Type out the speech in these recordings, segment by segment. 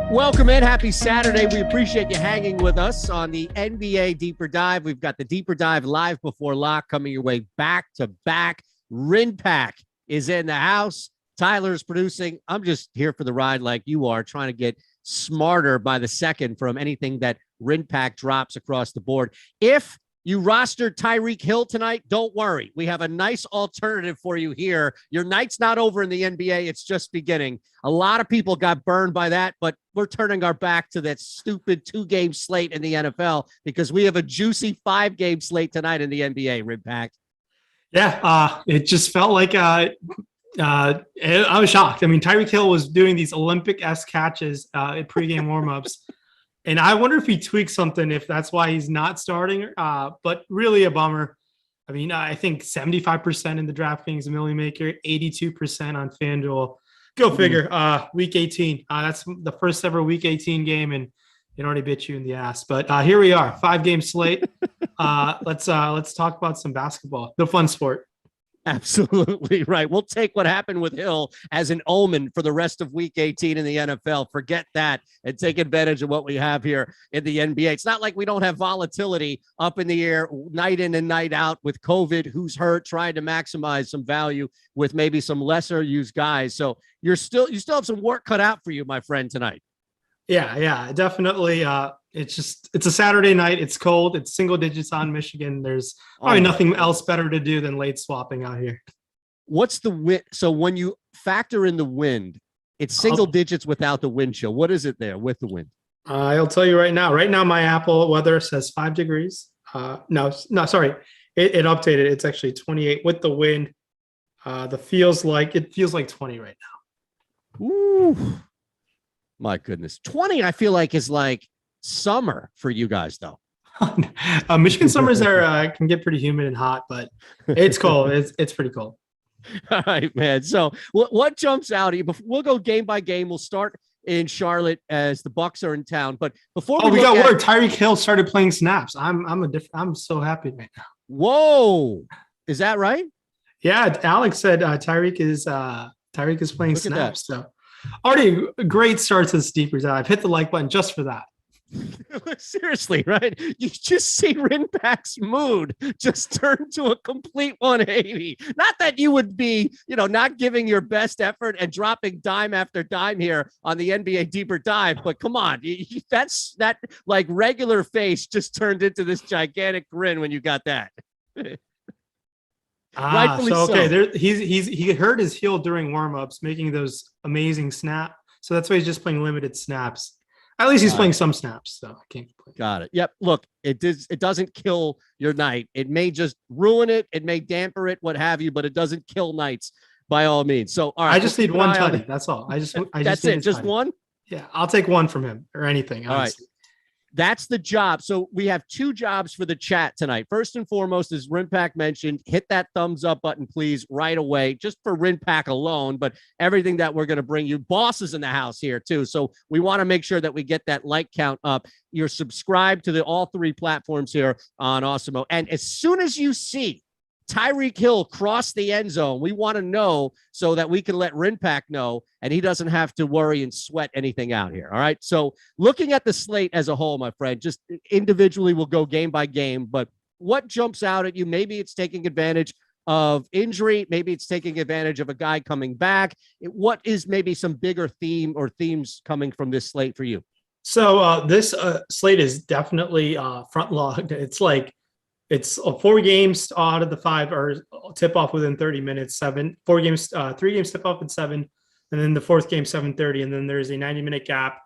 Welcome in. Happy Saturday. We appreciate you hanging with us on the NBA Deeper Dive. We've got the Deeper Dive live before lock coming your way back to back. Rinpack is in the house. Tyler's producing. I'm just here for the ride like you are, trying to get smarter by the second from anything that Rinpack drops across the board. If you rostered Tyreek Hill tonight, don't worry. We have a nice alternative for you here. Your night's not over in the NBA. It's just beginning. A lot of people got burned by that, but we're turning our back to that stupid 2-game slate in the NFL because we have a juicy 5-game slate tonight in the NBA, Rinpack. Yeah, it just felt like I was shocked. I mean, Tyreek Hill was doing these Olympic-esque catches at pregame warmups. And I wonder if he tweaked something, if that's why he's not starting. But really a bummer. I mean, I think 75% in the DraftKings Millie Maker, 82% on FanDuel. Go figure. Week 18. That's the first ever Week 18 game, and it already bit you in the ass. But here we are, 5-game slate. Let's talk about some basketball, the fun sport. Absolutely right. We'll take what happened with Hill as an omen for the rest of Week 18 in the NFL. Forget that and take advantage of what we have here in the NBA. It's not like we don't have volatility up in the air night in and night out with COVID, who's hurt, trying to maximize some value with maybe some lesser used guys. So you still have some work cut out for you, my friend, tonight. Yeah, definitely. It's a Saturday night. It's cold. It's single digits on Michigan. There's probably nothing else better to do than late swapping out here. What's the wind? So when you factor in the wind, it's single digits without the wind chill. What is it there with the wind? I'll tell you right now. Right now, my Apple weather says 5 degrees. No, sorry. It updated. It's actually 28 with the wind. It feels like 20 right now. Ooh, my goodness. 20, I feel like, is like summer for you guys, though. Michigan summers can get pretty humid and hot, but it's cold. It's pretty cold. All right, man. So what jumps out at you? We'll go game by game. We'll start in Charlotte as the Bucks are in town. But before we got word, Tyreek Hill started playing snaps. I'm so happy right now. Whoa, is that right? Yeah, Alex said Tyreek is playing snaps. So already a great start to this deeper dive. Hit the like button just for that. Seriously, right? You just see Rinpack's mood just turn to a complete 180. Not that you would be, not giving your best effort and dropping dime after dime here on the NBA deeper dive, but come on, that like regular face just turned into this gigantic grin when you got that. Rightfully so. Okay, he hurt his heel during warmups, making those amazing snaps. So that's why he's just playing limited snaps. At least he's playing some snaps, so I can't complain. Got it. Yep. Look, it doesn't kill your night. It may just ruin it. It may damper it, what have you, but it doesn't kill nights by all means. So, all right. I just need one tutty. That's all. That's it. Just one? Yeah, I'll take one from him or anything. All right. That's the job. So we have two jobs for the chat tonight. First and foremost, as Rinpack mentioned, hit that thumbs up button, please, right away, just for Rinpack alone, but everything that we're going to bring you. Bosses in the house here, too. So we want to make sure that we get that like count up. You're subscribed to all three platforms here on Awesemo. And as soon as you see Tyreek Hill cross the end zone, we want to know so that we can let Rinpack know and he doesn't have to worry and sweat anything out here. All right. So looking at the slate as a whole, my friend, just individually we'll go game by game, but what jumps out at you? Maybe it's taking advantage of injury. Maybe it's taking advantage of a guy coming back. What is maybe some bigger theme or themes coming from this slate for you? So this slate is definitely front logged. It's 4 games out of the 5 or tip off within 30 minutes, 4 games, 3 games tip off at 7, and then the 4th game, 7:30. And then there's a 90-minute gap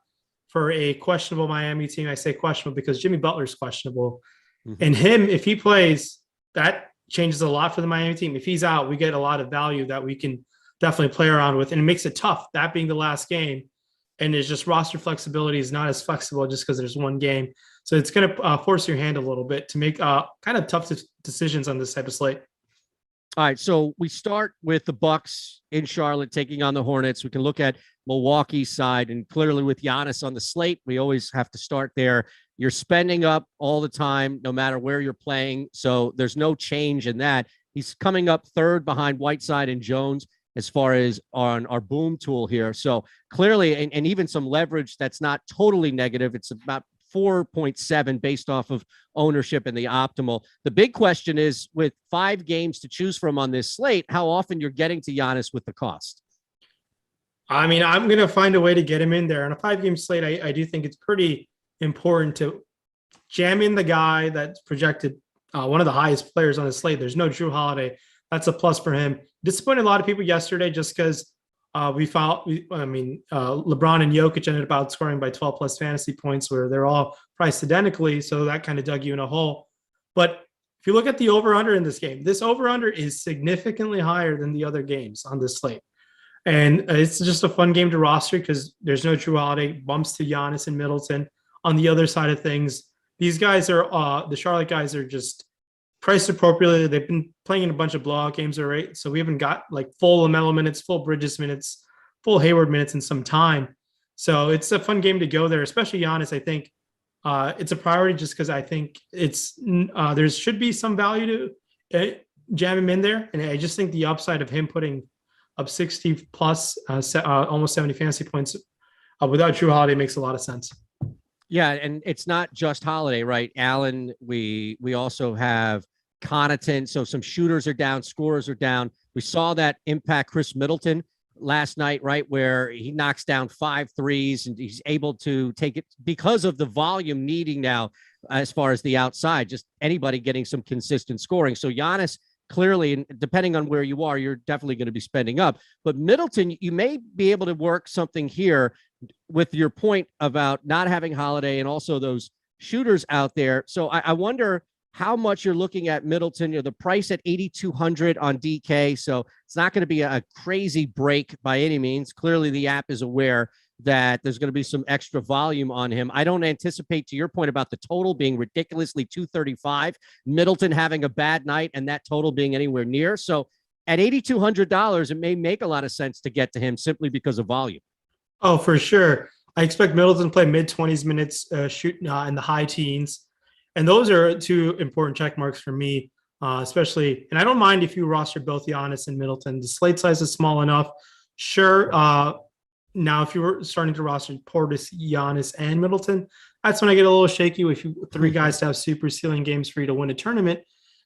for a questionable Miami team. I say questionable because Jimmy Butler's questionable. Mm-hmm. And him, if he plays, that changes a lot for the Miami team. If he's out, we get a lot of value that we can definitely play around with. And it makes it tough, that being the last game. And it's just roster flexibility is not as flexible just because there's one game. So it's going to force your hand a little bit to make kind of tough decisions on this type of slate. All right, so we start with the Bucks in Charlotte taking on the Hornets. We can look at Milwaukee's side, and clearly with Giannis on the slate, we always have to start there. You're spending up all the time, no matter where you're playing, so there's no change in that. He's coming up third behind Whiteside and Jones as far as on our boom tool here. So clearly, and even some leverage that's not totally negative. It's about 4.7 based off of ownership and the optimal. The big question is, with 5 games to choose from on this slate, how often you're getting to Giannis with the cost? I mean, I'm going to find a way to get him in there. On a 5-game slate, I do think it's pretty important to jam in the guy that's projected one of the highest players on the slate. There's no Drew Holiday. That's a plus for him. Disappointed a lot of people yesterday just because LeBron and Jokic ended up outscoring by 12 plus fantasy points where they're all priced identically. So that kind of dug you in a hole. But if you look at the over-under in this game, this over-under is significantly higher than the other games on this slate. And it's just a fun game to roster because there's no Drew Holiday, bumps to Giannis and Middleton. On the other side of things, these guys are the Charlotte guys are just priced appropriately. They've been playing in a bunch of blowout games already, so we haven't got like full LaMelo minutes, full Bridges minutes, full Hayward minutes in some time. So it's a fun game to go there, especially Giannis. I think it's a priority just because I think it's there should be some value to jam him in there, and I just think the upside of him putting up 60 plus, almost 70 fantasy points without Drew Holiday makes a lot of sense. Yeah, and it's not just Holiday, right? Allen, we also have Connaughton. So some shooters are down, scorers are down. We saw that impact Chris Middleton. last night, right, where he knocks down 5 threes and he's able to take it because of the volume needing now as far as the outside, just anybody getting some consistent scoring. So Giannis clearly, and depending on where you are, you're definitely going to be spending up. But Middleton, you may be able to work something here with your point about not having Holiday and also those shooters out there. So I wonder how much you're looking at Middleton. The price at 8,200 on DK. So it's not going to be a crazy break by any means. Clearly the app is aware that there's going to be some extra volume on him. I don't anticipate, to your point about the total being ridiculously 235, Middleton having a bad night and that total being anywhere near. So at $8,200, it may make a lot of sense to get to him simply because of volume. Oh, for sure. I expect Middleton to play mid-20s minutes, shoot in the high teens. And those are two important check marks for me, especially. And I don't mind if you roster both Giannis and Middleton. The slate size is small enough. Sure. Now, if you were starting to roster Portis, Giannis, and Middleton, that's when I get a little shaky. If you 3 guys to have super ceiling games for you to win a tournament,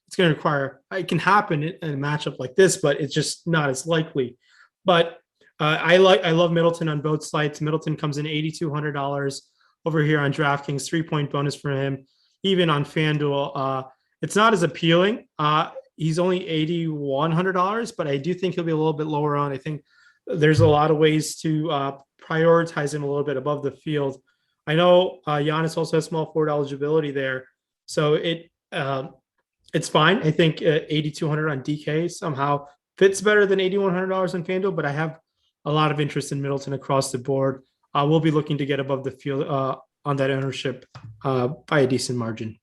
it's going to require, it can happen in a matchup like this, but it's just not as likely. But I love Middleton on both sides. Middleton comes in $8,200 over here on DraftKings, 3-point bonus for him. Even on FanDuel, it's not as appealing. He's only $8,100, but I do think he'll be a little bit lower on. I think there's a lot of ways to prioritize him a little bit above the field. I know Giannis also has small forward eligibility there, so it's fine. I think 8,200 on DK somehow fits better than $8,100 on FanDuel, but I have a lot of interest in Middleton across the board. We'll be looking to get above the field on that ownership by a decent margin.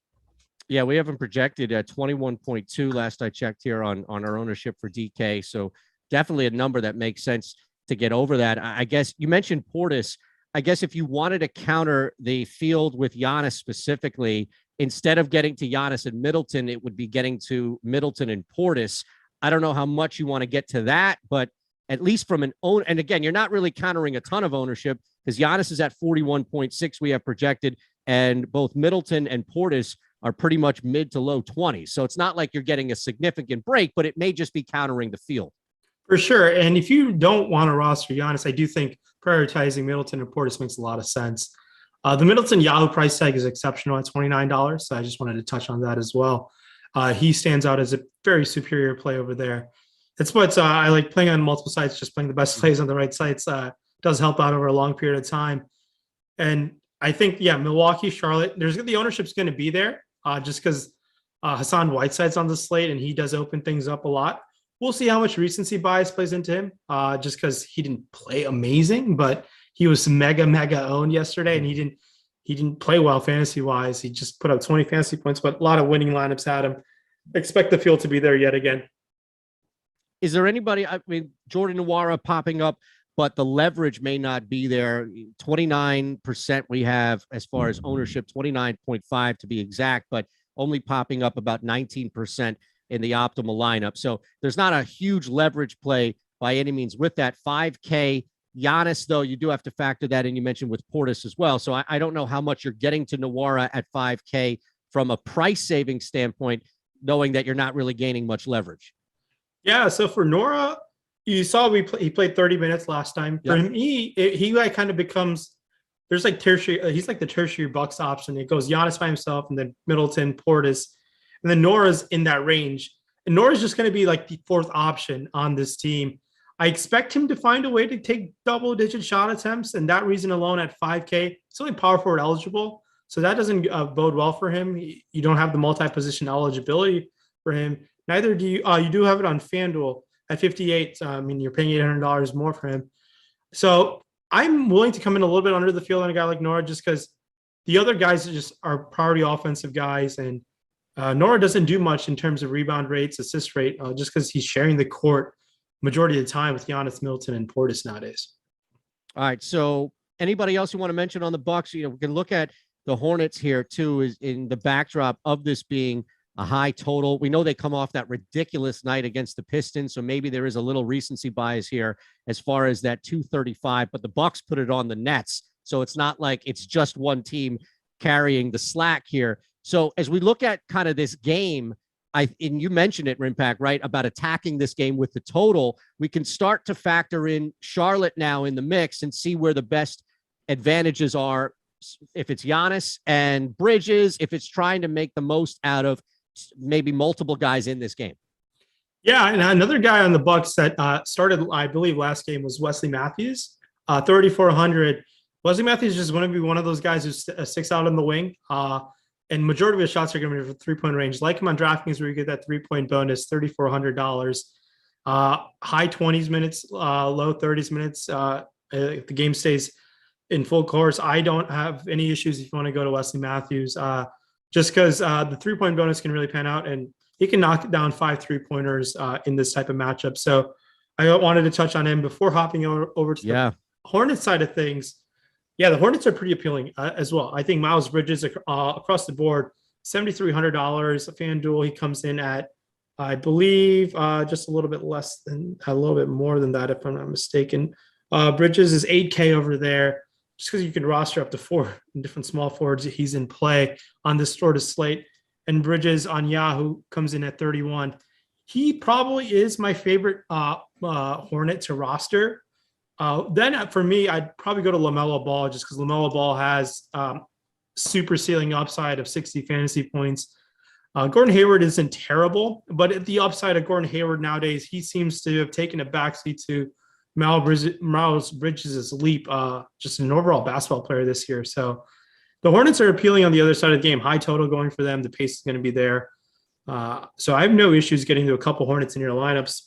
Yeah, we haven't projected at 21.2 last I checked here on our ownership for DK. So definitely a number that makes sense to get over that. I guess you mentioned Portis. I guess if you wanted to counter the field with Giannis specifically, instead of getting to Giannis and Middleton, it would be getting to Middleton and Portis. I don't know how much you want to get to that, but at least from an own, and again, you're not really countering a ton of ownership because Giannis is at 41.6 we have projected, and both Middleton and Portis are pretty much mid to low 20s. So it's not like you're getting a significant break, but it may just be countering the field. For sure. And if you don't want to roster Giannis, I do think prioritizing Middleton and Portis makes a lot of sense. The Middleton Yahoo price tag is exceptional at $29. So I just wanted to touch on that as well. He stands out as a very superior play over there. That's what I like playing on multiple sites, just playing the best plays on the right sites does help out over a long period of time. And I think, Milwaukee, Charlotte, the ownership's going to be there just because Hassan Whiteside's on the slate and he does open things up a lot. We'll see how much recency bias plays into him just because he didn't play amazing, but he was mega owned yesterday and he didn't play well fantasy wise. He just put up 20 fantasy points, but a lot of winning lineups had him. Expect the field to be there yet again. Is there anybody, I mean, Jordan Nwora popping up, but the leverage may not be there. 29% we have as far as ownership, 29.5 to be exact, but only popping up about 19% in the optimal lineup. So there's not a huge leverage play by any means with that 5K. Giannis, though, you do have to factor that in. You mentioned with Portis as well. So I don't know how much you're getting to Nwora at 5K from a price saving standpoint, knowing that you're not really gaining much leverage. Yeah. So for Nwora, you saw he played 30 minutes last time. For him, he like kind of becomes, there's like tertiary, he's like the tertiary Bucks option. It goes Giannis by himself and then Middleton, Portis, and then Nora's in that range. And Nora's just going to be like the fourth option on this team. I expect him to find a way to take double-digit shot attempts, and that reason alone at 5K, it's only power forward eligible, so that doesn't bode well for him. You don't have the multi-position eligibility for him. Neither do you. You do have it on FanDuel at 58. I mean, you're paying $800 more for him. So I'm willing to come in a little bit under the field on a guy like Nwora just because the other guys are priority offensive guys, and Nwora doesn't do much in terms of rebound rates, assist rate, just because he's sharing the court majority of the time with Giannis, Middleton, and Portis nowadays. All right. So anybody else you want to mention on the Bucks? We can look at the Hornets here too, is in the backdrop of this being a high total. We know they come off that ridiculous night against the Pistons, so maybe there is a little recency bias here as far as that 235, but the Bucks put it on the Nets. So it's not like it's just one team carrying the slack here. So as we look at kind of this game, and you mentioned it, Rinpack, right, about attacking this game with the total. We can start to factor in Charlotte now in the mix and see where the best advantages are. If it's Giannis and Bridges, if it's trying to make the most out of maybe multiple guys in this game. Yeah, and another guy on the Bucks that started, I believe, last game was Wesley Matthews, 3,400. Wesley Matthews is just going to be one of those guys who sticks out in the wing. And majority of his shots are going to be for three-point range. Like him on DraftKings, where you get that three-point bonus, $3,400. High 20s minutes, low 30s minutes. If the game stays in full course, I don't have any issues if you want to go to Wesley Matthews, just because the three-point bonus can really pan out, and he can knock down 5 3-pointers in this type of matchup. So I wanted to touch on him before hopping over to the Hornets side of things. Yeah, the Hornets are pretty appealing as well. I think Miles Bridges across the board, $7,300. FanDuel, he comes in at, I believe, just a little bit more than that, if I'm not mistaken. Bridges is $8K over there, just because you can roster up to 4 different small forwards. He's in play on this sort of slate. And Bridges on Yahoo comes in at 31. He probably is my favorite Hornet to roster. Then for me, I'd probably go to LaMelo Ball, just because LaMelo Ball has super ceiling upside of 60 fantasy points. Gordon Hayward isn't terrible, but at the upside of Gordon Hayward nowadays, he seems to have taken a backseat to Miles Bridges' leap, just an overall basketball player this year. So the Hornets are appealing on the other side of the game. High total going for them. The pace is going to be there. So I have no issues getting to a couple Hornets in your lineups.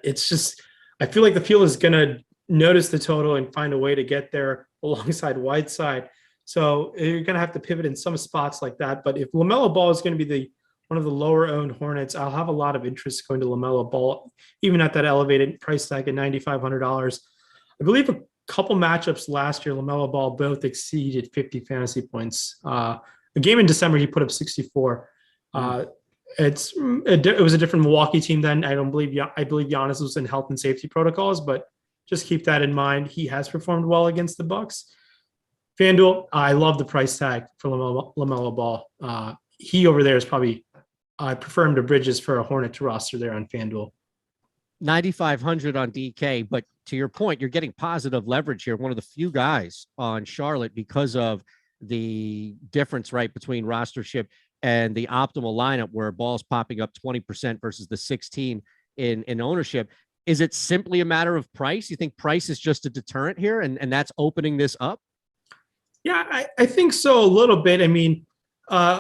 It's just, I feel like the field is going to notice the total and find a way to get there alongside Whiteside. So you're going to have to pivot in some spots like that. But if LaMelo Ball is going to be one of the lower owned Hornets, I'll have a lot of interest going to LaMelo Ball, even at that elevated price tag at $9,500. I believe a couple matchups last year, LaMelo Ball both exceeded 50 fantasy points. A game in December, he put up 64. It was a different Milwaukee team then. I believe Giannis was in health and safety protocols, but just keep that in mind. He has performed well against the Bucks. FanDuel, I love the price tag for LaMelo Ball. He over there is probably, I prefer him to Bridges for a Hornet to roster there on FanDuel. 9,500 on DK, but to your point, you're getting positive leverage here. One of the few guys on Charlotte, because of the difference, right, between rostership and the optimal lineup, where Ball's popping up 20% versus the 16 in ownership. Is it simply a matter of price? You think price is just a deterrent here, and that's opening this up? Yeah, I think so a little bit. I mean,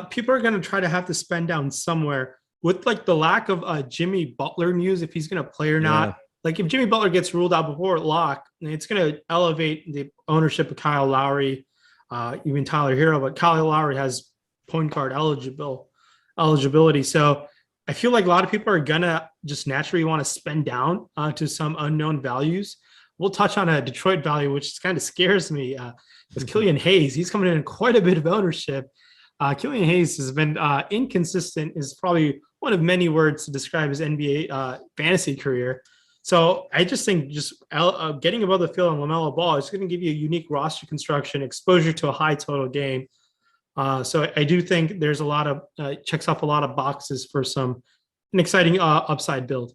people are going to try to have to spend down somewhere with like the lack of Jimmy Butler news, if he's going to play or not. Like if Jimmy Butler gets ruled out before lock, it's going to elevate the ownership of Kyle Lowry, even Tyler Hero, but Kyle Lowry has point guard eligibility. So I feel like a lot of people are going to just naturally want to spend down to some unknown values. We'll touch on a Detroit value, which kind of scares me. With Killian Hayes, he's coming in quite a bit of ownership. Killian Hayes has been inconsistent, is probably one of many words to describe his NBA fantasy career. So I just think getting above the field on LaMelo Ball is going to give you a unique roster construction, exposure to a high total game. So I do think there's a lot of checks off a lot of boxes for an exciting upside build.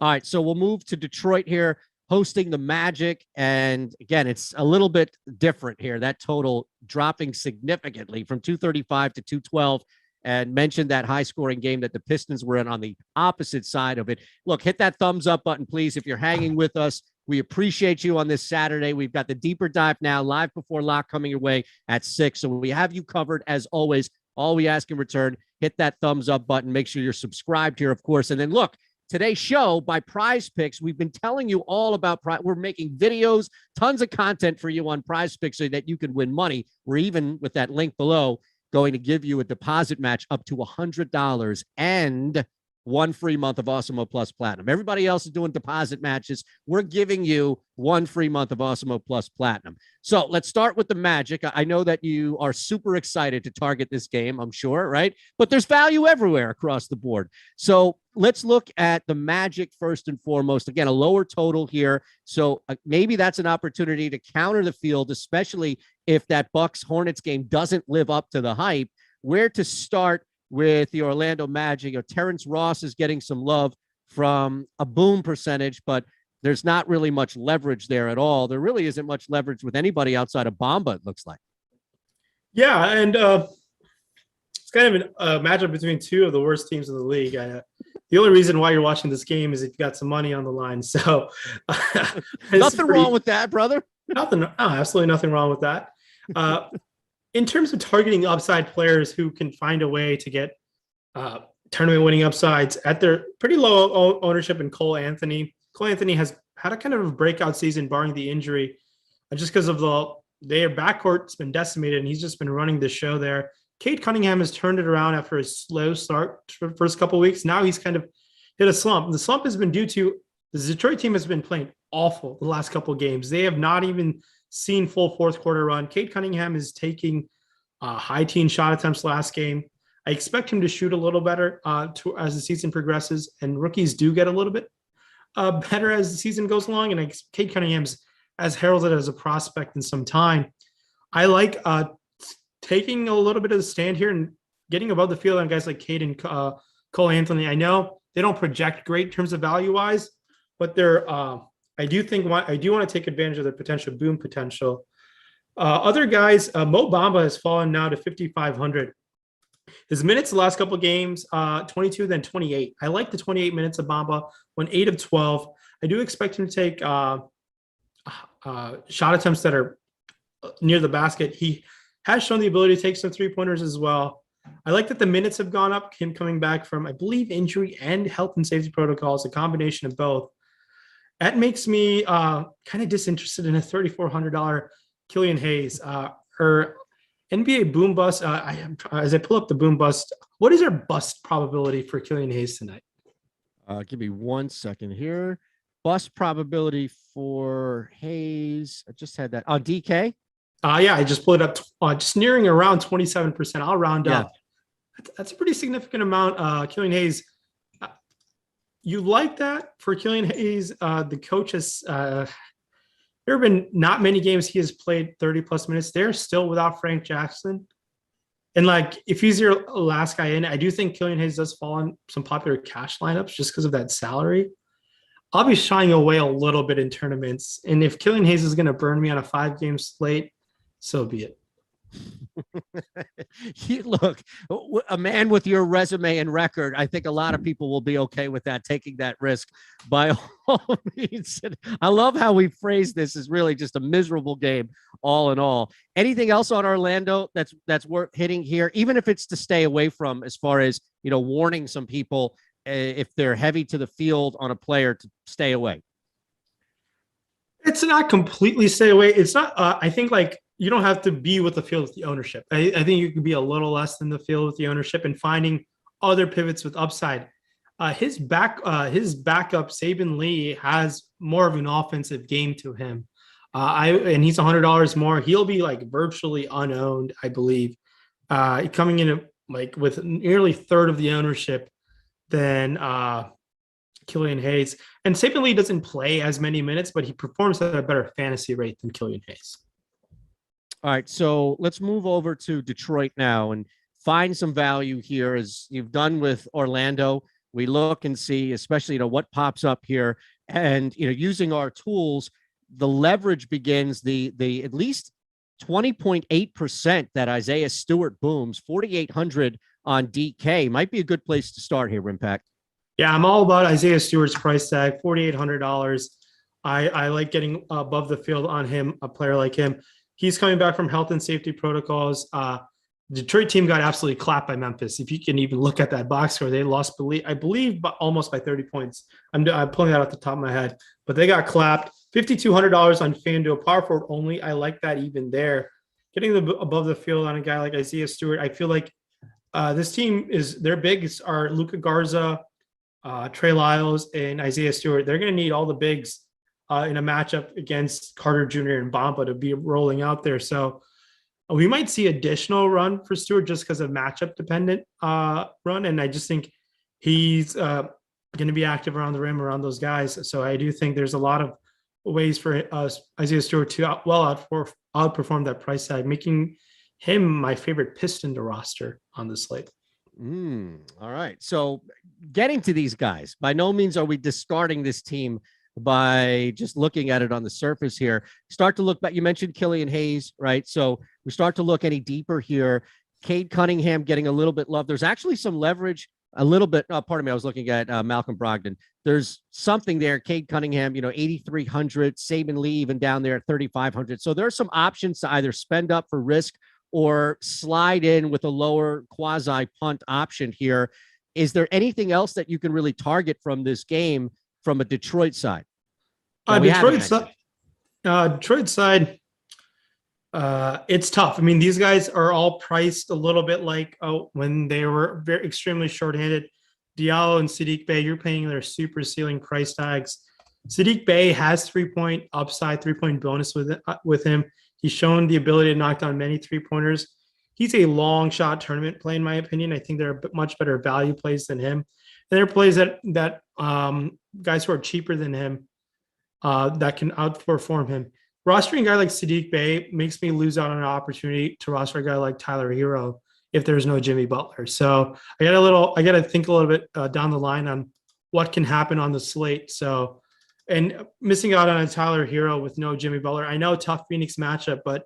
All right, so we'll move to Detroit here, hosting the Magic. And again, it's a little bit different here. That total dropping significantly from 235 to 212, and mentioned that high scoring game that the Pistons were in on the opposite side of it. Look, hit that thumbs up button, please. If you're hanging with us, we appreciate you on this Saturday. We've got the deeper dive now, live before lock, coming your way at 6. So we have you covered as always. All we ask in return, hit that thumbs up button. Make sure you're subscribed here, of course. And then look, today's show by Prize Picks, we've been telling you all about we're making videos, tons of content for you on Prize Picks so that you can win money. We're even, with that link below, going to give you a deposit match up to $100 and 1 free month of Awesemo Plus Platinum. Everybody else is doing deposit matches. We're giving you 1 free month of Awesemo Plus Platinum. So let's start with the Magic. I know that you are super excited to target this game, I'm sure, right? But there's value everywhere across the board. So let's look at the Magic first and foremost. Again, a lower total here. So maybe that's an opportunity to counter the field, especially if that Bucks Hornets game doesn't live up to the hype. Where to start with the Orlando Magic. Terrence Ross is getting some love from a boom percentage, but there's not really much leverage there at all. There really isn't much leverage with anybody outside of Bamba, it looks like. Yeah, and it's kind of a matchup between two of the worst teams in the league. The only reason why you're watching this game is if you got some money on the line. So nothing wrong with that, brother. Absolutely nothing wrong with that. In terms of targeting upside players who can find a way to get tournament winning upsides at their pretty low ownership in Cole Anthony. Cole Anthony has had a kind of a breakout season, barring the injury, just because of their backcourt's been decimated, and he's just been running the show there. Cade Cunningham has turned it around after a slow start for the first couple of weeks. Now he's kind of hit a slump. The slump has been due to the Detroit team has been playing awful the last couple of games. They have not even seen full fourth quarter run. Cade Cunningham is taking high teen shot attempts last game. I expect him to shoot a little better as the season progresses, and rookies do get a little bit better as the season goes along. And Cade Cunningham's as heralded as a prospect in some time. I like taking a little bit of the stand here and getting above the field on guys like Cade and Cole Anthony. I know they don't project great in terms of value wise, but they're I do want to take advantage of their potential boom potential. Other guys, Mo Bamba has fallen now to 5,500. His minutes the last couple of games, 22, then 28. I like the 28 minutes of Bamba, went 8 of 12. I do expect him to take shot attempts that are near the basket. He has shown the ability to take some three-pointers as well. I like that the minutes have gone up, him coming back from, I believe, injury and health and safety protocols, a combination of both. That makes me kind of disinterested in a $3,400 Killian Hayes. Her NBA boom bust, as I pull up the boom bust, what is our bust probability for Killian Hayes tonight? Give me 1 second here. Bust probability for Hayes. I just had that. DK? Yeah, I just pulled it up, just nearing around 27%. I'll round up. That's a pretty significant amount. Killian Hayes, you like that for Killian Hayes? The coach has, there have been not many games he has played 30 plus minutes. They're still without Frank Jackson. And like, if he's your last guy in, I do think Killian Hayes does fall in some popular cash lineups just because of that salary. I'll be shying away a little bit in tournaments. And if Killian Hayes is going to burn me on a 5-game slate, so be it. Look, a man with your resume and record, I think a lot of people will be okay with that, taking that risk by all means. I love how we phrased this as really just a miserable game, all in all. Anything else on Orlando that's worth hitting here, even if it's to stay away from, as far as, warning some people if they're heavy to the field on a player to stay away? It's not completely stay away. It's not, I think you don't have to be with the field with the ownership. I think you can be a little less than the field with the ownership and finding other pivots with upside. His backup, Saban Lee, has more of an offensive game to him. And he's $100 more. He'll be virtually unowned, I believe. Coming in with nearly third of the ownership than Killian Hayes. And Saban Lee doesn't play as many minutes, but he performs at a better fantasy rate than Killian Hayes. All right, so let's move over to Detroit now and find some value here, as you've done with Orlando. We look and see, especially, what pops up here, and, using our tools, the leverage begins the at least 20.8% that Isaiah Stewart booms, 4,800 on DK might be a good place to start here, Rimpak. Yeah, I'm all about Isaiah Stewart's price tag, $4,800. I like getting above the field on him, a player like him. He's coming back from health and safety protocols. Detroit team got absolutely clapped by Memphis. If you can even look at that box score, they lost, I believe, almost by 30 points. I'm pulling that off the top of my head, but they got clapped. $5,200 on FanDuel, power forward only. I like that even there. Getting above the field on a guy like Isaiah Stewart, I feel like this team their bigs are Luka Garza, Trey Lyles, and Isaiah Stewart. They're going to need all the bigs in a matchup against Carter Jr. and Bamba to be rolling out there. So we might see additional run for Stewart just because of matchup dependent run. And I just think he's going to be active around the rim, around those guys. So I do think there's a lot of ways for Isaiah Stewart to outperform that price tag, making him my favorite Piston to roster on the slate. All right. So getting to these guys, by no means are we discarding this team by just looking at it on the surface here. Start to look back. You mentioned Killian Hayes, right? So we start to look any deeper here. Cade Cunningham getting a little bit love. There's actually some leverage, a little bit. Pardon me. I was looking at Malcolm Brogdon. There's something there. Cade Cunningham, 8,300. Saban Lee even down there at 3,500. So there are some options to either spend up for risk or slide in with a lower quasi punt option here. Is there anything else that you can really target from this game from a Detroit side? Detroit side, it's tough. I mean, these guys are all priced a little bit like when they were very extremely shorthanded. Diallo and Sadiq Bey, you're paying their super ceiling price tags. Sadiq Bey has 3-point upside, 3-point bonus with him. He's shown the ability to knock down many 3-pointers. He's a long shot tournament play, in my opinion. I think there are much better value plays than him. And there are plays that guys who are cheaper than him that can outperform him. Rostering a guy like Sadiq Bey makes me lose out on an opportunity to roster a guy like Tyler Hero if there's no Jimmy Butler. So I got to think a little bit down the line on what can happen on the slate. So, and missing out on a Tyler Hero with no Jimmy Butler. I know tough Phoenix matchup, but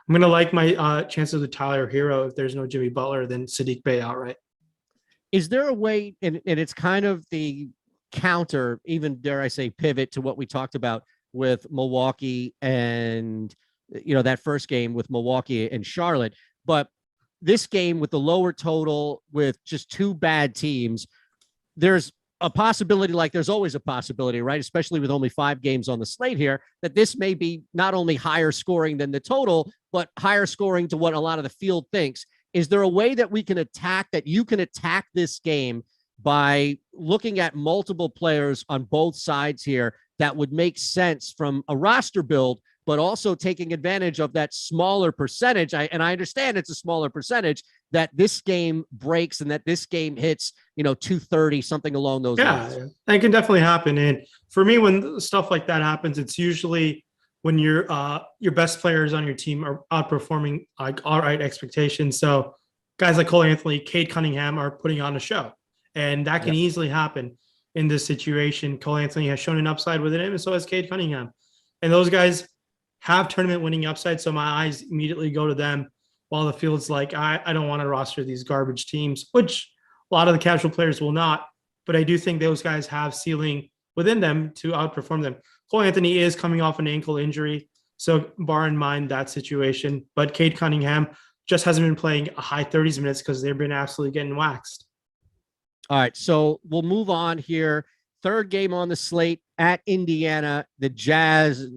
I'm going to like my chances with Tyler Hero if there's no Jimmy Butler than Sadiq Bey outright. Is there a way, and it's kind of the counter, even dare I say pivot to what we talked about with Milwaukee and, that first game with Milwaukee and Charlotte, but this game with the lower total with just two bad teams, there's a possibility, like there's always a possibility, right? Especially with only 5 games on the slate here, that this may be not only higher scoring than the total, but higher scoring to what a lot of the field thinks. Is there a way that you can attack this game by looking at multiple players on both sides here that would make sense from a roster build, but also taking advantage of that smaller percentage? I understand it's a smaller percentage that this game breaks and that this game hits, 230, something along those lines. Yeah, that can definitely happen. And for me, when stuff like that happens, it's usually when your best players on your team are outperforming like all right expectations. So guys like Cole Anthony, Cade Cunningham are putting on a show, and that can easily happen in this situation. Cole Anthony has shown an upside with him, and so has Cade Cunningham. And those guys have tournament winning upside. So my eyes immediately go to them, while the field's like, I don't want to roster these garbage teams, which a lot of the casual players will not. But I do think those guys have ceiling within them to outperform them. Cole Anthony is coming off an ankle injury, so bar in mind that situation. But Cade Cunningham just hasn't been playing a high 30s minutes because they've been absolutely getting waxed. All right, so we'll move on here. Third game on the slate at Indiana. The Jazz,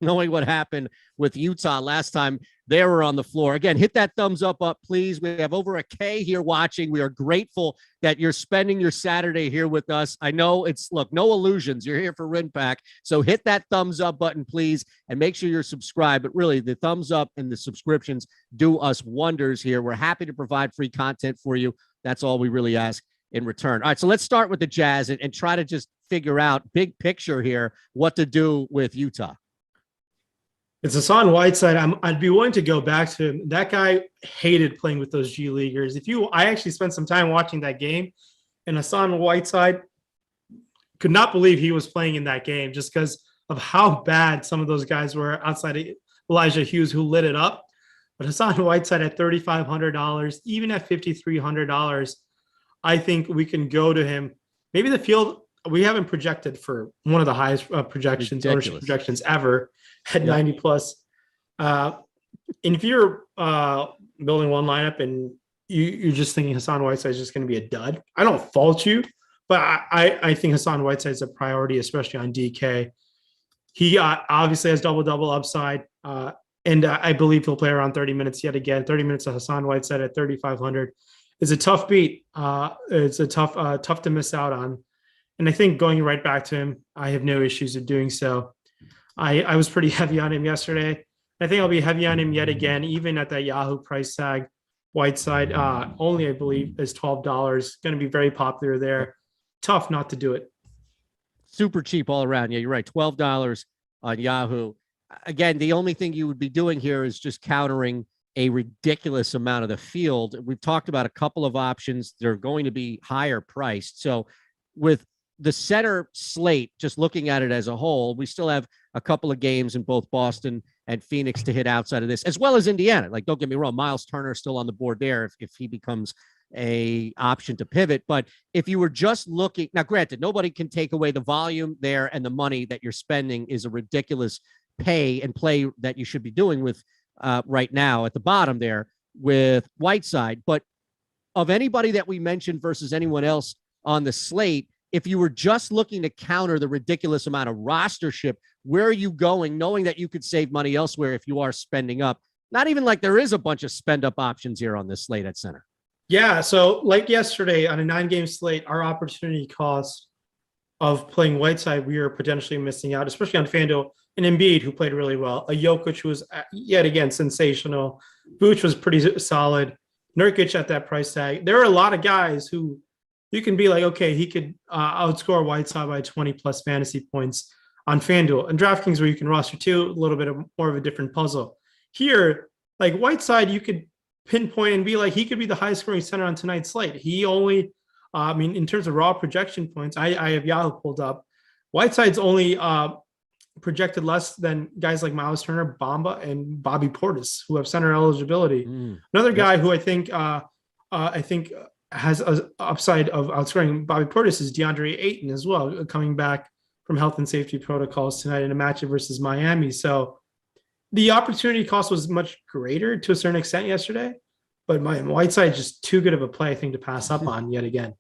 knowing what happened with Utah last time they were on the floor. Again, hit that thumbs up, please. We have over 1K here watching. We are grateful that you're spending your Saturday here with us. I know no illusions. You're here for RinPack. So hit that thumbs up button, please, and make sure you're subscribed. But really, the thumbs up and the subscriptions do us wonders here. We're happy to provide free content for you. That's all we really ask in return. All right, so let's start with the Jazz and try to just figure out big picture here what to do with Utah. It's Hassan Whiteside. I'd be willing to go back to him. That guy hated playing with those G Leaguers. I actually spent some time watching that game, and Hassan Whiteside could not believe he was playing in that game just because of how bad some of those guys were outside of Elijah Hughes, who lit it up. But Hassan Whiteside at $3,500, even at $5,300, I think we can go to him. Maybe the field, we haven't projected for one of the highest ownership projections ever at 90 plus. And if you're building one lineup and you're just thinking Hassan Whiteside is just going to be a dud, I don't fault you, but I think Hassan Whiteside is a priority, especially on DK. He obviously has double-double upside, and I believe he'll play around 30 minutes yet again. 30 minutes of Hassan Whiteside at 3,500 is a tough beat. It's a tough to miss out on. And I think going right back to him, I have no issues of doing so. I was pretty heavy on him yesterday. I think I'll be heavy on him yet again, even at that Yahoo price tag. Whiteside only, I believe, is $12. Going to be very popular there. Tough not to do it. Super cheap all around. Yeah, you're right. $12 on Yahoo. Again, the only thing you would be doing here is just countering a ridiculous amount of the field. We've talked about a couple of options. They're going to be higher priced. So with the center slate, just looking at it as a whole, we still have a couple of games in both Boston and Phoenix to hit outside of this, as well as Indiana. Like, don't get me wrong, Miles Turner is still on the board there if he becomes a option to pivot. But if you were just looking, now granted, nobody can take away the volume there, and the money that you're spending is a ridiculous pay and play that you should be doing with right now at the bottom there with Whiteside. But of anybody that we mentioned versus anyone else on the slate, if you were just looking to counter the ridiculous amount of rostership, where are you going, knowing that you could save money elsewhere if you are spending up? Not even like there is a bunch of spend up options here on this slate at center. Yeah, so like yesterday on a 9-game slate, our opportunity cost of playing Whiteside, we are potentially missing out, especially on FanDuel. And Embiid, who played really well. A Jokic, who was yet again sensational. Vooch was pretty solid. Nurkic at that price tag. There are a lot of guys who you can be like, okay, he could outscore Whiteside by 20+ fantasy points on FanDuel. And DraftKings, where you can roster two, a little bit more of a different puzzle. Here, like Whiteside, you could pinpoint and be like, he could be the highest scoring center on tonight's slate. He only, in terms of raw projection points, I have Yahoo pulled up. Whiteside's only projected less than guys like Miles Turner, Bamba, and Bobby Portis, who have center eligibility. Another guy who I think has an upside of outscoring Bobby Portis is DeAndre Ayton as well, coming back from health and safety protocols tonight in a matchup versus Miami. So the opportunity cost was much greater to a certain extent yesterday, but Whiteside is just too good of a play, I think, to pass up on yet again.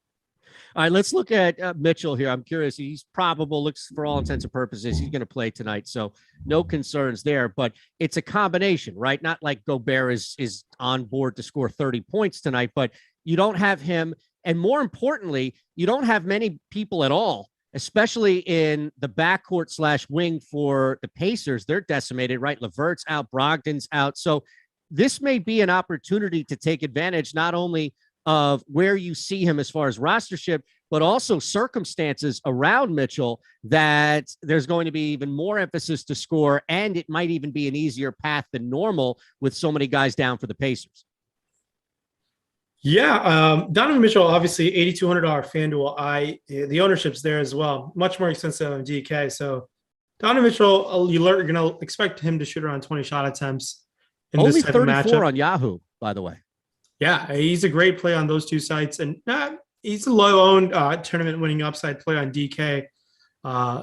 All right, let's look at Mitchell here. I'm curious. He's probable, looks for all intents and purposes, he's going to play tonight. So no concerns there, but it's a combination, right? Not like Gobert is on board to score 30 points tonight, but you don't have him. And more importantly, you don't have many people at all, especially in the backcourt / wing for the Pacers. They're decimated, right? LeVert's out, Brogdon's out. So this may be an opportunity to take advantage not only of where you see him as far as rostership, but also circumstances around Mitchell that there's going to be even more emphasis to score, and it might even be an easier path than normal with so many guys down for the Pacers. Yeah, Donovan Mitchell, obviously $8,200 FanDuel. The ownership's there as well, much more expensive on DK. So Donovan Mitchell, you're going to expect him to shoot around 20 shot attempts in only this type of matchup. 34 on Yahoo, by the way. Yeah, he's a great play on those two sites, and he's a low-owned tournament-winning upside play on DK.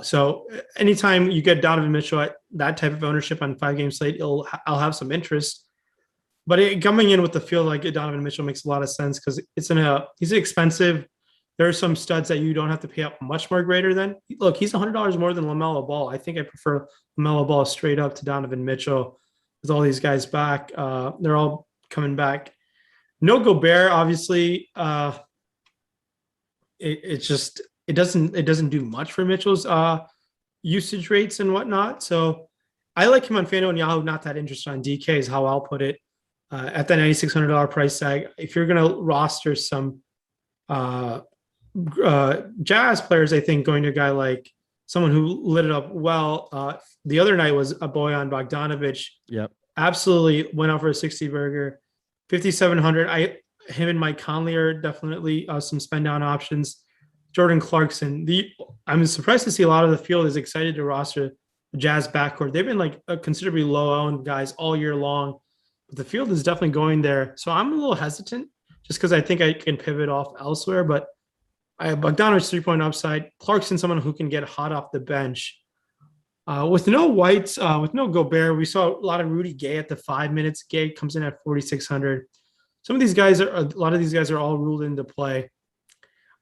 So anytime you get Donovan Mitchell at that type of ownership on 5-game slate, I'll have some interest. But coming in with the feel like Donovan Mitchell makes a lot of sense because he's expensive. There are some studs that you don't have to pay up much more greater than. Look, he's $100 more than LaMelo Ball. I think I prefer LaMelo Ball straight up to Donovan Mitchell with all these guys back. They're all coming back. No Gobert, obviously. It doesn't do much for Mitchell's usage rates and whatnot. So I like him on FanDuel and Yahoo. Not that interested on DK is how I'll put it. At that $9,600 price tag, if you're going to roster some Jazz players, I think going to a guy like someone who lit it up well the other night was a Bojan Bogdanovic. Yep, absolutely went out for a 60 burger. 5,700. Him and Mike Conley are definitely some spend down options. Jordan Clarkson. I'm surprised to see a lot of the field is excited to roster the Jazz backcourt. They've been like a considerably low owned guys all year long, but the field is definitely going there. So I'm a little hesitant just because I think I can pivot off elsewhere. But I have Bogdanovich 3-point upside. Clarkson, someone who can get hot off the bench. With no Whites, with no Gobert, we saw a lot of Rudy Gay at the 5 minutes. Gay comes in at 4,600. A lot of these guys are all ruled into play.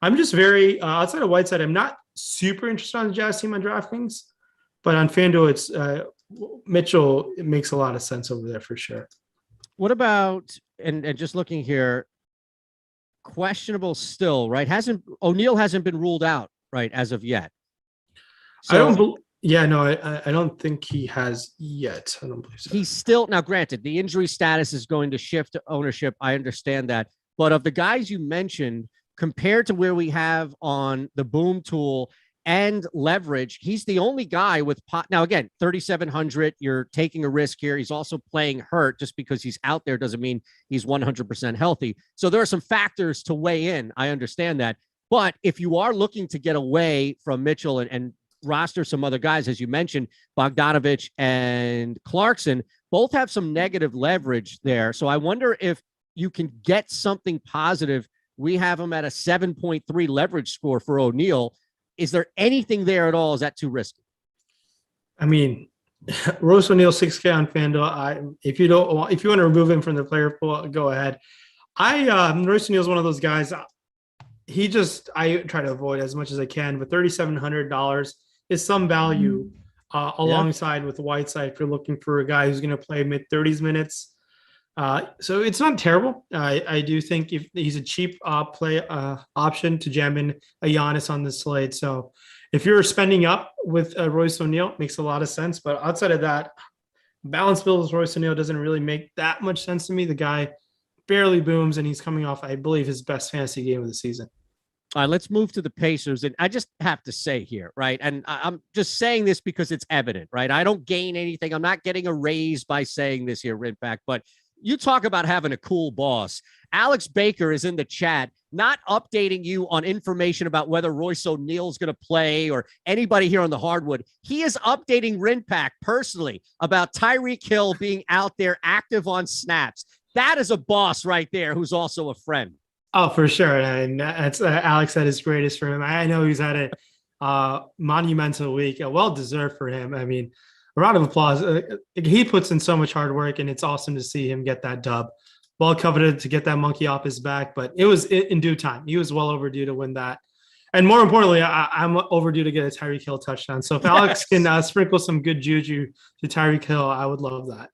I'm just very, outside of Whiteside, I'm not super interested on the Jazz team on DraftKings, but on FanDuel, it's Mitchell. It makes a lot of sense over there for sure. What about, and just looking here, questionable still, right? O'Neal hasn't been ruled out, right, as of yet. So, I don't think he has yet. I don't believe so. He's still, now granted, the injury status is going to shift to ownership. I understand that. But of the guys you mentioned, compared to where we have on the Boom tool and leverage. He's the only guy with pot. Now, again, 3,700, you're taking a risk here. He's also playing hurt. Just because he's out there doesn't mean he's 100% healthy. So there are some factors to weigh in. I understand that. But if you are looking to get away from Mitchell and roster some other guys, as you mentioned, Bogdanovich and Clarkson, both have some negative leverage there. So I wonder if you can get something positive. We have them at a 7.3 leverage score for O'Neal. Is there anything there at all? Is that too risky? I mean, Royce O'Neal 6K on FanDuel. If you want to remove him from the player pool, go ahead. Royce O'Neal is one of those guys. I try to avoid as much as I can, but $3,700 is some value alongside with Whiteside if you're looking for a guy who's going to play mid-30s minutes. So it's not terrible. I do think if he's a cheap play option to jam in a Giannis on the slate. So if you're spending up with Royce O'Neal, it makes a lot of sense. But outside of that, balanced build with Royce O'Neal doesn't really make that much sense to me. The guy barely booms, and he's coming off, I believe, his best fantasy game of the season. All right, let's move to the Pacers. And I just have to say here, right? And I'm just saying this because it's evident, right? I don't gain anything. I'm not getting a raise by saying this here, Rinpack, but you talk about having a cool boss. Alex Baker is in the chat, not updating you on information about whether Royce O'Neal's going to play or anybody here on the hardwood. He is updating Rinpack personally about Tyreek Hill being out there active on snaps. That is a boss right there who's also a friend. Oh, for sure. And that's Alex at his greatest for him. I know he's had a monumental week, well-deserved for him. I mean, a round of applause. He puts in so much hard work, and it's awesome to see him get that dub. Well coveted to get that monkey off his back, but it was in due time. He was well overdue to win that. And more importantly, I'm overdue to get a Tyreek Hill touchdown. So if Alex can sprinkle some good juju to Tyreek Hill, I would love that.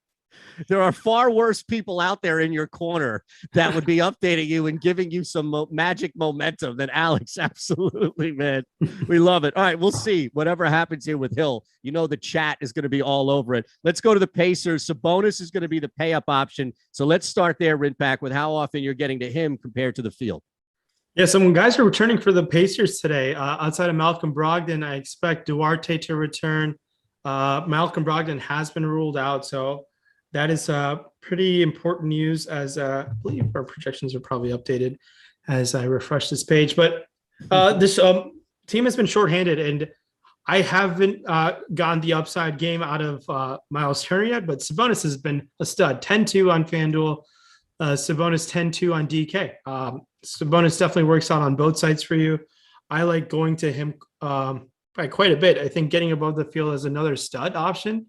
There are far worse people out there in your corner that would be updating you and giving you some magic momentum than Alex. Absolutely, man. We love it. All right, we'll see. Whatever happens here with Hill, you know the chat is going to be all over it. Let's go to the Pacers. Sabonis is going to be the pay-up option. So let's start there, Rinpack, with how often you're getting to him compared to the field. Yeah, some guys are returning for the Pacers today. Outside of Malcolm Brogdon, I expect Duarte to return. Malcolm Brogdon has been ruled out, so that is pretty important news, as I believe our projections are probably updated as I refresh this page. But this team has been shorthanded, and I haven't gotten the upside game out of Miles Turner yet, but Sabonis has been a stud. 10-2 on FanDuel, Sabonis 10-2 on DK. Sabonis definitely works out on both sides for you. I like going to him by quite a bit. I think getting above the field as another stud option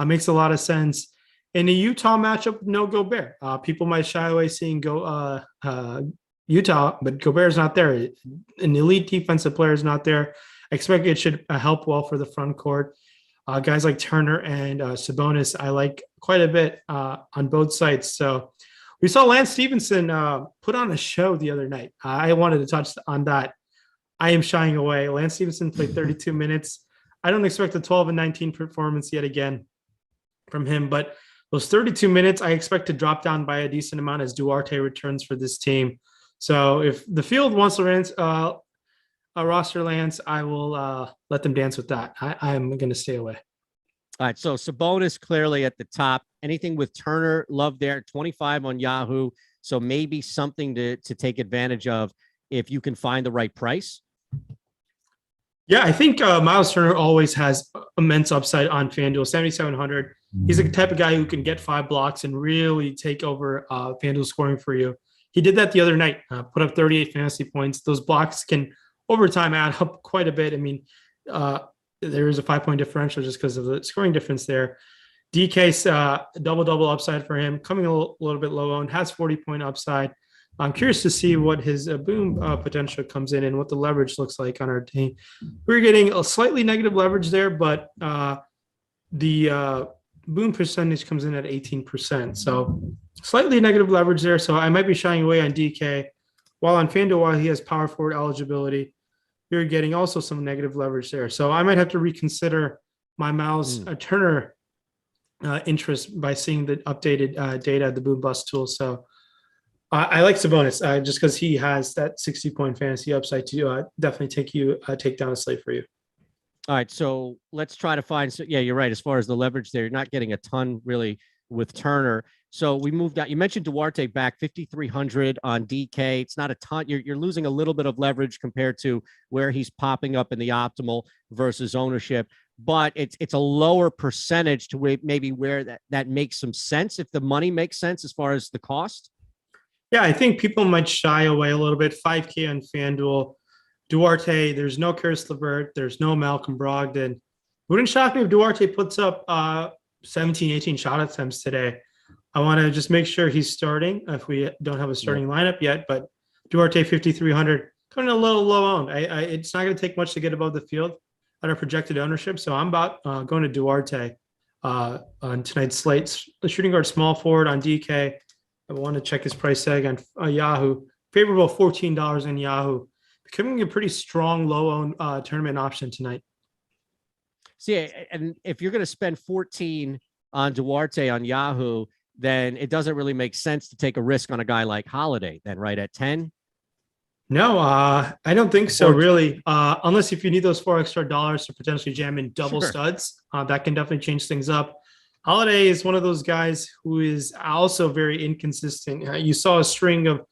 makes a lot of sense. In a Utah matchup, no Gobert. People might shy away seeing Utah, but Gobert is not there. An elite defensive player is not there. I expect it should help well for the front court. Guys like Turner and Sabonis, I like quite a bit on both sides. So we saw Lance Stevenson put on a show the other night. I wanted to touch on that. I am shying away. Lance Stevenson played 32 minutes. I don't expect a 12 and 19 performance yet again from him, but those 32 minutes, I expect to drop down by a decent amount as Duarte returns for this team. So if the field wants to roster Lance, I will let them dance with that. I'm going to stay away. All right, so Sabonis clearly at the top. Anything with Turner, love there, 25 on Yahoo. So maybe something to take advantage of if you can find the right price. Yeah, I think Miles Turner always has immense upside on FanDuel, 7,700. He's the type of guy who can get 5 blocks and really take over FanDuel scoring for you. He did that the other night, put up 38 fantasy points. Those blocks can, over time, add up quite a bit. I mean, there is a 5-point differential just because of the scoring difference there. DK's double-double upside for him, coming a little bit low and has 40-point upside. I'm curious to see what his boom potential comes in and what the leverage looks like on our team. We're getting a slightly negative leverage there, but the boom percentage comes in at 18%. So slightly negative leverage there. So I might be shying away on DK. While on FanDuel, while he has power forward eligibility, you're getting also some negative leverage there. So I might have to reconsider my Miles Turner interest by seeing the updated data, the boom bust tool. So I like Sabonis just because he has that 60-point fantasy upside to definitely take down a slate for you. All right, so let's try to find. So, yeah, you're right. As far as the leverage there, you're not getting a ton really with Turner. So we moved out. You mentioned Duarte back 5,300 on DK. It's not a ton. You're losing a little bit of leverage compared to where he's popping up in the optimal versus ownership, but it's a lower percentage to where maybe where that makes some sense if the money makes sense as far as the cost. Yeah, I think people might shy away a little bit. 5K on FanDuel. Duarte, there's no Karis LeVert. There's no Malcolm Brogdon. Wouldn't shock me if Duarte puts up 17, 18 shot attempts today. I want to just make sure he's starting if we don't have a starting lineup yet. But Duarte, 5,300, coming a little low owned. It's not going to take much to get above the field at our projected ownership. So I'm about going to Duarte on tonight's slate. The shooting guard small forward on DK. I want to check his price tag on Yahoo. Favorable $14 on Yahoo. Becoming a pretty strong low-owned tournament option tonight. See, and if you're going to spend 14 on Duarte on Yahoo, then it doesn't really make sense to take a risk on a guy like Holiday then, right, at 10? No, I don't think so, really. Unless if you need those $4 extra to potentially jam in double studs, that can definitely change things up. Holiday is one of those guys who is also very inconsistent. You saw a string of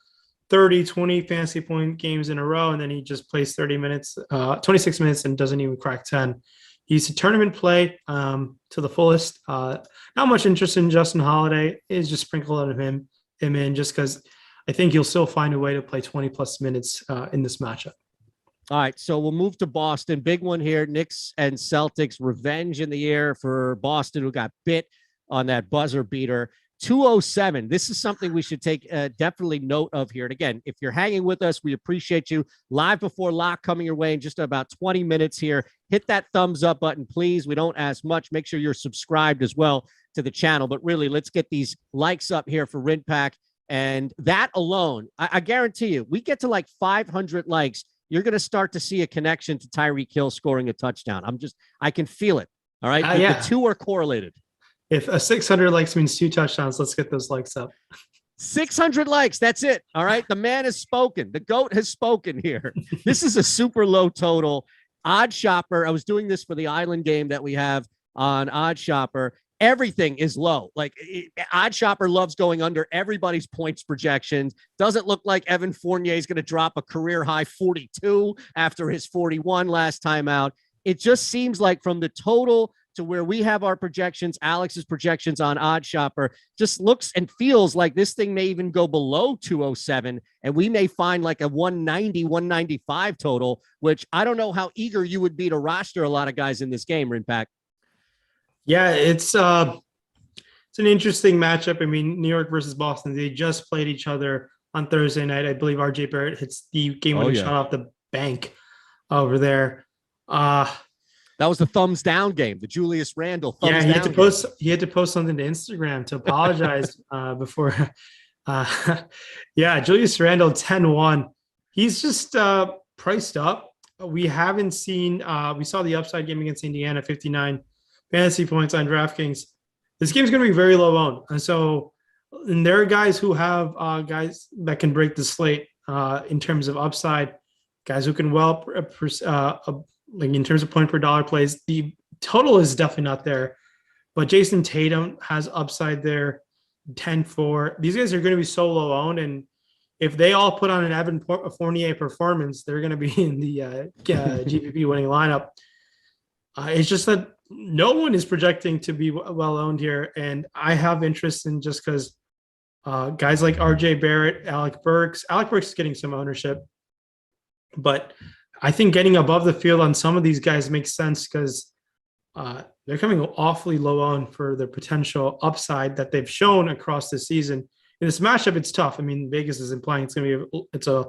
30, 20 fantasy point games in a row, and then he just plays 26 minutes and doesn't even crack 10. He's a tournament play to the fullest. Not much interest in Justin Holiday. Is just sprinkle out of him in just because I think he'll still find a way to play 20 plus minutes in this matchup. All right, so we'll move to Boston. Big one here, Knicks and Celtics. Revenge in the air for Boston, who got bit on that buzzer beater. 207. This is something we should take definitely note of here. And again, if you're hanging with us, we appreciate you. Live before lock coming your way in just about 20 minutes here. Hit that thumbs up button, please. We don't ask much. Make sure you're subscribed as well to the channel. But really, let's get these likes up here for Rinpack. And that alone, I guarantee you, we get to like 500 likes, you're going to start to see a connection to Tyreek Hill scoring a touchdown. I can feel it. All right. The two are correlated. If a 600 likes means 2 touchdowns, let's get those likes up. 600 likes. That's it. All right. The man has spoken. The GOAT has spoken here. This is a super low total. Odd Shopper. I was doing this for the Island game that we have on Odd Shopper. Everything is low. Like Odd Shopper loves going under everybody's points projections. Doesn't look like Evan Fournier is going to drop a career high 42 after his 41 last time out. It just seems like from the total to where we have our projections, Alex's projections on Odd Shopper, just looks and feels like this thing may even go below 207, and we may find like a 190, 195 total, which I don't know how eager you would be to roster a lot of guys in this game, Rinpack. Yeah, it's an interesting matchup. I mean, New York versus Boston, they just played each other on Thursday night. I believe RJ Barrett hits the game-winning shot off the bank over there. That was the thumbs down game, the Julius Randle thumbs down. He had to post something to Instagram to apologize before. Julius Randle 10-1. He's just priced up. We haven't seen. We saw the upside game against Indiana, 59 fantasy points on DraftKings. This game's going to be very low owned, and there are guys who have guys that can break the slate in terms of upside. Guys who can like in terms of point per dollar plays. The total is definitely not there, but Jason Tatum has upside there, 10-4. These guys are going to be so low owned, and if they all put on an Evan Fournier performance, they're going to be in the GPP winning lineup. It's just that no one is projecting to be well owned here, and I have interest in just because guys like RJ Barrett, Alec Burks is getting some ownership, but I think getting above the field on some of these guys makes sense because they're coming awfully low on for their potential upside that they've shown across the season. In this matchup, it's tough. I mean, Vegas is implying it's a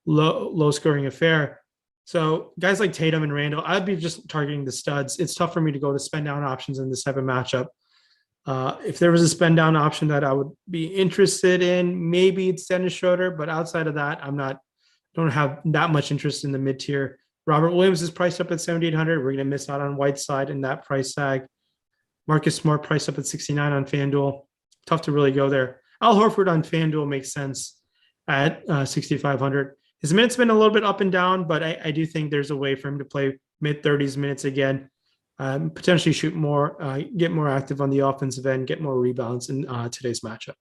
low scoring affair. So guys like Tatum and Randall, I'd be just targeting the studs. It's tough for me to go to spend down options in this type of matchup. If there was a spend down option that I would be interested in, maybe it's Dennis Schroeder, but outside of that, don't have that much interest in the mid tier. Robert Williams is priced up at 7,800. We're going to miss out on Whiteside in that price tag. Marcus Smart priced up at 69 on FanDuel. Tough to really go there. Al Horford on FanDuel makes sense. at 6,500. His minutes been a little bit up and down, but I do think there's a way for him to play mid-30s minutes again, potentially shoot more, get more active on the offensive end, get more rebounds in today's matchup.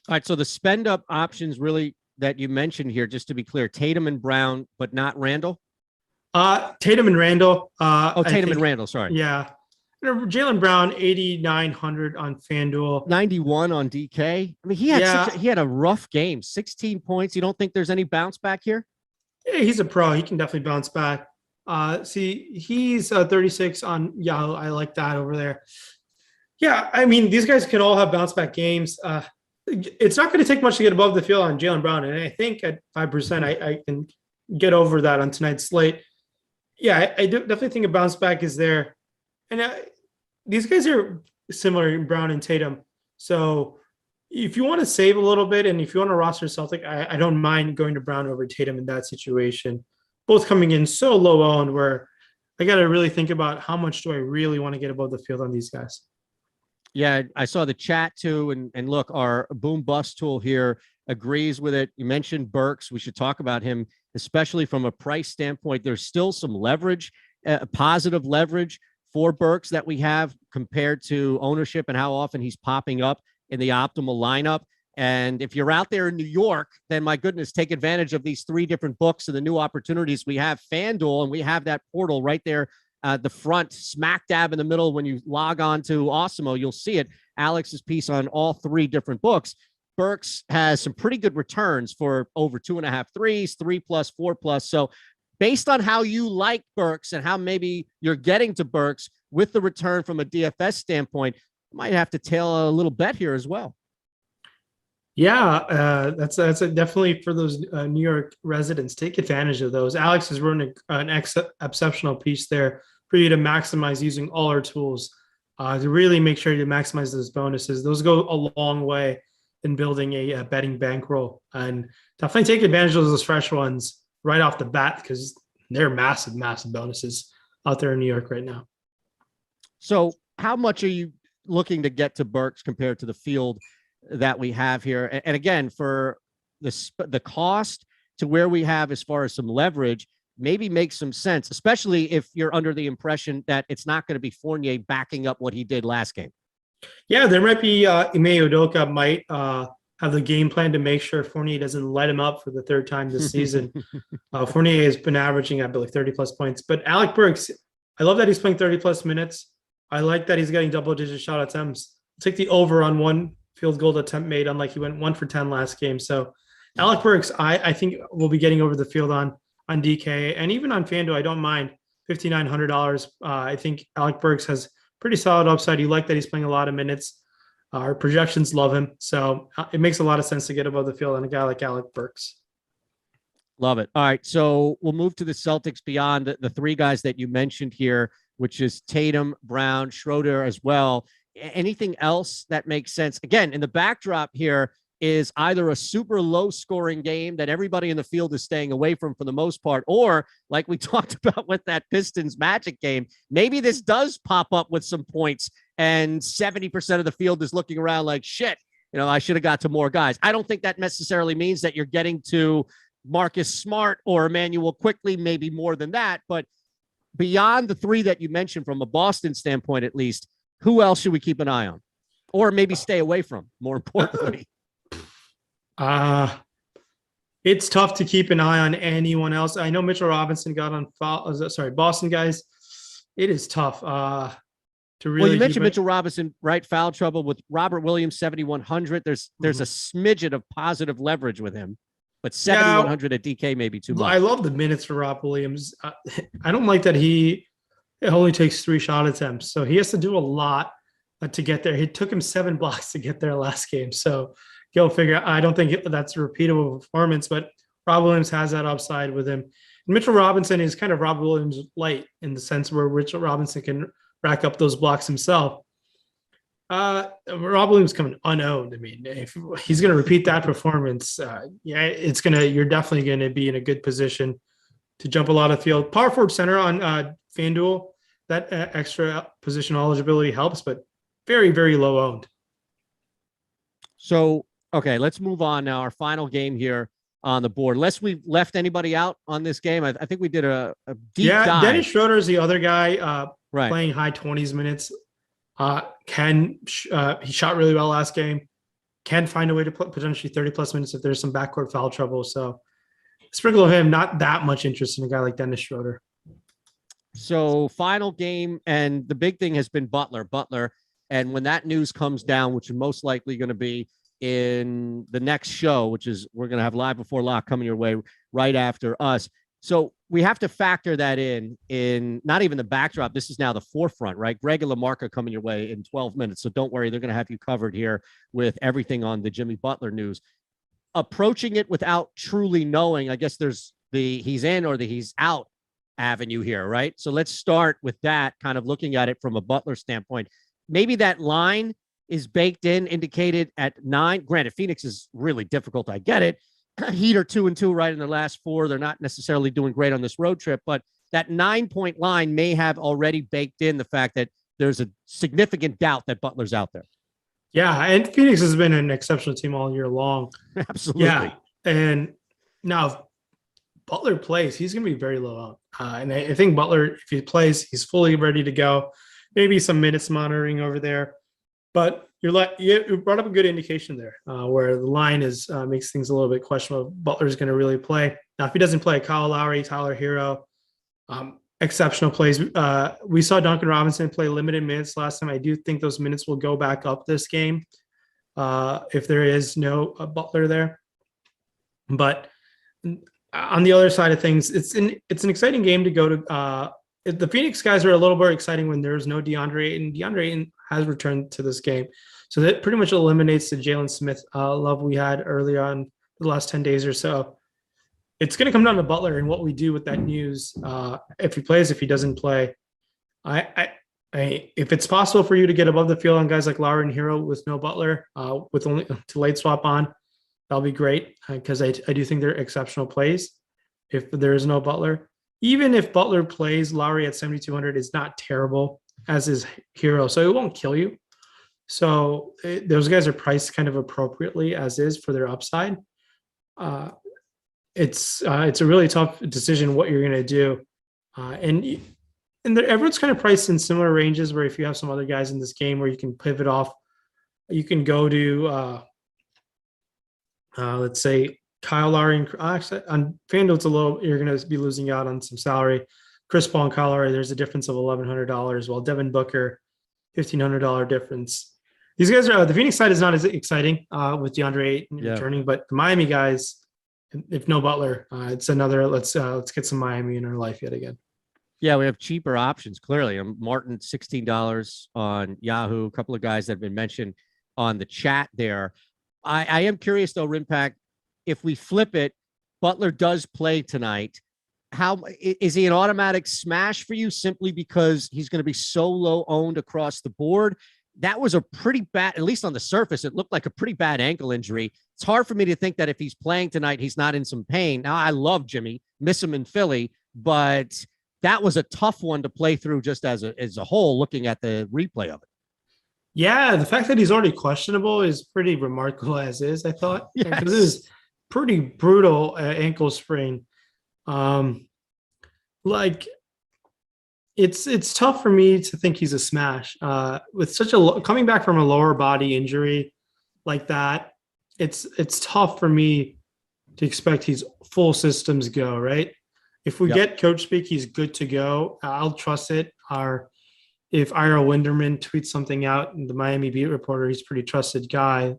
All right, so the spend up options really that you mentioned here, just to be clear, Tatum and Brown, but not Randall? Tatum and Randall. Tatum and Randall, sorry. Yeah. Jaylen Brown, 8,900 on FanDuel. 91 on DK. I mean, he had a rough game, 16 points. You don't think there's any bounce back here? Yeah, he's a pro. He can definitely bounce back. He's 36 on Yahoo. I like that over there. Yeah, I mean, these guys can all have bounce back games. It's not going to take much to get above the field on Jaylen Brown. And I think at 5%, I can get over that on tonight's slate. Yeah, I do definitely think a bounce back is there. And these guys are similar in Brown and Tatum. So if you want to save a little bit and if you want to roster Celtic, I don't mind going to Brown over Tatum in that situation. Both coming in so low owned where I got to really think about how much do I really want to get above the field on these guys. Yeah, I saw the chat too. And look, our boom bust tool here agrees with it. You mentioned Burks. We should talk about him, especially from a price standpoint. There's still some leverage, positive leverage for Burks that we have compared to ownership and how often he's popping up in the optimal lineup. And if you're out there in New York, then my goodness, take advantage of these 3 different books and the new opportunities. We have FanDuel and we have that portal right there. The front smack dab in the middle. When you log on to Awesemo, you'll see it. Alex's piece on all 3 different books. Burks has some pretty good returns for over 2.5 threes, 3+, 4+. So based on how you like Burks and how maybe you're getting to Burks with the return from a DFS standpoint, you might have to tail a little bet here as well. Yeah, that's definitely for those New York residents. Take advantage of those. Alex has written an exceptional piece there for you to maximize using all our tools to really make sure you maximize those bonuses. Those go a long way in building a betting bankroll, and definitely take advantage of those fresh ones right off the bat because they're massive, massive bonuses out there in New York right now. So how much are you looking to get to Burks compared to the field that we have here? And again, for the cost to where we have as far as some leverage, maybe makes some sense, especially if you're under the impression that it's not going to be Fournier backing up what he did last game. Yeah, there might be Ime Udoka might have the game plan to make sure Fournier doesn't light him up for the 3rd time this season. Fournier has been averaging, I believe, 30+ points. But Alec Burks, I love that he's playing 30+ minutes. I like that he's getting double-digit shot attempts. Take the over on 1 field goal attempt made, unlike he went 1 for 10 last game. So Alec Burks, I think will be getting over the field on DK and even on FanDuel. I don't mind $5,900. I think Alec Burks has pretty solid upside. You like that he's playing a lot of minutes. Our projections love him. So it makes a lot of sense to get above the field on a guy like Alec Burks. Love it. All right. So we'll move to the Celtics beyond the 3 guys that you mentioned here, which is Tatum, Brown, Schroeder as well. Anything else that makes sense? Again, in the backdrop here is either a super low scoring game that everybody in the field is staying away from for the most part, or like we talked about with that Pistons Magic game, maybe this does pop up with some points and 70% of the field is looking around like, shit, I should have got to more guys. I don't think that necessarily means that you're getting to Marcus Smart or Emmanuel quickly, maybe more than that. But beyond the 3 that you mentioned from a Boston standpoint, at least, who else should we keep an eye on or maybe stay away from, more importantly? It's tough to keep an eye on anyone else. I know Mitchell Robinson got on foul. Boston guys. It is tough to really. Well, you mentioned Mitchell Robinson, right? Foul trouble with Robert Williams, 7,100. There's a smidget of positive leverage with him, but 7,100 at DK may be too much. I love the minutes for Rob Williams. I don't like that it only takes 3 shot attempts, so he has to do a lot to get there. It took him 7 blocks to get there last game, so. Go figure. I don't think that's a repeatable performance, but Rob Williams has that upside with him. And Mitchell Robinson is kind of Rob Williams light in the sense where Mitchell Robinson can rack up those blocks himself. Rob Williams coming unowned. I mean, if he's going to repeat that performance, you're definitely going to be in a good position to jump a lot of field. Power forward center on FanDuel, that extra positional eligibility helps, but very, very low owned. So, okay, let's move on now. Our final game here on the board. Unless we left anybody out on this game, I think we did a deep dive. Dennis Schroeder is the other guy Right. playing high 20s minutes. He shot really well last game. Can find a way to put potentially 30+ minutes if there's some backcourt foul trouble. So sprinkle of him, not that much interest in a guy like Dennis Schroeder. So final game, and the big thing has been Butler. And when that news comes down, which is most likely going to be in the next show, which is we're going to have Live Before Lock coming your way right after us. So we have to factor that in not even the backdrop. This is now the forefront, right? Greg and LaMarca coming your way in 12 minutes. So don't worry, they're going to have you covered here with everything on the Jimmy Butler news. Approaching it without truly knowing, I guess there's the he's in or the he's out avenue here, right? So let's start with that, kind of looking at it from a Butler standpoint. Maybe that line is baked in, indicated at 9. Granted, Phoenix is really difficult. I get it. Heat are 2-2 right in the last 4. They're not necessarily doing great on this road trip, but that 9-point line may have already baked in the fact that there's a significant doubt that Butler's out there. Yeah, and Phoenix has been an exceptional team all year long. Absolutely. Yeah, and now if Butler plays, he's going to be very low out. And I think Butler, if he plays, he's fully ready to go. Maybe some minutes monitoring over there. But you brought up a good indication there where the line is makes things a little bit questionable. Butler's going to really play. Now, if he doesn't play, Kyle Lowry, Tyler Hero, exceptional plays. We saw Duncan Robinson play limited minutes last time. I do think those minutes will go back up this game if there is no Butler there. But on the other side of things, it's an exciting game to go to. The Phoenix guys are a little more exciting when there's no DeAndre Ayton. DeAndre Ayton has returned to this game. So that pretty much eliminates the Jalen Smith love we had early on the last 10 days or so. It's going to come down to Butler and what we do with that news. If he plays, if he doesn't play, if it's possible for you to get above the field on guys like Lowry and Hero with no Butler, with only to late swap on, that'll be great because I do think they're exceptional plays if there is no Butler. Even if Butler plays, Lowry at 7,200 is not terrible, as is Hero. So it won't kill you. So those guys are priced kind of appropriately as is for their upside. It's a really tough decision what you're going to do. And everyone's kind of priced in similar ranges where if you have some other guys in this game where you can pivot off, you can go to, let's say, Kyle Lowry and actually on FanDuel, you're going to be losing out on some salary. Chris Paul and Kyle Lowry, there's a difference of $1,100, while Devin Booker, $1,500 difference. These guys are the Phoenix side is not as exciting with DeAndre Ayton returning, but the Miami guys, if no Butler, it's another let's get some Miami in our life yet again. Yeah, we have cheaper options. Clearly, Martin $16 on Yahoo. A couple of guys that have been mentioned on the chat there. I am curious though, Rinpack. If we flip it, Butler does play tonight. How is he an automatic smash for you simply because he's going to be so low owned across the board? That was a pretty bad, at least on the surface, it looked like a pretty bad ankle injury. It's hard for me to think that if he's playing tonight, he's not in some pain. Now, I love Jimmy, miss him in Philly, but that was a tough one to play through just as a whole, looking at the replay of it. Yeah, the fact that he's already questionable is pretty remarkable as is, I thought. Yes. This is pretty brutal ankle sprain. It's tough for me to think he's a smash with such coming back from a lower body injury like that. It's tough for me to expect he's full systems go, right? If we get coach speak, he's good to go. I'll trust it. If Ira Winderman tweets something out, and the Miami beat reporter, he's a pretty trusted guy.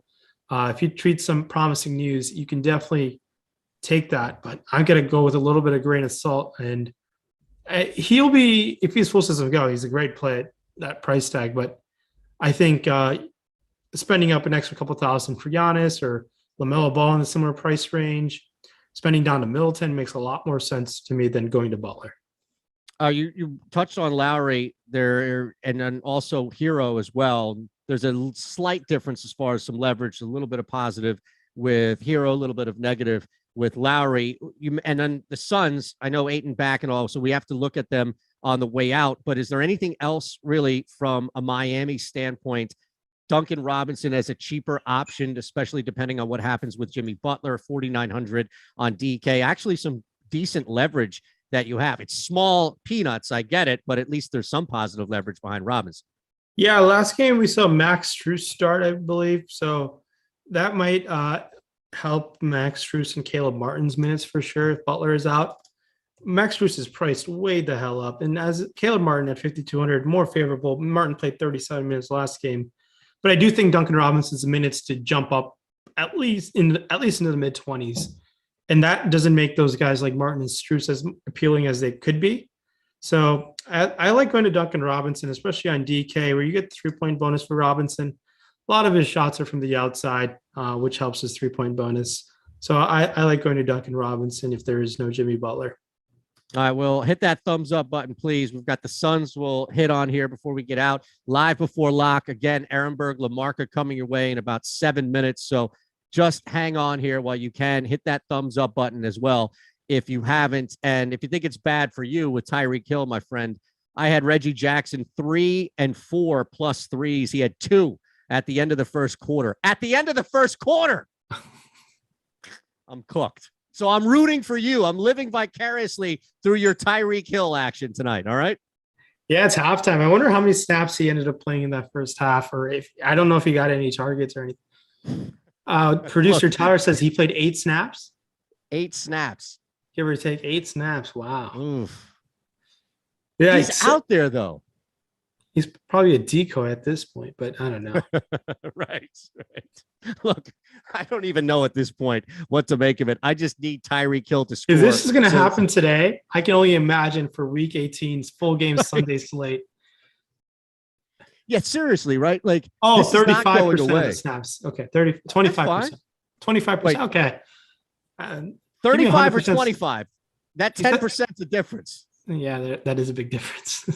If he tweets some promising news, you can definitely take that. But I'm going to go with a little bit of grain of salt. And he'll be, if he's full system go, he's a great play at that price tag. But I think spending up an extra couple thousand for Giannis or LaMelo Ball in a similar price range, spending down to Middleton makes a lot more sense to me than going to Butler. You touched on Lowry there, and then also Hero as well. There's a slight difference as far as some leverage, a little bit of positive with Hero, a little bit of negative with Lowry. And then the Suns, I know Eytan back and all, so we have to look at them on the way out. But is there anything else really from a Miami standpoint Duncan Robinson as a cheaper option, especially depending on what happens with Jimmy Butler, 4,900 on DK. Actually, some decent leverage that you have. It's small peanuts, I get it, but at least there's some positive leverage behind Robinson. Yeah, last game we saw Max Strus start, I believe. So that might help Max Strus and Caleb Martin's minutes for sure if Butler is out. Max Strus is priced way the hell up. And as Caleb Martin at 5,200, more favorable. Martin played 37 minutes last game. But I do think Duncan Robinson's minutes to jump up at least into the mid-20s. And that doesn't make those guys like Martin and Strus as appealing as they could be. So I like going to Duncan Robinson, especially on DK, where you get the 3-point bonus for Robinson. A lot of his shots are from the outside, which helps his 3-point bonus. So I like going to Duncan Robinson if there is no Jimmy Butler. All right, well, hit that thumbs up button, please. We've got the Suns we'll hit on here before we get out. Live before lock. Again, Ehrenberg, LaMarca coming your way in about 7 minutes. So just hang on here while you can. Hit that thumbs up button as well if you haven't. And if you think it's bad for you with Tyreek Hill, my friend, I had Reggie Jackson 3 and 4 plus threes. He had 2 at the end of the first quarter. At the end of the first quarter, I'm cooked. So I'm rooting for you. I'm living vicariously through your Tyreek Hill action tonight. All right. Yeah, it's halftime. I wonder how many snaps he ended up playing in that first half, or if I don't know if he got any targets or anything. Producer Tyler says he played 8 snaps. 8 snaps. Give or take 8 snaps. Wow. Oof. Yeah, he's out there though. He's probably a decoy at this point, but I don't know. Right. Look, I don't even know at this point what to make of it. I just need Tyreek Hill to score. If this is going to happen today, I can only imagine for Week 18's full game Sunday slate. Yeah, seriously, right? Like, 35% of the snaps. Okay, 25%. 25%. Wait, okay. 35 or 25. That 10% is the difference. Yeah, that is a big difference.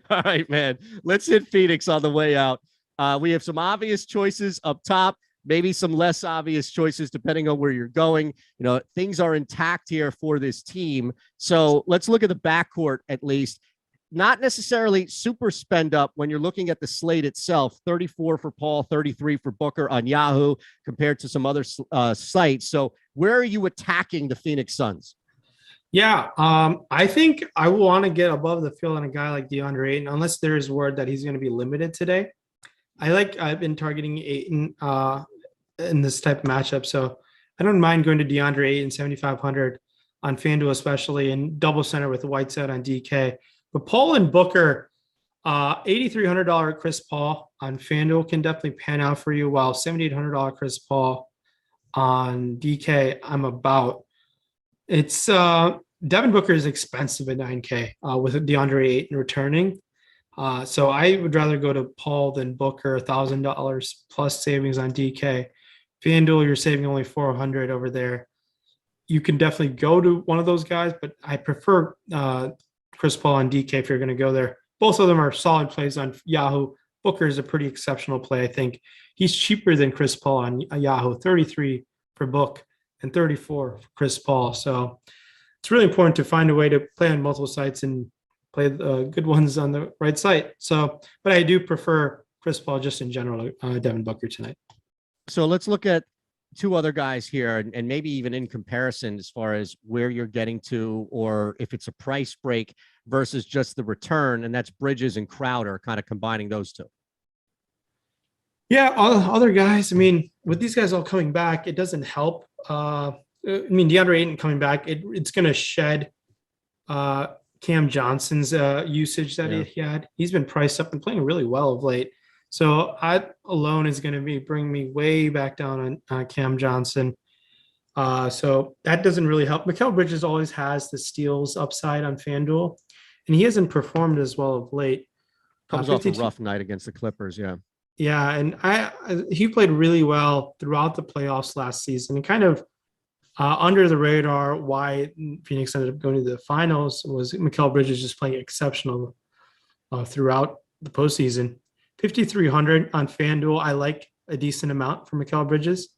All right, man. Let's hit Phoenix on the way out. We have some obvious choices up top, maybe some less obvious choices depending on where you're going. You know, things are intact here for this team. So let's look at the backcourt at least. Not necessarily super spend up when you're looking at the slate itself. 34 for Paul, 33 for Booker on Yahoo compared to some other sites. So where are you attacking the Phoenix Suns? Yeah, I think I want to get above the field on a guy like DeAndre Ayton, unless there is word that he's going to be limited today. I've been targeting Ayton in this type of matchup, so I don't mind going to DeAndre Ayton 7,500 on FanDuel, especially, and double center with Whiteside on DK. But Paul and Booker, $8,300 Chris Paul on FanDuel can definitely pan out for you, while $7,800 Chris Paul on DK, I'm about. It's Devin Booker is expensive at $9K with DeAndre Ayton returning. So I would rather go to Paul than Booker, $1,000 plus savings on DK. FanDuel, you're saving only $400 over there. You can definitely go to one of those guys, but I prefer Chris Paul on DK if you're going to go there. Both of them are solid plays on Yahoo. Booker is a pretty exceptional play. I think he's cheaper than Chris Paul on Yahoo, 33 for Book and 34 for Chris Paul. So it's really important to find a way to play on multiple sites and play the good ones on the right site. So, but I do prefer Chris Paul just in general, Devin Booker tonight. So let's look at 2 other guys here and maybe even in comparison as far as where you're getting to, or if it's a price break versus just the return, and that's Bridges and Crowder, kind of combining those 2. Yeah, all other guys. I mean, with these guys all coming back, it doesn't help. DeAndre Ayton coming back, it's going to shed Cam Johnson's usage that he had. He's been priced up and playing really well of late. So I alone is going to bring me way back down on Cam Johnson. So that doesn't really help. Mikal Bridges always has the steals upside on FanDuel, and he hasn't performed as well of late. Comes off a rough night against the Clippers, yeah. Yeah, and he played really well throughout the playoffs last season, and kind of under the radar why Phoenix ended up going to the finals was Mikal Bridges just playing exceptional throughout the postseason. 5,300 on FanDuel. I like a decent amount for Mikal Bridges.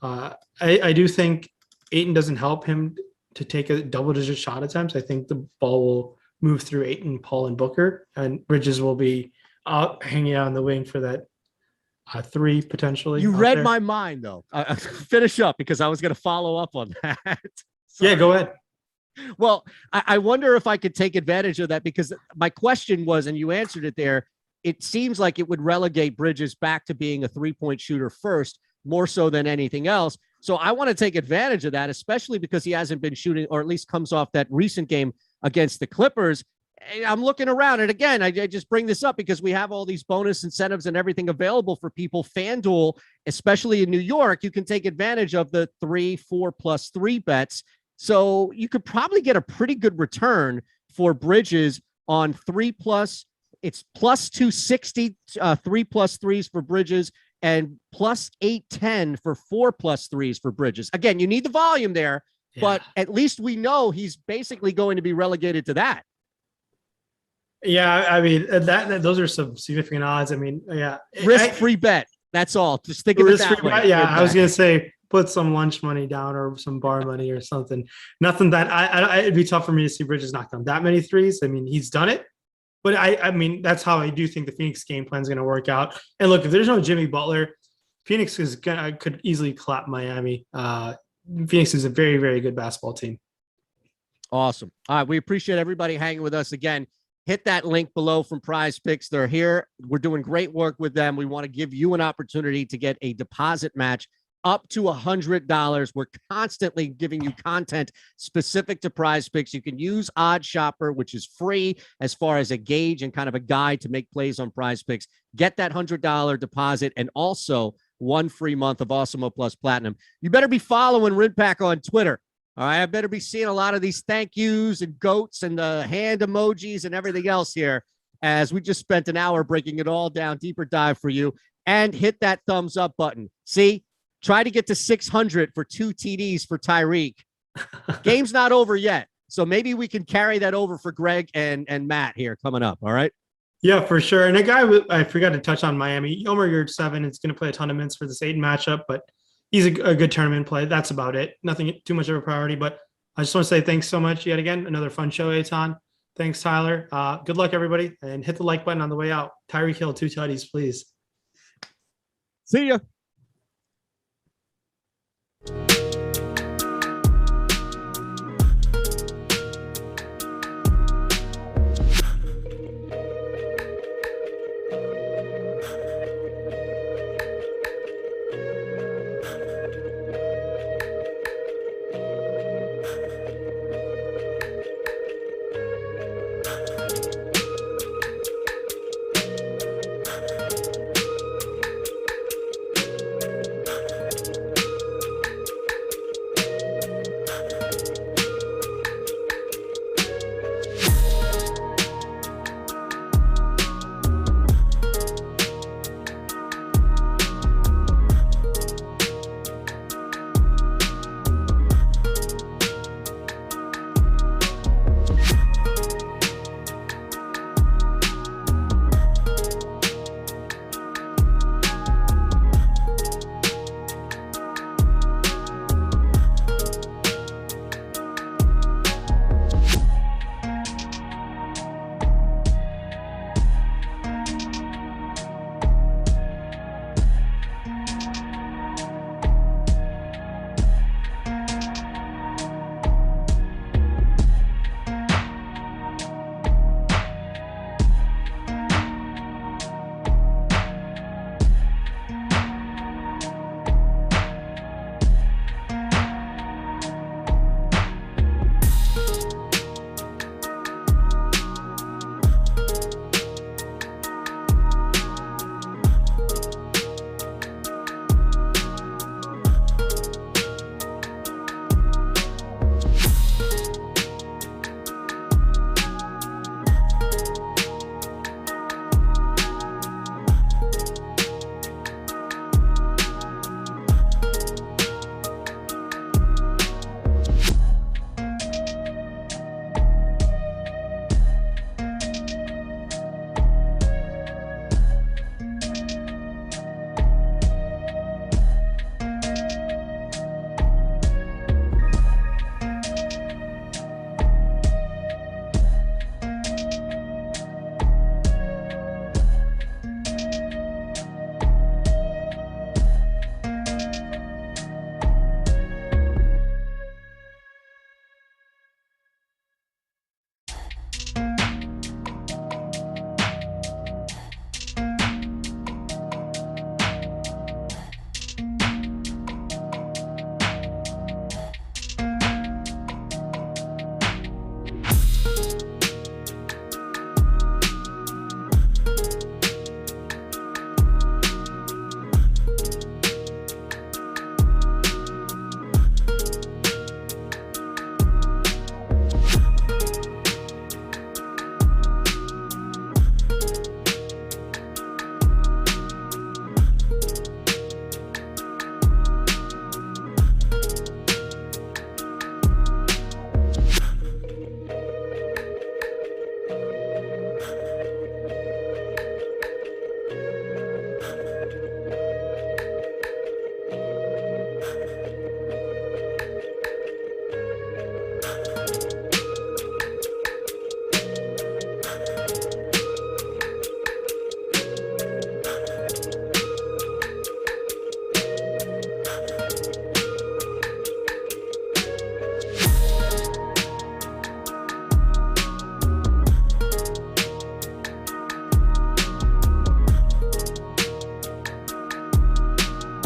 I do think Ayton doesn't help him to take a double-digit shot attempts. I think the ball will move through Ayton, Paul, and Booker, and Bridges will be hanging out in the wing for that 3 potentially. You read my mind though. Finish up because I was going to follow up on that. Yeah, go ahead. Well, I wonder if I could take advantage of that because my question was, and you answered it there, it seems like it would relegate Bridges back to being a 3-point shooter first, more so than anything else. So I want to take advantage of that, especially because he hasn't been shooting, or at least comes off that recent game against the Clippers. I'm looking around, and again, I just bring this up because we have all these bonus incentives and everything available for people. FanDuel, especially in New York, you can take advantage of the 3, 4+3 bets. So you could probably get a pretty good return for Bridges on 3+. It's plus 260, 3+3s for Bridges, and plus 810 for 4+3s for Bridges. Again, you need the volume there, but at least we know he's basically going to be relegated to that. Yeah, I mean that those are some significant odds. I mean, risk-free bet. That's all. Just think of it that way. Yeah, I was gonna say put some lunch money down or some bar money or something. Nothing that it'd be tough for me to see Bridges knock down that many threes. I mean, he's done it, but I mean that's how I do think the Phoenix game plan is going to work out. And look, if there's no Jimmy Butler, Phoenix could easily clap Miami. Phoenix is a very, very good basketball team. Awesome. All right, we appreciate everybody hanging with us again. Hit that link below from Prize Picks. They're here. We're doing great work with them. We want to give you an opportunity to get a deposit match up to $100. We're constantly giving you content specific to Prize Picks. You can use Odd Shopper, which is free as far as a gauge and kind of a guide to make plays on Prize Picks. Get that $100 deposit and also 1 free month of Awesemo Plus Platinum. You better be following RinPack on Twitter. All right, I better be seeing a lot of these thank yous and goats and the hand emojis and everything else here as we just spent an hour breaking it all down, deeper dive for you, and hit that thumbs up button. See, try to get to 600 for 2 TDs for Tyreek. Game's not over yet, so maybe we can carry that over for Greg and Matt here coming up, all right? Yeah, for sure. And a guy I forgot to touch on Miami, Yomer Yurt 7 is going to play a ton of minutes for this Eytan matchup, but he's a good tournament play. That's about it. Nothing too much of a priority, but I just want to say thanks so much yet again. Another fun show, Eytan. Thanks, Tyler. Good luck, everybody, and hit the like button on the way out. Tyreek Hill, 2 tutties, please. See ya.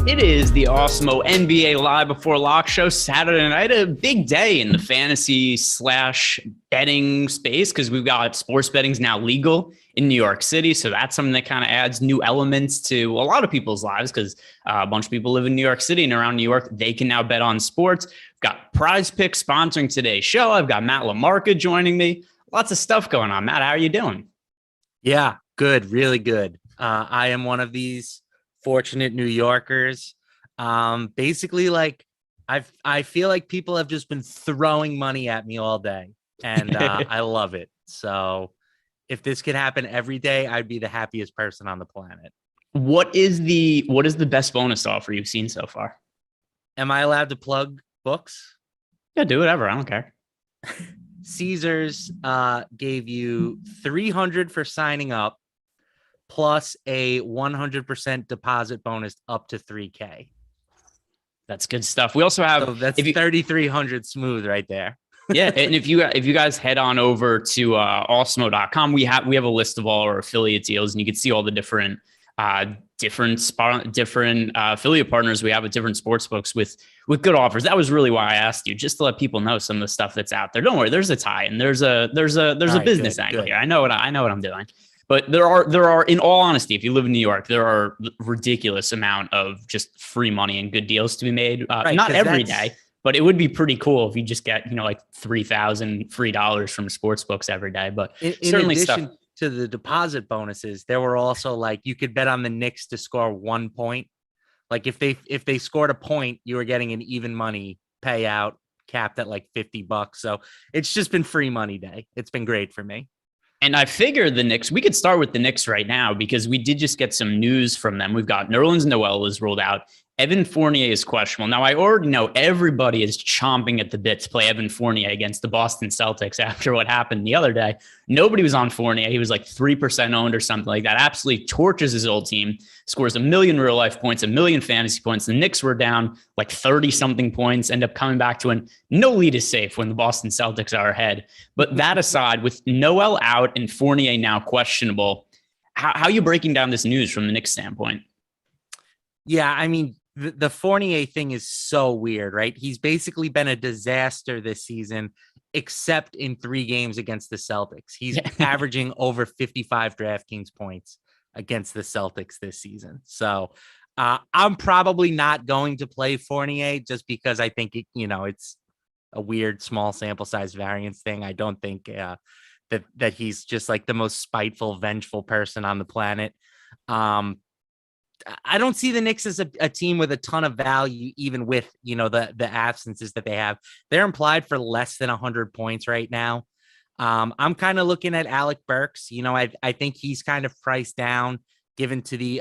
It is the Awesemo NBA Live Before Lock show Saturday night, a big day in the fantasy / betting space because we've got sports betting's now legal in New York City. So that's something that kind of adds new elements to a lot of people's lives because a bunch of people live in New York City and around New York. They can now bet on sports. We've got Prize Picks sponsoring today's show. I've got Matt LaMarca joining me. Lots of stuff going on. Matt, how are you doing? Yeah, good. Really good. I am one of these fortunate New Yorkers. Basically, like I feel like people have just been throwing money at me all day, and I love it. So if this could happen every day, I'd be the happiest person on the planet. What is the best bonus offer you've seen so far? Am I allowed to plug books? Yeah, do whatever. I don't care. Caesars gave you $300 for signing up, plus a 100% deposit bonus up to $3,000. That's good stuff. We also have that's 3,300 smooth right there. Yeah, and if you guys head on over to Awesemo.com, we have a list of all our affiliate deals, and you can see all the different affiliate partners we have with different sports books with good offers. That was really why I asked you, just to let people know some of the stuff that's out there. Don't worry, there's a tie and there's a business angle here. I know what I'm doing. But there are, in all honesty, if you live in New York, there are ridiculous amount of just free money and good deals to be made. Not every day, but it would be pretty cool if you just get, like $3,000 free dollars from sports books every day. But in certainly addition to the deposit bonuses, there were also like you could bet on the Knicks to score 1 point. Like if they scored a point, you were getting an even money payout capped at like $50. So it's just been free money day. It's been great for me. And I figure the Knicks, we could start with the Knicks right now because we did just get some news from them. We've got Nerlens Noel is ruled out. Evan Fournier is questionable. Now, I already know everybody is chomping at the bit to play Evan Fournier against the Boston Celtics after what happened the other day. Nobody was on Fournier. He was like 3% owned or something like that. Absolutely torches his old team, scores 1 million real life points, 1 million fantasy points. The Knicks were down like 30 something points, end up coming back to an no lead is safe when the Boston Celtics are ahead. But that aside, with Noel out and Fournier now questionable, how are you breaking down this news from the Knicks standpoint? Yeah, I mean, the Fournier thing is so weird, right? He's basically been a disaster this season, except in 3 games against the Celtics. He's averaging over 55 DraftKings points against the Celtics this season. So I'm probably not going to play Fournier just because I think, it's a weird small sample size variance thing. I don't think that he's just like the most spiteful, vengeful person on the planet. I don't see the Knicks as a team with a ton of value, even with, the absences that they have. They're implied for less than 100 points right now. I'm kind of looking at Alec Burks. I think he's kind of priced down given to the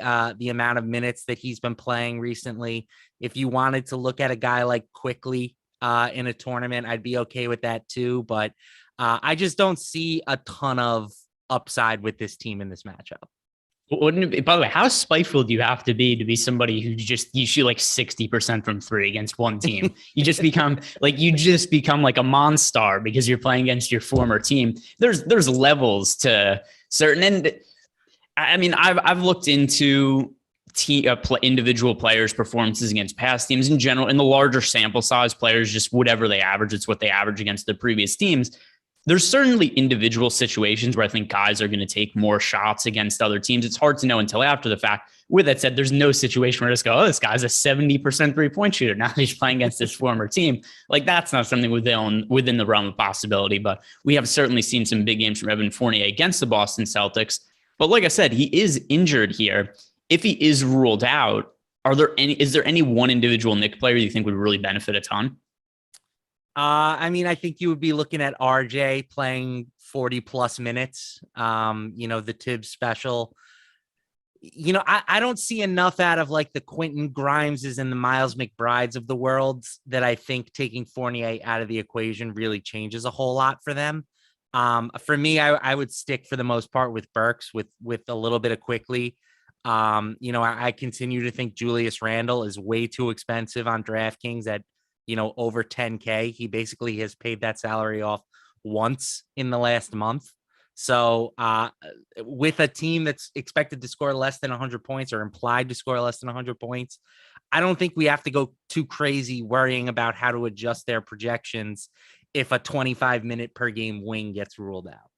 amount of minutes that he's been playing recently. If you wanted to look at a guy like Quickly in a tournament, I'd be okay with that too. But I just don't see a ton of upside with this team in this matchup. Wouldn't it be, by the way, how spiteful do you have to be somebody who you shoot like 60% from 3 against one team? You just become like a monster because you're playing against your former team. There's levels to certain, and I mean, I've looked into individual players' performances against past teams in general. In the larger sample size, players just whatever they average, it's what they average against the previous teams. There's certainly individual situations where I think guys are going to take more shots against other teams. It's hard to know until after the fact. With that said, there's no situation where I just go, oh, this guy's a 70% 3-point shooter. Now he's playing against his former team. Like that's not something within the realm of possibility. But we have certainly seen some big games from Evan Fournier against the Boston Celtics. But like I said, he is injured here. If he is ruled out, is there any one individual Knicks player you think would really benefit a ton? I mean, I think you would be looking at RJ playing 40 plus minutes. The Tibbs special. I don't see enough out of like the Quentin Grimeses and the Miles McBrides of the world that I think taking Fournier out of the equation really changes a whole lot for them. For me, I would stick for the most part with Burks with a little bit of Quickly. I continue to think Julius Randle is way too expensive on DraftKings at over 10K. He basically has paid that salary off once in the last month. So with a team that's expected to score less than 100 points or implied to score less than 100 points, I don't think we have to go too crazy worrying about how to adjust their projections if a 25-minute per game wing gets ruled out.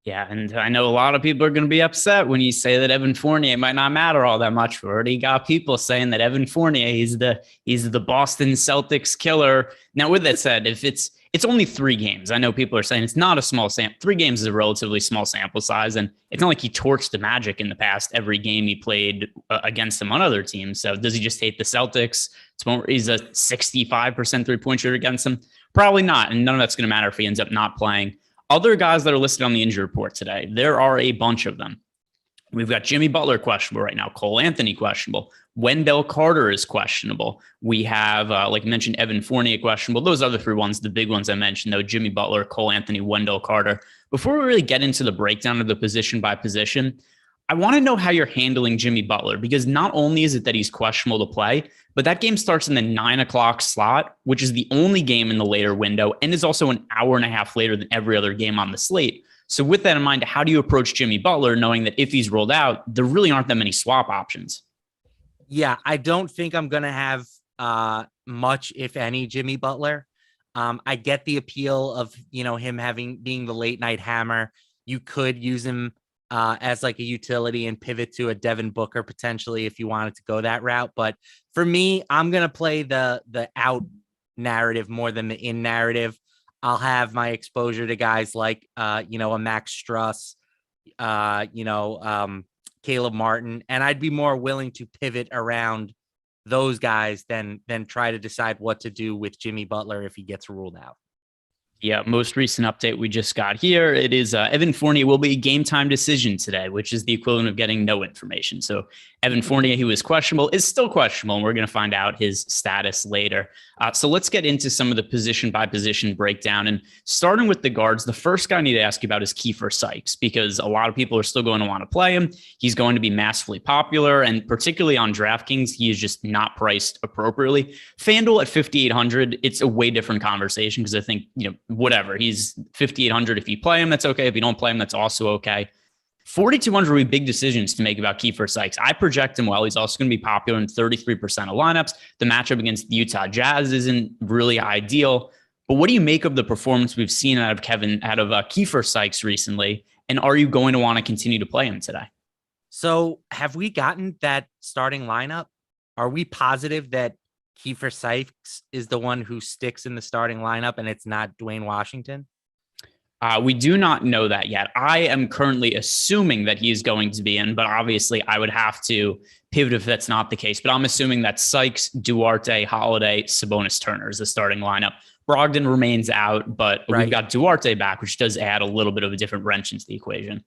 Yeah, and I know a lot of people are going to be upset when you say that Evan Fournier might not matter all that much. We already got people saying that Evan Fournier he's the Boston Celtics killer. Now, with that said, if it's only 3 games, I know people are saying it's not a small sample. 3 games is a relatively small sample size, and it's not like he torched the Magic in the past every game he played against them on other teams. So does he just hate the Celtics? He's a 65% 3-point shooter against them? Probably not, and none of that's going to matter if he ends up not playing. Other guys that are listed on the injury report today, there are a bunch of them. We've got Jimmy Butler questionable right now. Cole Anthony questionable. Wendell Carter is questionable. We have, like I mentioned, Evan Fournier questionable. Those other 3 ones, the big ones I mentioned, though, Jimmy Butler, Cole Anthony, Wendell Carter. Before we really get into the breakdown of the position by position, I want to know how you're handling Jimmy Butler, because not only is it that he's questionable to play, but that game starts in the 9 o'clock slot, which is the only game in the later window and is also an hour and a half later than every other game on the slate. So with that in mind, how do you approach Jimmy Butler, knowing that if he's rolled out, there really aren't that many swap options? Yeah, I don't think I'm going to have much, if any, Jimmy Butler. I get the appeal of, him being the late night hammer. You could use him as like a utility and pivot to a Devin Booker potentially if you wanted to go that route. But for me, I'm going to play the out narrative more than the in narrative. I'll have my exposure to guys like, a Max Struss, Caleb Martin, and I'd be more willing to pivot around those guys than try to decide what to do with Jimmy Butler if he gets ruled out. Yeah, most recent update we just got here. It is Evan Fournier will be a game time decision today, which is the equivalent of getting no information. So Evan Fournier, who is questionable, is still questionable, and we're going to find out his status later. So let's get into some of the position by position breakdown. And starting with the guards, the first guy I need to ask you about is Kiefer Sykes, because a lot of people are still going to want to play him. He's going to be massively popular, and particularly on DraftKings, he is just not priced appropriately. FanDuel at 5,800, it's a way different conversation, because I think, whatever, he's 5,800. If you play him, that's okay. If you don't play him, that's also okay. 4,200 would be big decisions to make about Kiefer Sykes. I project him well. He's also going to be popular in 33% of lineups. The matchup against the Utah Jazz isn't really ideal. But what do you make of the performance we've seen out of Kiefer Sykes recently? And are you going to want to continue to play him today? So have we gotten that starting lineup? Are we positive that Kiefer Sykes is the one who sticks in the starting lineup and it's not Dwayne Washington? We do not know that yet. I am currently assuming that he is going to be in, but obviously I would have to pivot if that's not the case. But I'm assuming that Sykes, Duarte, Holiday, Sabonis, Turner is the starting lineup. Brogdon remains out, but we've got Duarte back, which does add a little bit of a different wrench into the equation.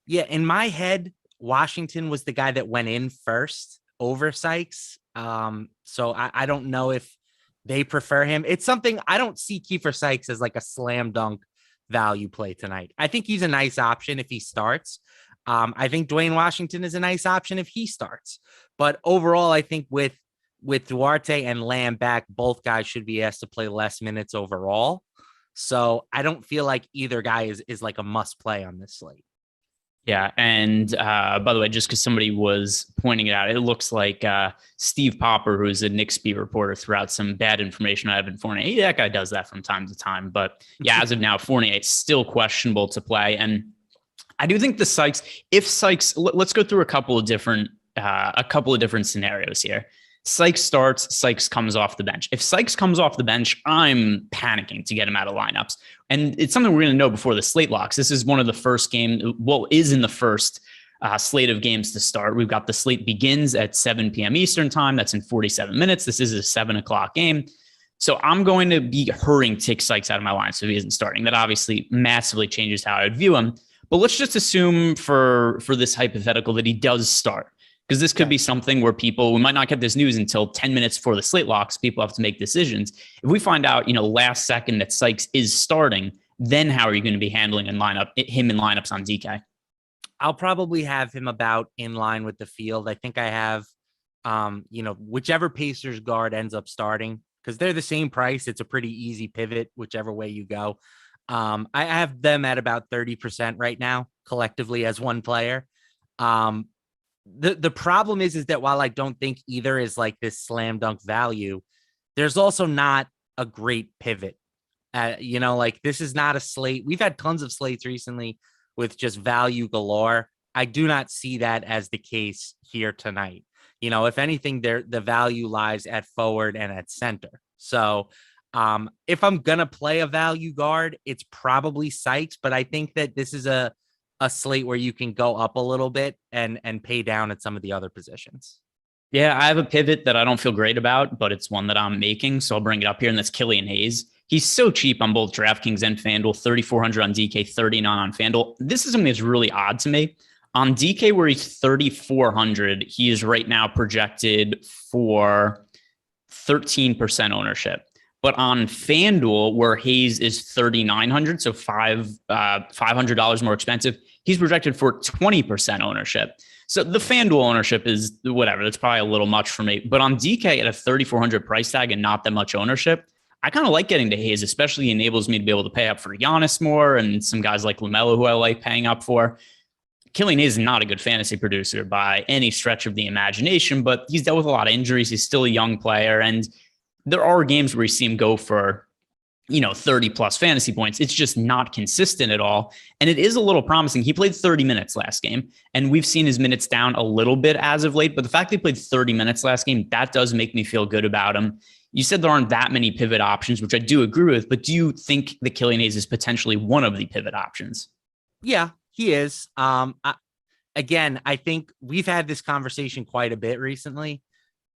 Yeah, in my head, Washington was the guy that went in first over Sykes. So I don't know if they prefer him. It's something I don't see Kiefer Sykes as like a slam dunk value play tonight. I think he's a nice option if he starts. I think Dwayne Washington is a nice option if he starts. But overall, I think with Duarte and Lamb back, both guys should be asked to play less minutes overall. So I don't feel like either guy is like a must play on this slate. Yeah. And by the way, just because somebody was pointing it out, it looks like Steve Popper, who's a Knicks beat reporter, threw out some bad information on Evan Fournier. Yeah, that guy does that from time to time. But yeah, as of now, Fournier is still questionable to play. And I do think if Sykes, let's go through a couple of different scenarios here. Sykes starts, Sykes comes off the bench. If Sykes comes off the bench, I'm panicking to get him out of lineups. And it's something we're going to know before the slate locks. This is one of the first is in the first slate of games to start. We've got the slate begins at 7 p.m. Eastern time. That's in 47 minutes. This is a 7 o'clock game. So I'm going to be hurrying to take Sykes out of my line so he isn't starting. That obviously massively changes how I would view him. But let's just assume for this hypothetical that he does start. Because this could be something where we might not get this news until 10 minutes before the slate locks. People have to make decisions. If we find out, last second that Sykes is starting, then how are you going to be handling him in lineups on DK? I'll probably have him about in line with the field. I think I have, whichever Pacers guard ends up starting, because they're the same price. It's a pretty easy pivot, whichever way you go. I have them at about 30% right now, collectively as one player. The problem is that while I don't think either is like this slam dunk value, there's also not a great pivot. Like this is not a slate. We've had tons of slates recently with just value galore. I do not see that as the case here tonight. If anything, the value lies at forward and at center. So if I'm going to play a value guard, it's probably Sykes, but I think that this is a slate where you can go up a little bit and pay down at some of the other positions. Yeah, I have a pivot that I don't feel great about, but it's one that I'm making. So I'll bring it up here, and that's Killian Hayes. He's so cheap on both DraftKings and FanDuel, 3,400 on DK, 39 on FanDuel. This is something that's really odd to me. On DK, where he's 3,400, he is right now projected for 13% ownership. But on FanDuel, where Hayes is 3,900, so $500 more expensive, he's projected for 20% ownership. So the FanDuel ownership is whatever. That's probably a little much for me. But on DK at a 3,400 price tag and not that much ownership, I kind of like getting to Hayes, especially enables me to be able to pay up for Giannis more and some guys like LaMelo who I like paying up for. Killian Hayes is not a good fantasy producer by any stretch of the imagination, but he's dealt with a lot of injuries. He's still a young player, and there are games where you see him go for 30 plus fantasy points. It's just not consistent at all. And it is a little promising. He played 30 minutes last game, and we've seen his minutes down a little bit as of late. But the fact that he played 30 minutes last game, that does make me feel good about him. You said there aren't that many pivot options, which I do agree with, but do you think that Killian Hayes is potentially one of the pivot options? Yeah, he is. I think we've had this conversation quite a bit recently.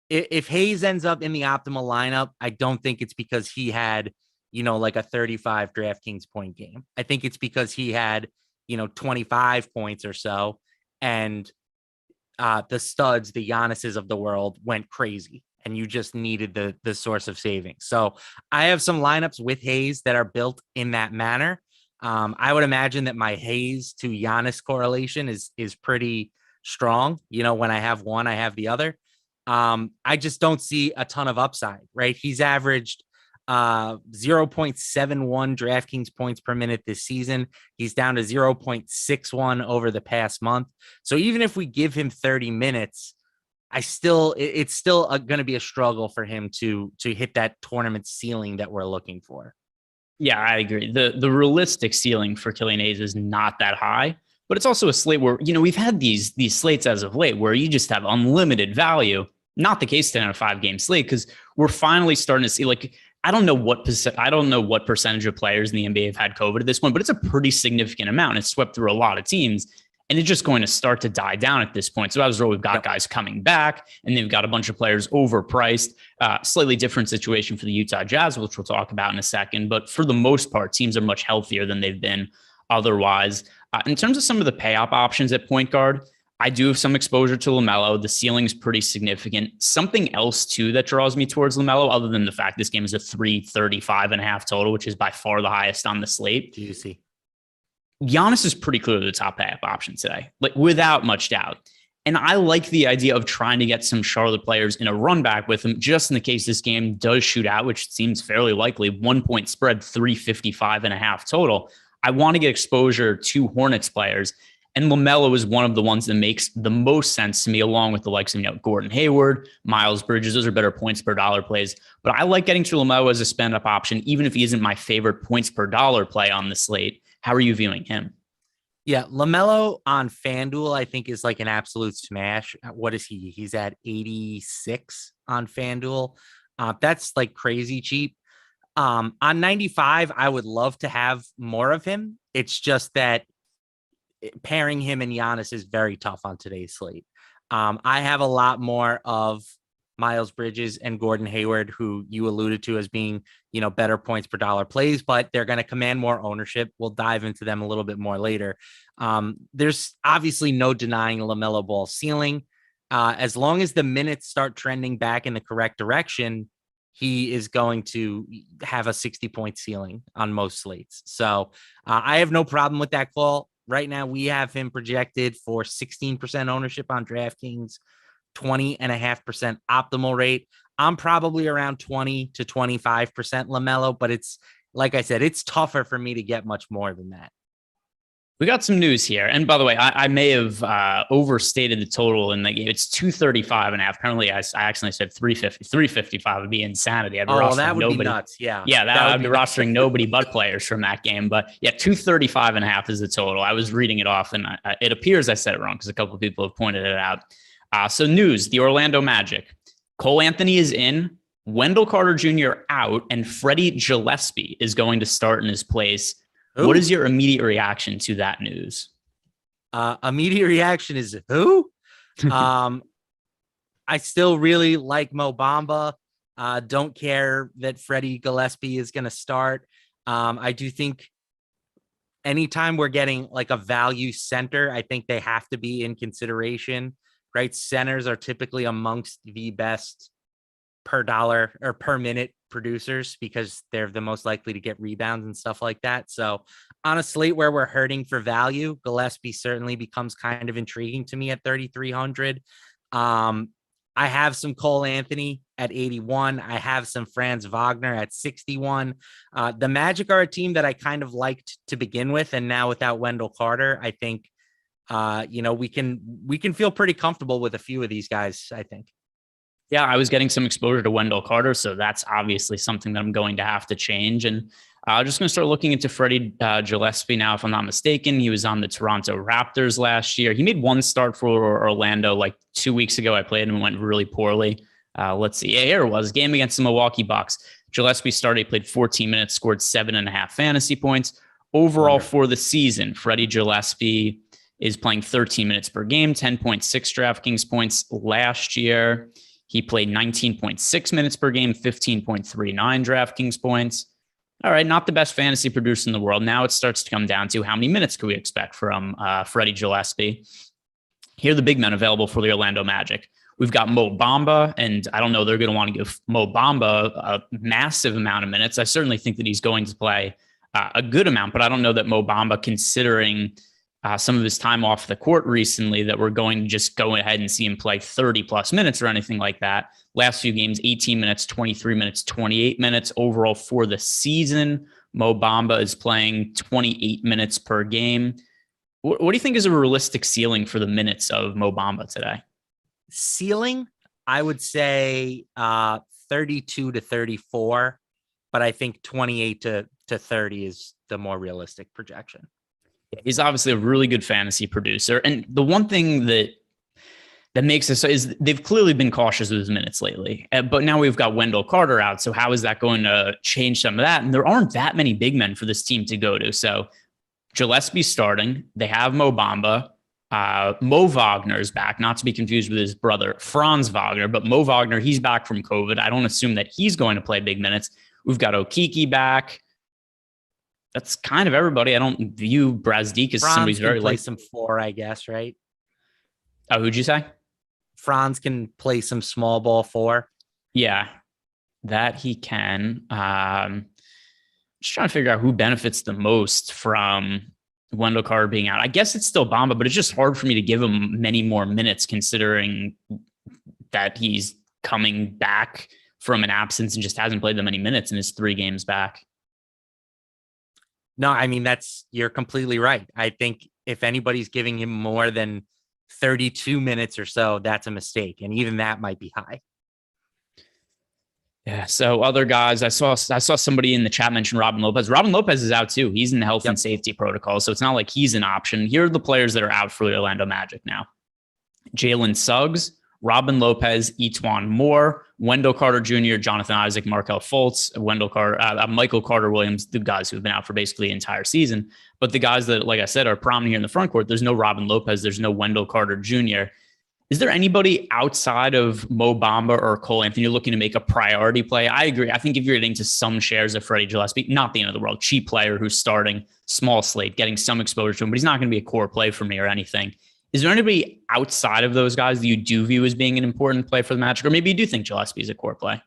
If Hayes ends up in the optimal lineup, I don't think it's because he had like a 35 DraftKings point game. I think it's because he had, 25 points or so. And the studs, the Giannis's of the world went crazy and you just needed the source of savings. So I have some lineups with Hayes that are built in that manner. I would imagine that my Hayes to Giannis correlation is pretty strong. When I have one, I have the other. I just don't see a ton of upside, right? He's averaged 0.71 DraftKings points per minute this season. He's down to 0.61 over the past month. So even if we give him 30 minutes, it's still going to be a struggle for him to hit that tournament ceiling that we're looking for. Yeah, I agree. The realistic ceiling for Killian Hayes is not that high, but it's also a slate where, we've had these slates as of late where you just have unlimited value. Not the case in a 5-game slate, because we're finally starting to see, like, I don't know what percentage of players in the NBA have had COVID at this point, but it's a pretty significant amount. It's swept through a lot of teams, and it's just going to start to die down at this point. So as we've got guys coming back, and they've got a bunch of players overpriced. Slightly different situation for the Utah Jazz, which we'll talk about in a second. But for the most part, teams are much healthier than they've been otherwise. In terms of some of the pay-up options at point guard, I do have some exposure to LaMelo. The ceiling's pretty significant. Something else, too, that draws me towards LaMelo, other than the fact this game is a 335.5 total, which is by far the highest on the slate. Juicy. Giannis is pretty clearly the top pay-up option today, like without much doubt. And I like the idea of trying to get some Charlotte players in a run back with him, just in the case this game does shoot out, which seems fairly likely. 1 point spread, 355.5 total. I want to get exposure to Hornets players. And LaMelo is one of the ones that makes the most sense to me, along with the likes of Gordon Hayward, Miles Bridges. Those are better points per dollar plays. But I like getting to LaMelo as a spend-up option, even if he isn't my favorite points per dollar play on the slate. How are you viewing him? Yeah, LaMelo on FanDuel, I think, is like an absolute smash. What is he? He's at 86 on FanDuel. That's like crazy cheap. On 95, I would love to have more of him. It's just that pairing him and Giannis is very tough on today's slate. I have a lot more of Miles Bridges and Gordon Hayward, who you alluded to as being, better points per dollar plays, but they're going to command more ownership. We'll dive into them a little bit more later. There's obviously no denying LaMelo Ball's ceiling. As long as the minutes start trending back in the correct direction, he is going to have a 60-point ceiling on most slates. So I have no problem with that call. Right now, we have him projected for 16% ownership on DraftKings, 20.5% optimal rate. I'm probably around 20 to 25% LaMelo, but it's like I said, it's tougher for me to get much more than that. We got some news here. And by the way, I may have overstated the total in the game. It's 235.5. Apparently, I accidentally said 350. 355 would be insanity. I'd be that would be nuts. Yeah. Yeah, I'd be rostering nobody but players from that game. But yeah, 235.5 is the total. I was reading it off, and it appears I said it wrong because a couple of people have pointed it out. So news, the Orlando Magic. Cole Anthony is in, Wendell Carter Jr. out, and Freddie Gillespie is going to start in his place. Who? What is your immediate reaction to that news? Immediate reaction is who? I still really like Mo Bamba. Don't care that Freddie Gillespie is going to start. I do think anytime we're getting like a value center, I think they have to be in consideration, right? Centers are typically amongst the best per dollar or per minute producers because they're the most likely to get rebounds and stuff like that. So on a slate where we're hurting for value, Gillespie certainly becomes kind of intriguing to me at 3,300. I have some Cole Anthony at 81. I have some Franz Wagner at 61. The Magic are a team that I kind of liked to begin with. And now without Wendell Carter, I think, we can feel pretty comfortable with a few of these guys, I think. Yeah, I was getting some exposure to Wendell Carter, so that's obviously something that I'm going to have to change. And I'm just going to start looking into Freddie Gillespie now, if I'm not mistaken. He was on the Toronto Raptors last year. He made one start for Orlando like 2 weeks ago. I played him and went really poorly. Let's see. Yeah, here it was. Game against the Milwaukee Bucks. Gillespie started, he played 14 minutes, scored 7.5 fantasy points. Overall for the season, Freddie Gillespie is playing 13 minutes per game, 10.6 DraftKings points last year. He played 19.6 minutes per game, 15.39 DraftKings points. All right, not the best fantasy producer in the world. Now it starts to come down to how many minutes can we expect from Freddie Gillespie. Here are the big men available for the Orlando Magic. We've got Mo Bamba, and I don't know they're going to want to give Mo Bamba a massive amount of minutes. I certainly think that he's going to play a good amount, but I don't know that Mo Bamba, considering some of his time off the court recently, that we're going to just go ahead and see him play 30 plus minutes or anything like that. Last few games, 18 minutes, 23 minutes, 28 minutes overall for the season. Mo Bamba is playing 28 minutes per game. What do you think is a realistic ceiling for the minutes of Mo Bamba today? Ceiling, I would say 32 to 34, but I think 28 to 30 is the more realistic projection. He's obviously a really good fantasy producer. And the one thing that makes this is they've clearly been cautious with his minutes lately. But now we've got Wendell Carter out. So how is that going to change some of that? And there aren't that many big men for this team to go to. So Gillespie's starting. They have Mo Bamba. Mo Wagner is back, not to be confused with his brother, Franz Wagner. But Mo Wagner, he's back from COVID. I don't assume that he's going to play big minutes. We've got Okiki back. That's kind of everybody. I don't view Brazdeik as somebody's very play some 4, I guess, right? Oh, who'd you say? Franz can play some small ball 4. Yeah, that he can. Just trying to figure out who benefits the most from Wendell Carter being out. I guess it's still Bamba, but it's just hard for me to give him many more minutes considering that he's coming back from an absence and just hasn't played that many minutes in his 3 games back. No, I mean, you're completely right. I think if anybody's giving him more than 32 minutes or so, that's a mistake. And even that might be high. Yeah. So other guys, I saw somebody in the chat mention Robin Lopez. Robin Lopez is out too. He's in the health and safety protocol. So it's not like he's an option. Here are the players that are out for the Orlando Magic now. Jalen Suggs, Robin Lopez, Eytan Moore, Wendell Carter Jr., Jonathan Isaac, Markelle Fultz, Michael Carter Williams, the guys who've been out for basically the entire season. But the guys that, like I said, are prominent here in the front court, there's no Robin Lopez, there's no Wendell Carter Jr. Is there anybody outside of Mo Bamba or Cole Anthony you're looking to make a priority play? I agree. I think if you're getting to some shares of Freddie Gillespie, not the end of the world, cheap player who's starting, small slate, getting some exposure to him, but he's not going to be a core play for me or anything. Is there anybody outside of those guys that you do view as being an important play for the Magic? Or maybe you do think Gillespie is a core play?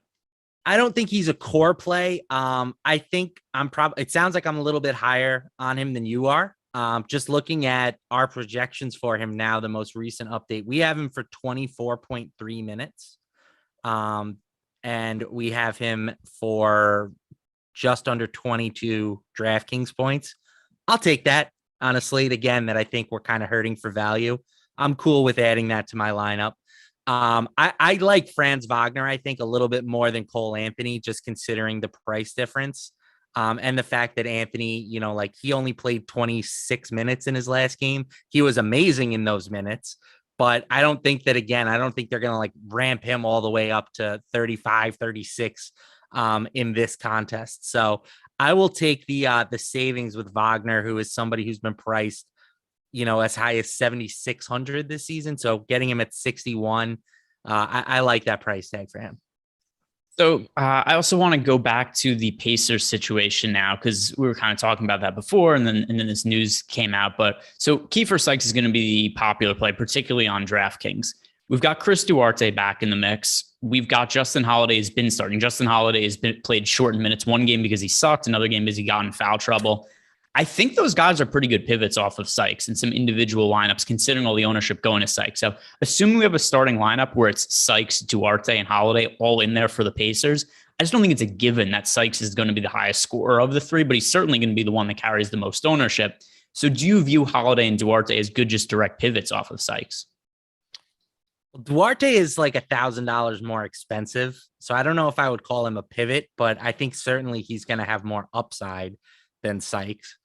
I don't think he's a core play. I think it sounds like I'm a little bit higher on him than you are. Just looking at our projections for him now, the most recent update, we have him for 24.3 minutes. And we have him for just under 22 DraftKings points. I'll take that on a slate again that I think we're kind of hurting for value. I'm cool with adding that to my lineup. I like Franz Wagner, I think, a little bit more than Cole Anthony, just considering the price difference. And the fact that Anthony, like he only played 26 minutes in his last game. He was amazing in those minutes, but I don't think that, again, I don't think they're going to like ramp him all the way up to 35, 36 in this contest. So I will take the savings with Wagner, who is somebody who's been priced, as high as 7,600 this season. So getting him at 61, I like that price tag for him. So I also want to go back to the Pacers situation now, because we were kind of talking about that before, and then this news came out. But so Kiefer Sykes is going to be the popular play, particularly on DraftKings. We've got Chris Duarte back in the mix. We've got Justin Holiday has been starting. Justin Holiday has been played shortened minutes, one game because he sucked, another game because he got in foul trouble. I think those guys are pretty good pivots off of Sykes and some individual lineups, considering all the ownership going to Sykes. So assuming we have a starting lineup where it's Sykes, Duarte, and Holiday all in there for the Pacers, I just don't think it's a given that Sykes is going to be the highest scorer of the three, but he's certainly going to be the one that carries the most ownership. So do you view Holiday and Duarte as good, just direct pivots off of Sykes? Duarte is like $1,000 more expensive. So I don't know if I would call him a pivot, but I think certainly he's going to have more upside than Sykes.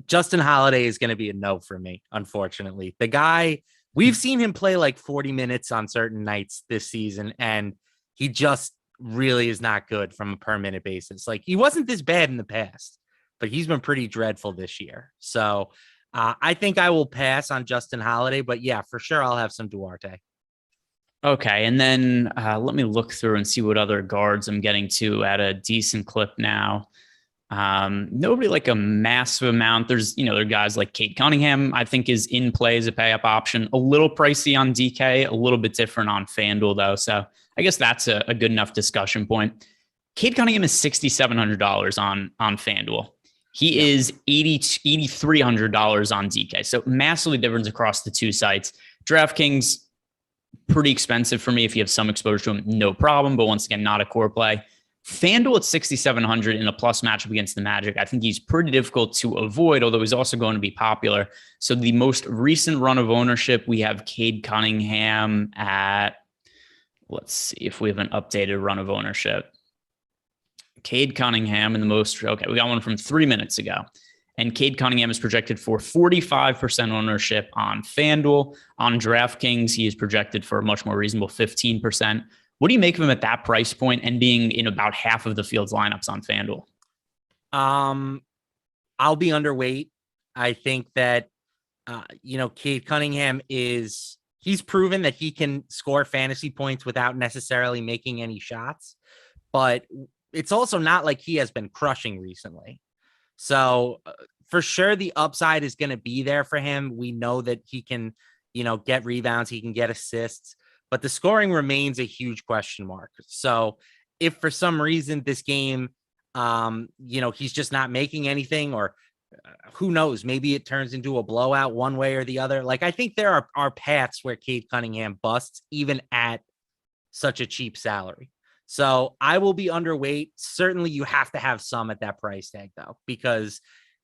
Justin Holiday is going to be a no for me, unfortunately. The guy, we've seen him play like 40 minutes on certain nights this season, and he just really is not good from a per minute basis. Like, he wasn't this bad in the past, but he's been pretty dreadful this year. So I think I will pass on Justin Holiday, but yeah, for sure I'll have some Duarte. Okay, and then let me look through and see what other guards I'm getting to at a decent clip now. Nobody like a massive amount. There's, there are guys like Cade Cunningham, I think is in play as a pay up option, a little pricey on DK, a little bit different on FanDuel though. So I guess that's a good enough discussion point. Cade Cunningham is $6,700 on FanDuel. He is $8,300 on DK. So massively different across the two sites. DraftKings, pretty expensive for me. If you have some exposure to him, no problem. But once again, not a core play. FanDuel at $6,700 in a plus matchup against the Magic. I think he's pretty difficult to avoid, although he's also going to be popular. So the most recent run of ownership, we have Cade Cunningham at, let's see if we have an updated run of ownership. Cade Cunningham in the most, okay, we got one from 3 minutes ago. And Cade Cunningham is projected for 45% ownership on FanDuel. On DraftKings, he is projected for a much more reasonable 15%. What do you make of him at that price point and being in about half of the field's lineups on FanDuel? I'll be underweight. I think that, Cade Cunningham he's proven that he can score fantasy points without necessarily making any shots, but it's also not like he has been crushing recently. So for sure, the upside is going to be there for him. We know that he can, get rebounds, he can get assists, but the scoring remains a huge question mark. So if for some reason this game, he's just not making anything, or who knows, maybe it turns into a blowout one way or the other. Like, I think there are paths where Cade Cunningham busts even at such a cheap salary. So I will be underweight. Certainly you have to have some at that price tag though, because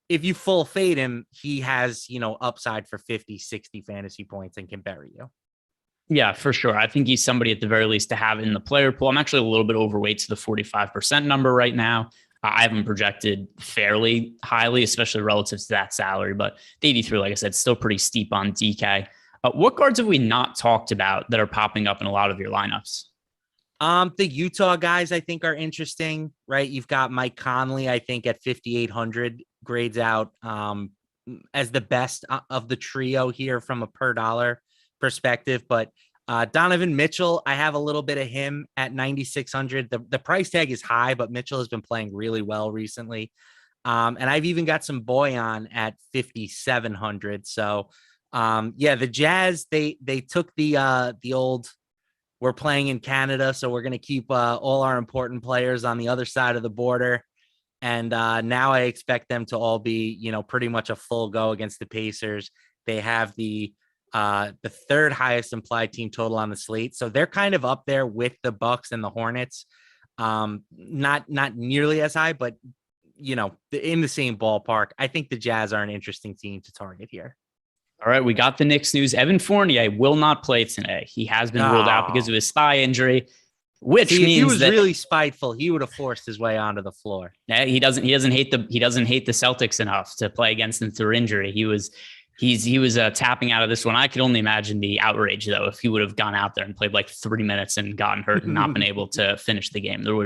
if you full fade him, he has, upside for 50, 60 fantasy points and can bury you. Yeah, for sure. I think he's somebody at the very least to have in the player pool. I'm actually a little bit overweight to the 45% number right now. I haven't projected fairly highly, especially relative to that salary, but the 83, like I said, still pretty steep on DK. What guards have we not talked about that are popping up in a lot of your lineups? The Utah guys, I think, are interesting, right? You've got Mike Conley, I think, at 5,800 grades out as the best of the trio here from a per dollar perspective. But Donovan Mitchell, I have a little bit of him at 9,600. The price tag is high, but Mitchell has been playing really well recently. And I've even got some Boyan at 5,700. So the Jazz, they took the old, we're playing in Canada, so we're going to keep all our important players on the other side of the border. And now I expect them to all be, pretty much a full go against the Pacers. They have the third highest implied team total on the slate. So they're kind of up there with the Bucks and the Hornets. Not nearly as high, but in the same ballpark. I think the Jazz are an interesting team to target here. All right, we got the Knicks news. Evan Fournier will not play today. He has been ruled out because of his thigh injury, which means if he was that really spiteful, he would have forced his way onto the floor. he doesn't hate the Celtics enough to play against them through injury. He was tapping out of this one. I could only imagine the outrage though if he would have gone out there and played like 3 minutes and gotten hurt and not been able to finish the game. There would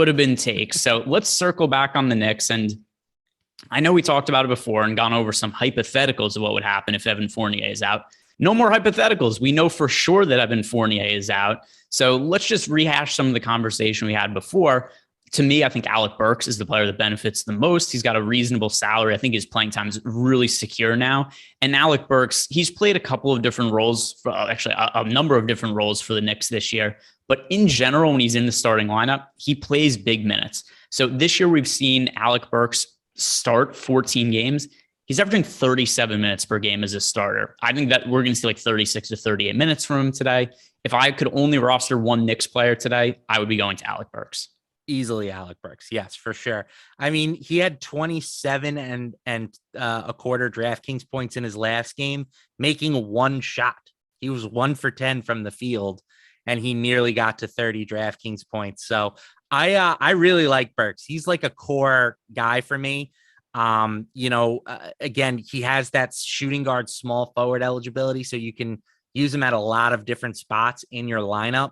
have been takes. So let's circle back on the Knicks. And I know we talked about it before and gone over some hypotheticals of what would happen if Evan Fournier is out. No more hypotheticals. We know for sure that Evan Fournier is out. So let's just rehash some of the conversation we had before. To me, I think Alec Burks is the player that benefits the most. He's got a reasonable salary. I think his playing time is really secure now. And Alec Burks, he's played a couple of different roles, a number of different roles for the Knicks this year. But in general, when he's in the starting lineup, he plays big minutes. So this year we've seen Alec Burks start 14 games. He's averaging 37 minutes per game as a starter. I think that we're going to see like 36 to 38 minutes from him today. If I could only roster one Knicks player today, I would be going to Alec Burks. Easily Alec Burks. Yes, for sure. I mean, he had 27 and a quarter DraftKings points in his last game, making one shot. He was 1 for 10 from the field, and he nearly got to 30 DraftKings points. So I really like Burks. He's like a core guy for me. Again, he has that shooting guard, small forward eligibility, so you can use him at a lot of different spots in your lineup.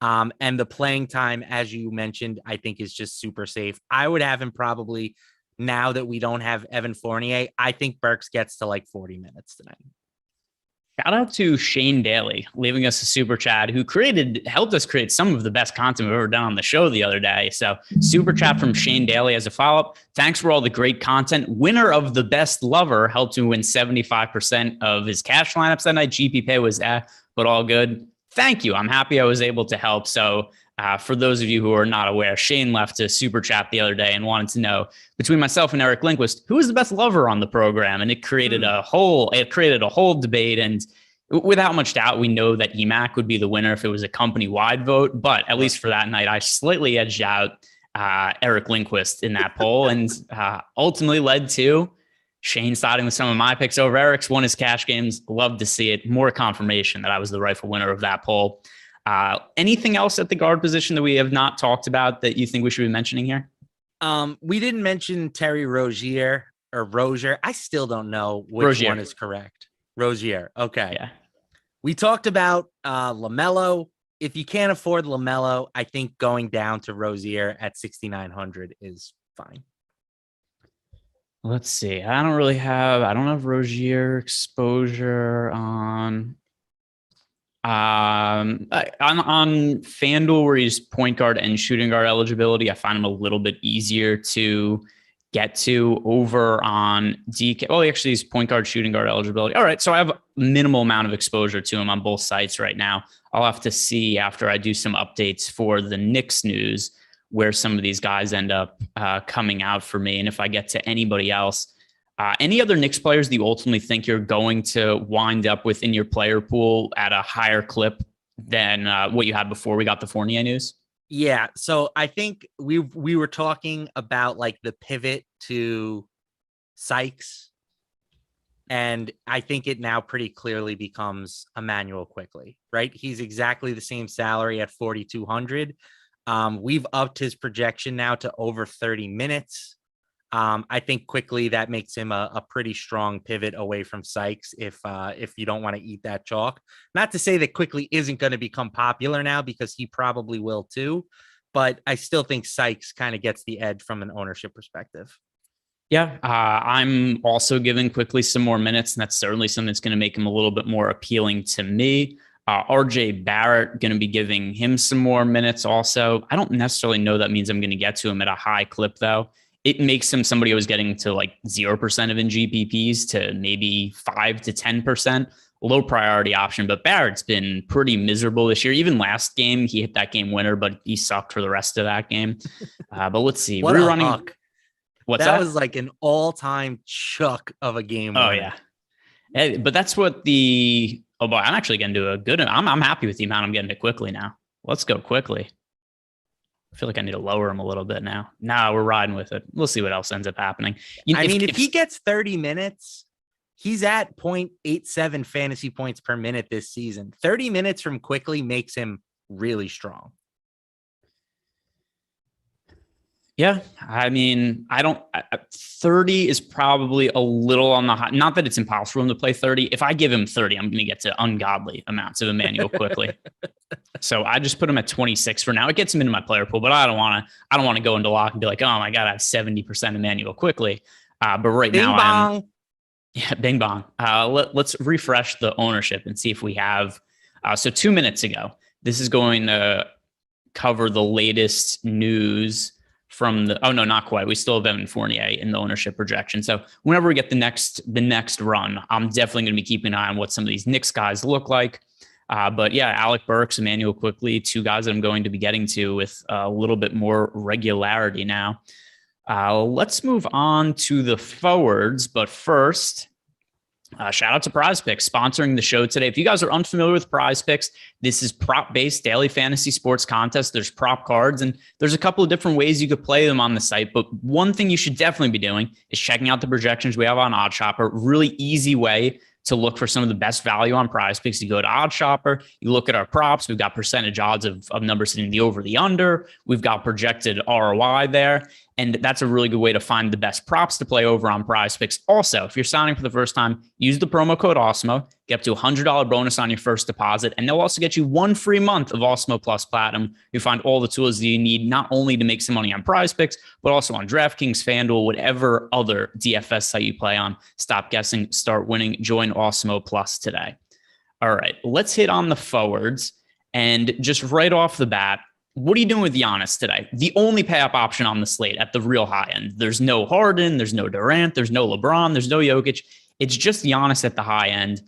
And the playing time, as you mentioned, I think is just super safe. I would have him probably, now that we don't have Evan Fournier, I think Burks gets to like 40 minutes tonight. Shout out to Shane Daly, leaving us a super chat, who helped us create some of the best content we've ever done on the show the other day. So super chat from Shane Daly as a follow-up. Thanks for all the great content. Winner of the best lover helped him win 75% of his cash lineups that night. GP pay was but all good. Thank you. I'm happy I was able to help. So for those of you who are not aware, Shane left a super chat the other day and wanted to know, between myself and Eric Lindquist, who is the best lover on the program? And it created a whole debate. And without much doubt, we know that EMAC would be the winner if it was a company-wide vote. But at least for that night, I slightly edged out Eric Lindquist in that poll, and ultimately led to Shane siding with some of my picks over Eric's. Won his cash games. Love to see it. More confirmation that I was the rightful winner of that poll. Anything else at the guard position that we have not talked about that you think we should be mentioning here? We didn't mention Terry Rozier or Rozier. I still don't know which one is correct. Rozier. Okay. Yeah. We talked about LaMelo. If you can't afford LaMelo, I think going down to Rozier at 6,900 is fine. Let's see. I don't have Rozier exposure on FanDuel, where he's point guard and shooting guard eligibility. I find him a little bit easier to get to. Over on DK. Oh, actually, he's point guard, shooting guard eligibility. All right. So I have a minimal amount of exposure to him on both sites right now. I'll have to see after I do some updates for the Knicks news where some of these guys end up coming out for me. And if I get to anybody else, any other Knicks players that you ultimately think you're going to wind up with in your player pool at a higher clip than what you had before we got the Fournier news? Yeah. So I think we were talking about like the pivot to Sykes. And I think it now pretty clearly becomes Emmanuel Quickley, right? He's exactly the same salary at 4,200. We've upped his projection now to over 30 minutes. I think quickly that makes him a pretty strong pivot away from Sykes if you don't want to eat that chalk. Not to say that Quickley isn't going to become popular now, because he probably will too, but I still think Sykes kind of gets the edge from an ownership perspective. Yeah, I'm also giving Quickley some more minutes, and that's certainly something that's going to make him a little bit more appealing to me. RJ Barrett, going to be giving him some more minutes also. I don't necessarily know that means I'm going to get to him at a high clip, though. It makes him somebody who was getting to like 0% of NGPPs to maybe 5 to 10%. Low priority option, but Barrett's been pretty miserable this year. Even last game, he hit that game winner, but he sucked for the rest of that game. But let's see. What Rerunning. a huck. What's that? That was like an all-time chuck of a game Oh, winner. yeah. But that's what the... Oh, boy, I'm actually going to do a good... I'm happy with the amount I'm getting to Quickly now. Let's go Quickly. I feel like I need to lower him a little bit now. Nah, we're riding with it. We'll see what else ends up happening. If he gets 30 minutes, he's at 0.87 fantasy points per minute this season. 30 minutes from Quickly makes him really strong. Yeah, I mean, 30 is probably a little on the high. Not that it's impossible for him to play 30. If I give him 30, I'm going to get to ungodly amounts of Emmanuel Quickly. So I just put him at 26 for now. It gets him into my player pool, but I don't want to go into lock and be like, oh my God, I have 70% Emmanuel Quickly. But right Bing now, bong. Bing bong. Let's refresh the ownership and see if we have. So 2 minutes ago, this is going to cover the latest news from not quite. We still have Evan Fournier in the ownership projection. So whenever we get the next run, I'm definitely going to be keeping an eye on what some of these Knicks guys look like. But yeah, Alec Burks, Emmanuel Quickly, two guys that I'm going to be getting to with a little bit more regularity now. Let's move on to the forwards. But first, shout out to Prize Picks sponsoring the show today. If you guys are unfamiliar with Prize Picks, this is prop-based daily fantasy sports contest. There's prop cards, and there's a couple of different ways you could play them on the site. But one thing you should definitely be doing is checking out the projections we have on OddsShopper. Really easy way to look for some of the best value on Prize Picks. You go to OddsShopper, you look at our props. We've got percentage odds of numbers hitting the over, the under. We've got projected ROI there. And that's a really good way to find the best props to play over on Prize Picks. Also, if you're signing for the first time, use the promo code Awesemo, get up to $100 bonus on your first deposit. And they'll also get you 1 free month of Awesemo Plus Platinum. You find all the tools that you need, not only to make some money on Prize Picks, but also on DraftKings, FanDuel, whatever other DFS site you play on. Stop guessing, start winning. Join Awesemo Plus today. All right, let's hit on the forwards. And just right off the bat, what are you doing with Giannis today? The only pay-up option on the slate at the real high end. There's no Harden, there's no Durant, there's no LeBron, there's no Jokic. It's just Giannis at the high end.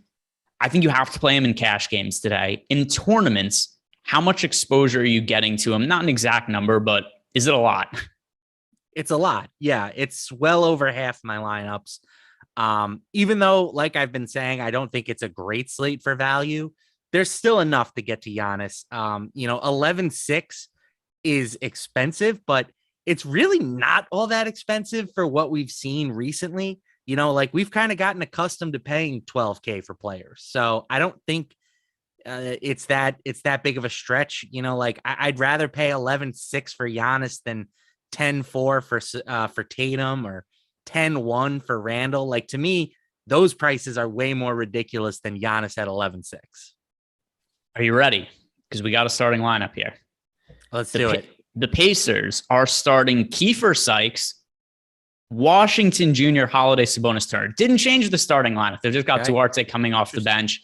I think you have to play him in cash games today. In tournaments, how much exposure are you getting to him? Not an exact number, but is it a lot? It's a lot. Yeah, it's well over half my lineups. Even though, like I've been saying, I don't think it's a great slate for value, there's still enough to get to Giannis. 11.6 is expensive, but it's really not all that expensive for what we've seen recently. We've kind of gotten accustomed to paying $12K for players. So I don't think it's that big of a stretch. I'd rather pay 11.6 for Giannis than 10.4 for Tatum or 10.1 for Randall. To me, those prices are way more ridiculous than Giannis at 11.6. Are you ready? Because we got a starting lineup here. Let's do it. The Pacers are starting Kiefer Sykes, Washington Jr., Holiday, Sabonis, Turner. Didn't change the starting lineup. They've just got Duarte coming off the bench.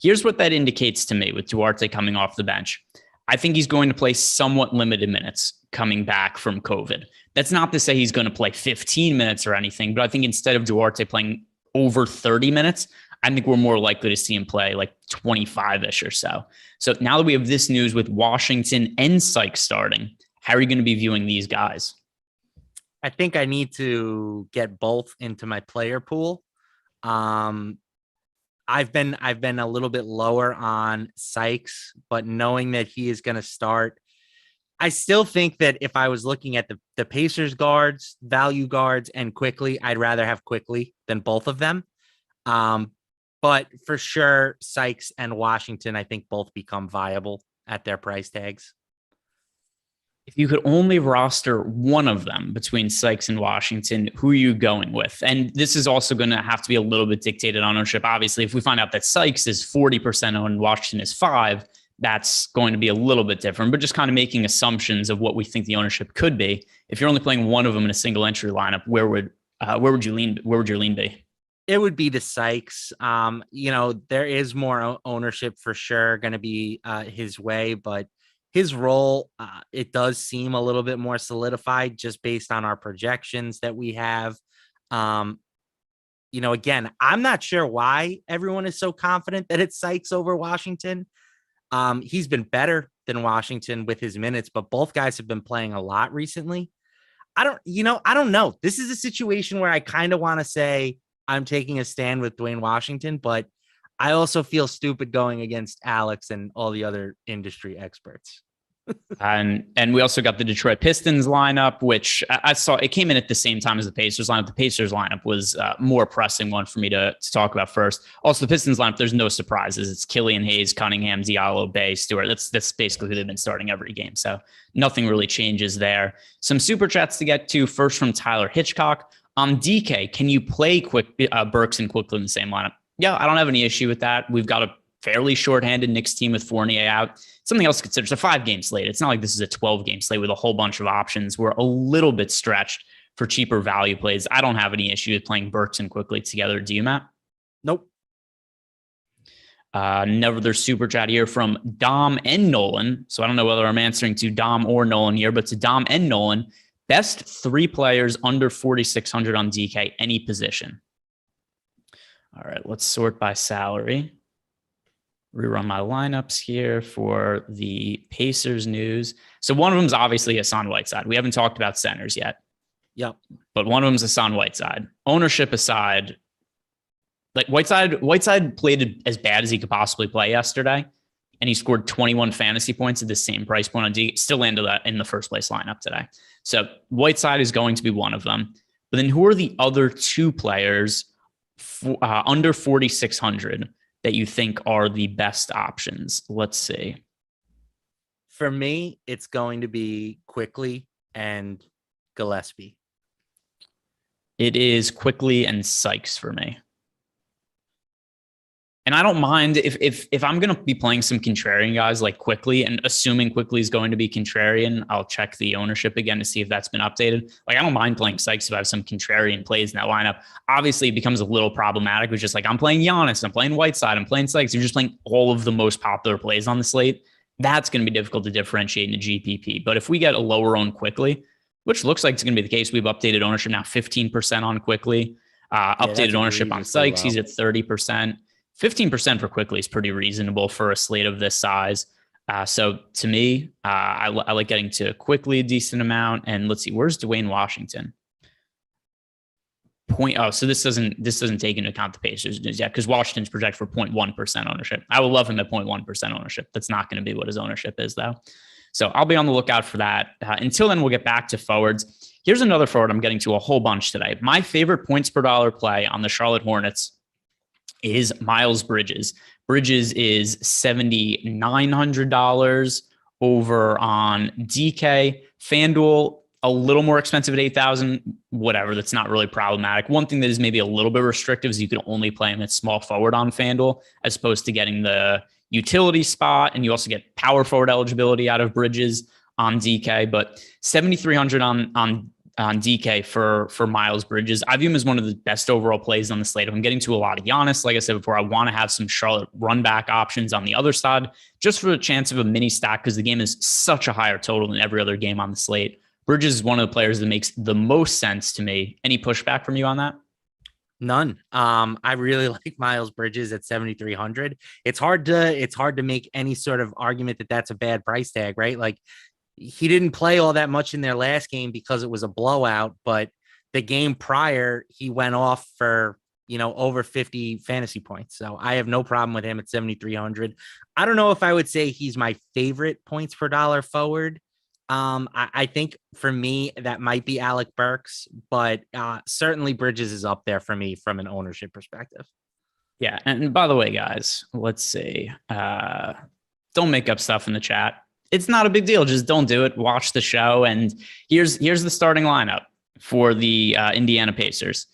Here's what that indicates to me with Duarte coming off the bench. I think he's going to play somewhat limited minutes coming back from COVID. That's not to say he's going to play 15 minutes or anything, but I think instead of Duarte playing over 30 minutes, I think we're more likely to see him play 25-ish or so. So now that we have this news with Washington and Sykes starting, how are you going to be viewing these guys? I think I need to get both into my player pool. I've been a little bit lower on Sykes, but knowing that he is going to start, I still think that if I was looking at the Pacers guards, value guards, and Quickly, I'd rather have Quickly than both of them. But for sure, Sykes and Washington, I think both become viable at their price tags. If you could only roster one of them between Sykes and Washington, who are you going with? And this is also going to have to be a little bit dictated on ownership. Obviously, if we find out that Sykes is 40% owned, Washington is 5%, that's going to be a little bit different, but just kind of making assumptions of what we think the ownership could be. If you're only playing one of them in a single entry lineup, where would you lean? Where would your lean be? It would be to Sykes. There is more ownership for sure going to be his way, but his role, it does seem a little bit more solidified just based on our projections that we have. Again, I'm not sure why everyone is so confident that it's Sykes over Washington. He's been better than Washington with his minutes, but both guys have been playing a lot recently. I don't know. This is a situation where I kind of want to say I'm taking a stand with Dwayne Washington, but I also feel stupid going against Alex and all the other industry experts. And we also got the Detroit Pistons lineup, which I saw it came in at the same time as the Pacers lineup. The Pacers lineup was a more pressing one for me to talk about first. Also, the Pistons lineup, there's no surprises. It's Killian Hayes, Cunningham, Diallo, Bay, Stewart. That's basically who they've been starting every game. So nothing really changes there. Some super chats to get to. First from Tyler Hitchcock. On DK, can you play Burks and Quickly in the same lineup? Yeah, I don't have any issue with that. We've got a fairly shorthanded Knicks team with Fournier out. Something else to consider. It's a 5-game slate. It's not like this is a 12-game slate with a whole bunch of options. We're a little bit stretched for cheaper value plays. I don't have any issue with playing Burks and Quickly together. Do you, Matt? Nope. Another super chat here from Dom and Nolan. So I don't know whether I'm answering to Dom or Nolan here, but to Dom and Nolan, best 3 players under 4,600 on DK, any position. All right, let's sort by salary. Rerun my lineups here for the Pacers news. So one of them is obviously Hassan Whiteside. We haven't talked about centers yet. Yep. But one of them is Hassan Whiteside. Ownership aside, like Whiteside played as bad as he could possibly play yesterday, and he scored 21 fantasy points at the same price point on D. Still landed that in the first place lineup today. So Whiteside is going to be one of them. But then who are the other 2 players under 4,600 that you think are the best options? Let's see. For me, it's going to be Quickly and Gillespie. It is Quickly and Sykes for me. And I don't mind if I'm going to be playing some contrarian guys like Quickly, and assuming Quickly is going to be contrarian, I'll check the ownership again to see if that's been updated. Like, I don't mind playing Sykes if I have some contrarian plays in that lineup. Obviously, it becomes a little problematic. It's just like, I'm playing Giannis, I'm playing Whiteside, I'm playing Sykes. You're just playing all of the most popular plays on the slate. That's going to be difficult to differentiate in a GPP. But if we get a lower owned Quickly, which looks like it's going to be the case, we've updated ownership now 15% on Quickly. Updated ownership on Sykes, he's at 30%. 15% for Quickly is pretty reasonable for a slate of this size. So to me, I like getting to Quickly a decent amount. And let's see, where's Dwayne Washington? So this doesn't take into account the Pacers news yet, because Washington's projected for 0.1% ownership. I would love him at 0.1% ownership. That's not going to be what his ownership is, though. So I'll be on the lookout for that. Until then, we'll get back to forwards. Here's another forward I'm getting to a whole bunch today. My favorite points per dollar play on the Charlotte Hornets is Miles Bridges. Bridges is $7,900 over on DK. FanDuel, a little more expensive at $8,000. Whatever, that's not really problematic. One thing that is maybe a little bit restrictive is you can only play him at small forward on FanDuel, as opposed to getting the utility spot, and you also get power forward eligibility out of Bridges on DK. But $7,300 on DK for Miles Bridges. I view him as one of the best overall plays on the slate. If I'm getting to a lot of Giannis, like I said before, I want to have some Charlotte run back options on the other side, just for the chance of a mini stack, because the game is such a higher total than every other game on the slate. Bridges is one of the players that makes the most sense to me. Any pushback from you on that? None. I really like Miles Bridges at 7,300. It's hard to make any sort of argument that that's a bad price tag, right? Like, he didn't play all that much in their last game because it was a blowout, but the game prior, he went off for, over 50 fantasy points. So I have no problem with him at 7,300. I don't know if I would say he's my favorite points per dollar forward. I think for me, that might be Alec Burks, but certainly Bridges is up there for me from an ownership perspective. Yeah. And by the way, guys, let's see. Don't make up stuff in the chat. It's not a big deal. Just don't do it. Watch the show. And here's the starting lineup for the Indiana Pacers.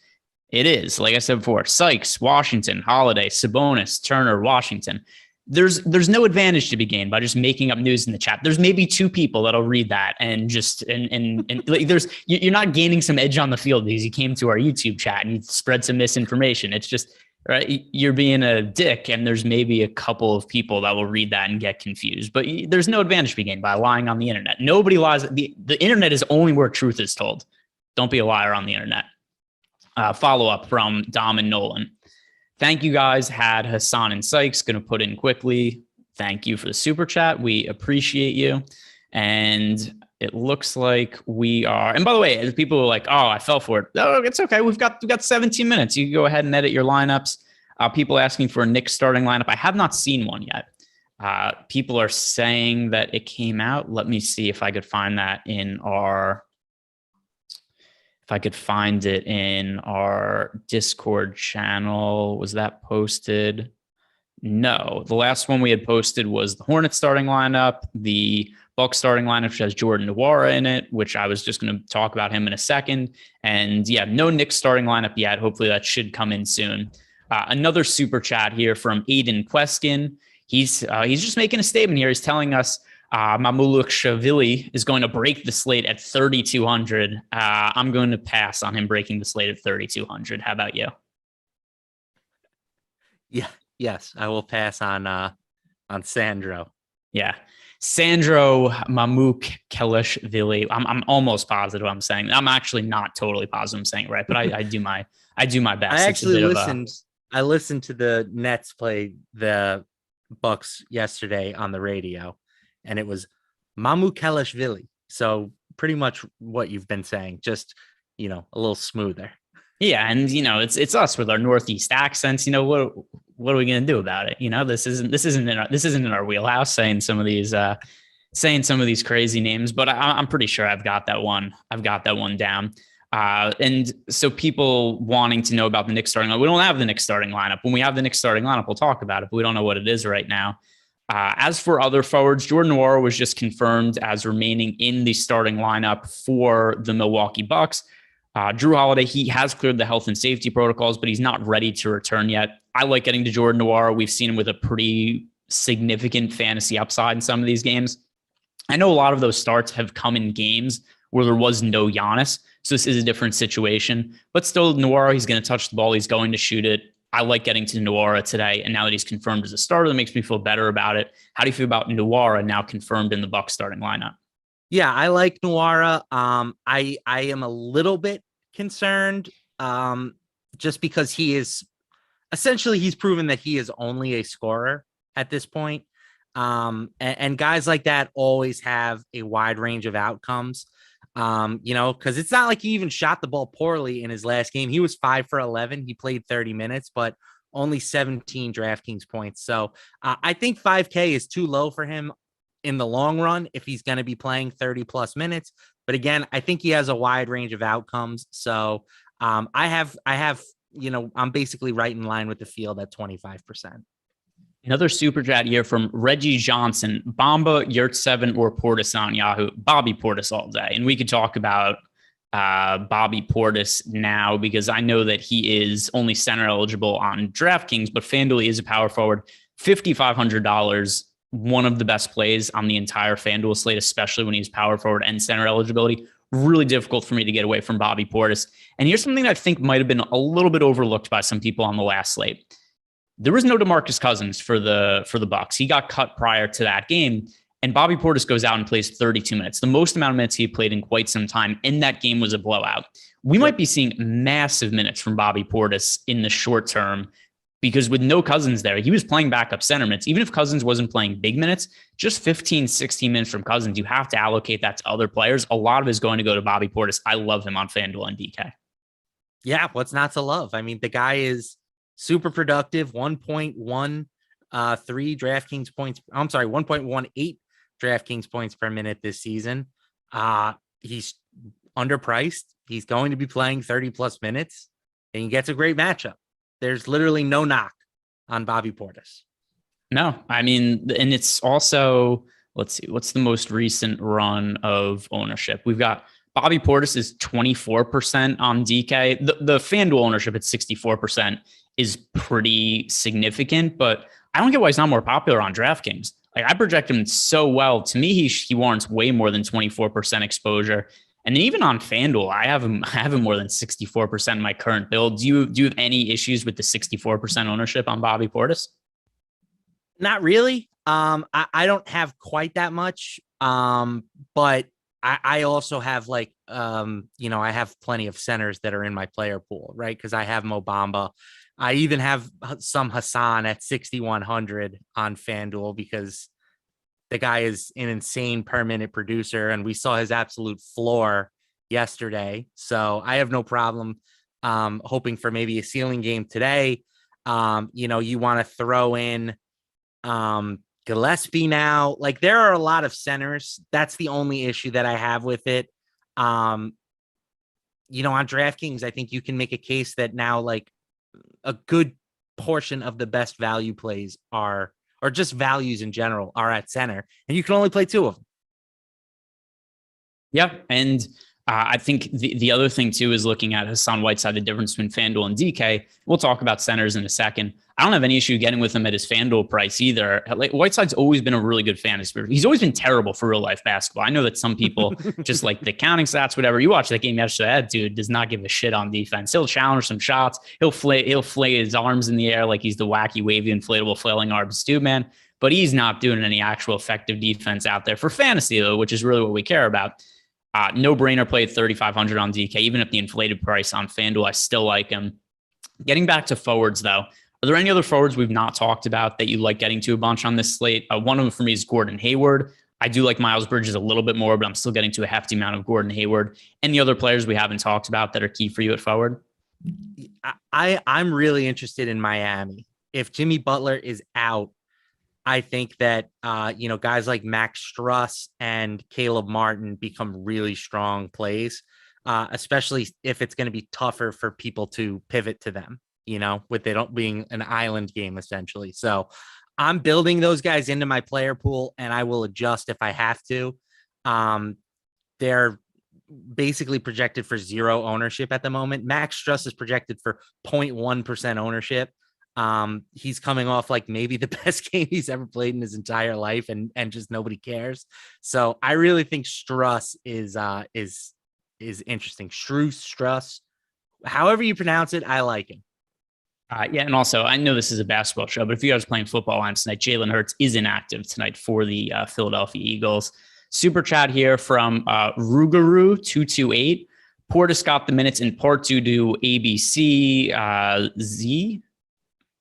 It is, like I said before, Sykes, Washington, Holiday, Sabonis, Turner, Washington. There's no advantage to be gained by just making up news in the chat. There's maybe 2 people that'll read that and just and like you're not gaining some edge on the field because you came to our YouTube chat and you spread some misinformation. It's just, right, you're being a dick, and there's maybe a couple of people that will read that and get confused. But there's no advantage to be gained by lying on the internet. Nobody lies. The internet is only where truth is told. Don't be a liar on the internet. Follow up from Dom and Nolan. Thank you guys. Had Hassan and Sykes, going to put in quickly. Thank you for the super chat. We appreciate you. And it looks like we are. And by the way, people are like, "Oh, I fell for it." No, it's okay. We've got 17 minutes. You can go ahead and edit your lineups. People asking for a Knicks starting lineup. I have not seen one yet. People are saying that it came out. Let me see if I could find that in our Discord channel. Was that posted? No, the last one we had posted was the Hornets starting lineup, the Bucks starting lineup, which has Jordan Nwora in it, which I was just going to talk about him in a second. And yeah, no Knicks starting lineup yet. Hopefully that should come in soon. Another super chat here from Eytan Queskin. He's just making a statement here. He's telling us Mamouloukshavili is going to break the slate at 3,200. I'm going to pass on him breaking the slate at 3,200. How about you? Yeah. Yes, I will pass on Sandro. Yeah. Sandro Mamouloukshavili. I'm almost positive I'm saying. I'm actually not totally positive I'm saying it right, but I do my best. I actually listened. I listened to the Nets play the Bucks yesterday on the radio, and it was Mamouloukshavili. So pretty much what you've been saying, just a little smoother. Yeah, and it's us with our Northeast accents. What are we going to do about it? This isn't in our wheelhouse saying some of these crazy names, but I'm pretty sure I've got that one down. And so people wanting to know about the Knicks starting lineup, we don't have the Knicks starting lineup. When we have the Knicks starting lineup, we'll talk about it, but we don't know what it is right now. As for other forwards, Jordan Nwora was just confirmed as remaining in the starting lineup for the Milwaukee Bucks. Drew Holiday, he has cleared the health and safety protocols, but he's not ready to return yet. I like getting to Jordan Nwora. We've seen him with a pretty significant fantasy upside in some of these games. I know a lot of those starts have come in games where there was no Giannis, so this is a different situation. But still, Nwora, he's going to touch the ball. He's going to shoot it. I like getting to Nwora today, and now that he's confirmed as a starter, that makes me feel better about it. How do you feel about Nwora now confirmed in the Bucks starting lineup? Yeah, I like Nwora. I am a little bit concerned just because he's proven that he is only a scorer at this point. And guys like that always have a wide range of outcomes, because it's not like he even shot the ball poorly in his last game. He was 5 for 11. He played 30 minutes, but only 17 DraftKings points. So I think 5K is too low for him in the long run if he's going to be playing 30 plus minutes. But again, I think he has a wide range of outcomes. So I'm basically right in line with the field at 25%. Another super chat here from Reggie Johnson. Bamba, Yurtseven, or Portis on Yahoo. Bobby Portis all day. And we could talk about Bobby Portis now because I know that he is only center eligible on DraftKings, but FanDuel is a power forward. $5,500. One of the best plays on the entire FanDuel slate, especially when he's power forward and center eligibility. Really difficult for me to get away from Bobby Portis. And here's something that I think might have been a little bit overlooked by some people on the last slate. There was no DeMarcus Cousins for the Bucks. He got cut prior to that game, and Bobby Portis goes out and plays 32 minutes, the most amount of minutes he played in quite some time. And that game was a blowout. We might be seeing massive minutes from Bobby Portis in the short term. Because with no Cousins there, he was playing backup center minutes. Even if Cousins wasn't playing big minutes, just 15, 16 minutes from Cousins, you have to allocate that to other players. A lot of it is going to go to Bobby Portis. I love him on FanDuel and DK. Yeah, what's not to love? I mean, the guy is super productive, 1.13 DraftKings points. I'm sorry, 1.18 DraftKings points per minute this season. He's underpriced. He's going to be playing 30 plus minutes, and he gets a great matchup. There's literally no knock on Bobby Portis. No, I mean, and it's also, let's see, what's the most recent run of ownership? We've got Bobby Portis is 24% on DK. The FanDuel ownership at 64% is pretty significant, but I don't get why he's not more popular on DraftKings. Like I project him so well. To me, he warrants way more than 24% exposure. And then even on FanDuel, I have him more than 64% in my current build. Do you have any issues with the 64% ownership on Bobby Portis? Not really. I don't have quite that much. But I also have I have plenty of centers that are in my player pool, right? Because I have Mo Bamba. I even have some Hassan at 6,100 on FanDuel because the guy is an insane per minute producer, and we saw his absolute floor yesterday. So I have no problem hoping for maybe a ceiling game today. You want to throw in, Gillespie now. Like, there are a lot of centers. That's the only issue that I have with it. On DraftKings, I think you can make a case that now, like, a good portion of the best value plays are, or just values in general, are at center, and you can only play 2 of them. Yeah. And I think the other thing too is looking at Hassan Whiteside, the difference between FanDuel and DK. We'll talk about centers in a second. I don't have any issue getting with him at his FanDuel price either. Like, Whiteside's always been a really good fantasy. He's always been terrible for real life basketball. I know that some people just like the counting stats, whatever. You watch that game yesterday, that dude does not give a shit on defense. He'll challenge some shots. He'll flay his arms in the air like he's the wacky, wavy, inflatable, flailing arms dude, man. But he's not doing any actual effective defense out there for fantasy, though, which is really what we care about. No brainer played 3,500 on DK, even at the inflated price on FanDuel. I still like him. Getting back to forwards, though, are there any other forwards we've not talked about that you like getting to a bunch on this slate? One of them for me is Gordon Hayward. I do like Miles Bridges a little bit more, but I'm still getting to a hefty amount of Gordon Hayward. Any other players we haven't talked about that are key for you at forward? I'm really interested in Miami. If Jimmy Butler is out, I think that, guys like Max Struss and Caleb Martin become really strong plays, especially if it's going to be tougher for people to pivot to them, with it being an island game, essentially. So I'm building those guys into my player pool, and I will adjust if I have to. They're basically projected for 0 ownership at the moment. Max Struss is projected for 0.1% ownership. He's coming off like maybe the best game he's ever played in his entire life, and just nobody cares. So I really think Struss is interesting. Struss, however you pronounce it, I like him. Yeah, and also I know this is a basketball show, but if you guys are playing football on tonight, Jalen Hurts is inactive tonight for the Philadelphia Eagles. Super chat here from Rugaru228. Portis got the minutes in part due to ABC Z.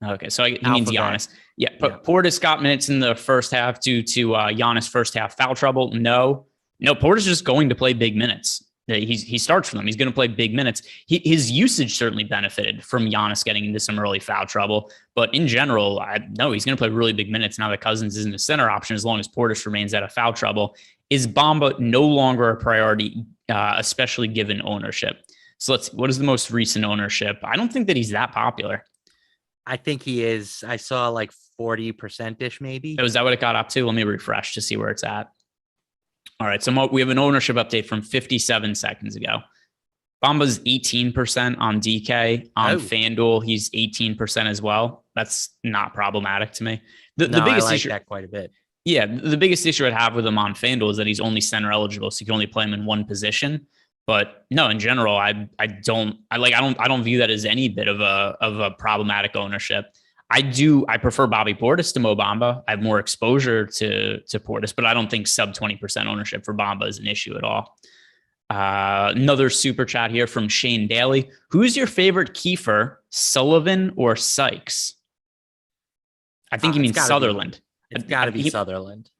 Okay, so he means Giannis. Yeah, but Portis got minutes in the first half due to Giannis' first half foul trouble. No, Portis is just going to play big minutes. He starts for them. He's going to play big minutes. His usage certainly benefited from Giannis getting into some early foul trouble. But in general, he's going to play really big minutes now that Cousins isn't a center option as long as Portis remains out of foul trouble. Is Bamba no longer a priority, especially given ownership? So let's see. What is the most recent ownership? I don't think that he's that popular. I think he is. I saw like 40%-ish maybe. Oh, is that what it got up to? Let me refresh to see where it's at. All right. So we have an ownership update from 57 seconds ago. Bamba's 18% on DK. On FanDuel, he's 18% as well. That's not problematic to me. The biggest issue, that quite a bit. Yeah. The biggest issue I'd have with him on FanDuel is that he's only center eligible. So you can only play him in one position. But no, in general, I don't view that as any bit of a problematic ownership. I prefer Bobby Portis to Mo Bamba. I have more exposure to Portis, but I don't think sub 20% ownership for Bamba is an issue at all. Another super chat here from Shane Daly. Who's your favorite Kiefer, Sullivan or Sykes? I think he means Sutherland. It's got to be Sutherland.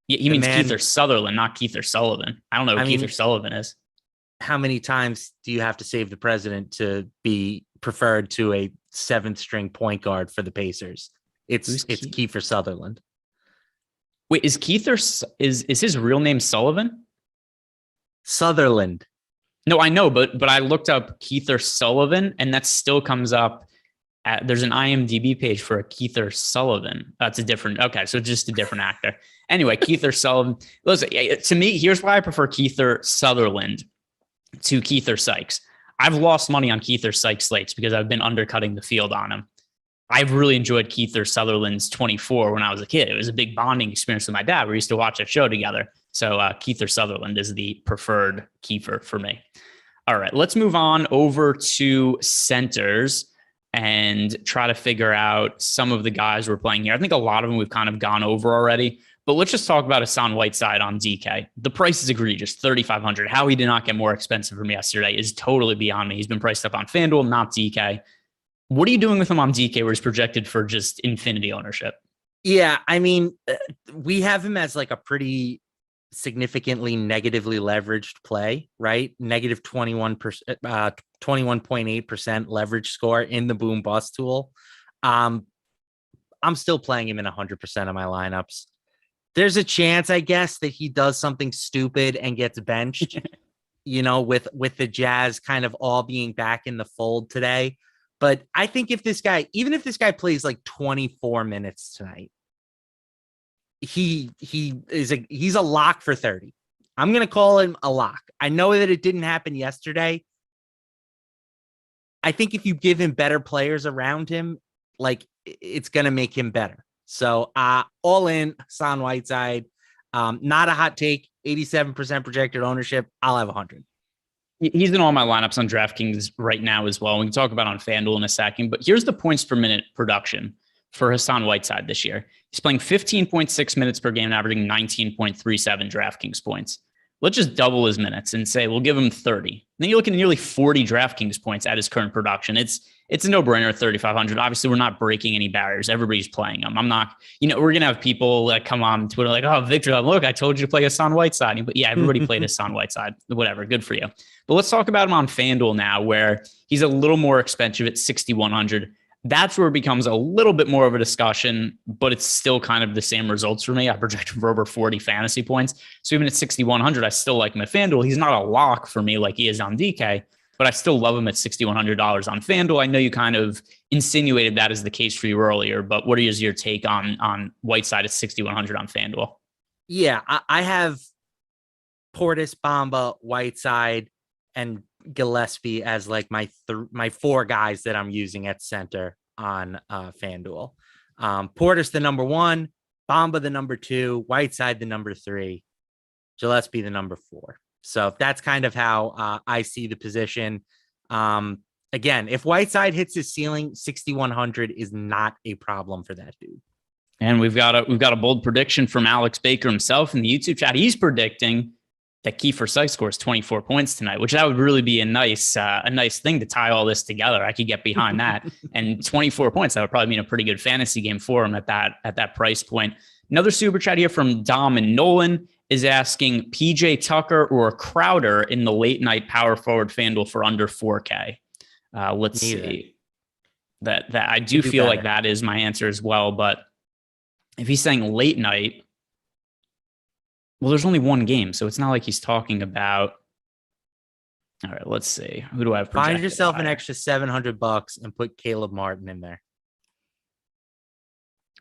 Yeah, he means Keith Sutherland, not Keith Sullivan. I don't know who Keith Sullivan is. How many times do you have to save the president to be preferred to a 7th string point guard for the Pacers? It's Kiefer Sutherland. Wait, is his real name Sullivan? Sutherland. No, I know, but I looked up Keither Sullivan, and that still comes up. There's an IMDb page for a Keither Sullivan. That's okay, so just a different actor. Anyway, Keither Sullivan. Listen, to me, here's why I prefer Keither Sutherland to Keither Sykes. I've lost money on Keither Sykes slates because I've been undercutting the field on him. I've really enjoyed Keither Sutherland's 24 when I was a kid. It was a big bonding experience with my dad. We used to watch that show together. So Keither Sutherland is the preferred Kiefer for me. All right, let's move on over to centers and try to figure out some of the guys we're playing here. I think a lot of them we've kind of gone over already, but let's just talk about Hassan Whiteside on DK. The price is egregious, $3,500. How he did not get more expensive from yesterday is totally beyond me. He's been priced up on FanDuel, not DK. What are you doing with him on DK where he's projected for just infinity ownership? Yeah, I mean, we have him as like a pretty significantly negatively leveraged play, right? Negative 21%, 21.8% leverage score in the boom bust tool. I'm still playing him in 100% of my lineups. There's a chance, I guess, that he does something stupid and gets benched, with the Jazz kind of all being back in the fold today. But I think even if this guy plays like 24 minutes tonight, he's a lock for 30. I'm going to call him a lock. I know that it didn't happen yesterday. I think if you give him better players around him, like, it's going to make him better. So all in Hassan Whiteside, not a hot take, 87% projected ownership. I'll have 100. He's in all my lineups on DraftKings right now as well. We can talk about on FanDuel in a second, but here's the points per minute production for Hassan Whiteside this year. He's playing 15.6 minutes per game and averaging 19.37 DraftKings points. Let's just double his minutes and say we'll give him 30. Then you're looking at nearly 40 DraftKings points at his current production. It's a no-brainer at 3,500. Obviously, we're not breaking any barriers. Everybody's playing him. I'm not, we're going to have people that come on Twitter like, oh, Victor, look, I told you to play Hassan Whiteside. But yeah, everybody played Hassan Whiteside. Whatever, good for you. But let's talk about him on FanDuel now, where he's a little more expensive at 6,100. That's where it becomes a little bit more of a discussion, but it's still kind of the same results for me. I project for over 40 fantasy points. So even at 6,100, I still like him at FanDuel. He's not a lock for me like he is on DK, but I still love him at $6,100 on FanDuel. I know you kind of insinuated that is the case for you earlier, but what is your take on Whiteside at 6,100 on FanDuel? Yeah, I have Portis, Bamba, Whiteside, and Gillespie as like my four guys that I'm using at center on FanDuel. Portis the number 1, Bamba the number 2, Whiteside the number 3, Gillespie the number 4. So that's kind of how I see the position. Again, if Whiteside hits his ceiling, 6,100 is not a problem for that dude. And we've got a bold prediction from Alex Baker himself in the YouTube chat. He's predicting that Kiefer Sykes scores 24 points tonight, which that would really be a nice thing to tie all this together. I could get behind that. And 24 points, that would probably mean a pretty good fantasy game for him at that price point. Another super chat here from Dom and Nolan is asking PJ Tucker or Crowder in the late night power forward FanDuel for under 4K. Let's see. That I do feel like that is my answer as well. But if he's saying late night, well, there's only one game, so it's not like he's talking about. All right, let's see. Who do I have? Find yourself an extra $700 and put Caleb Martin in there.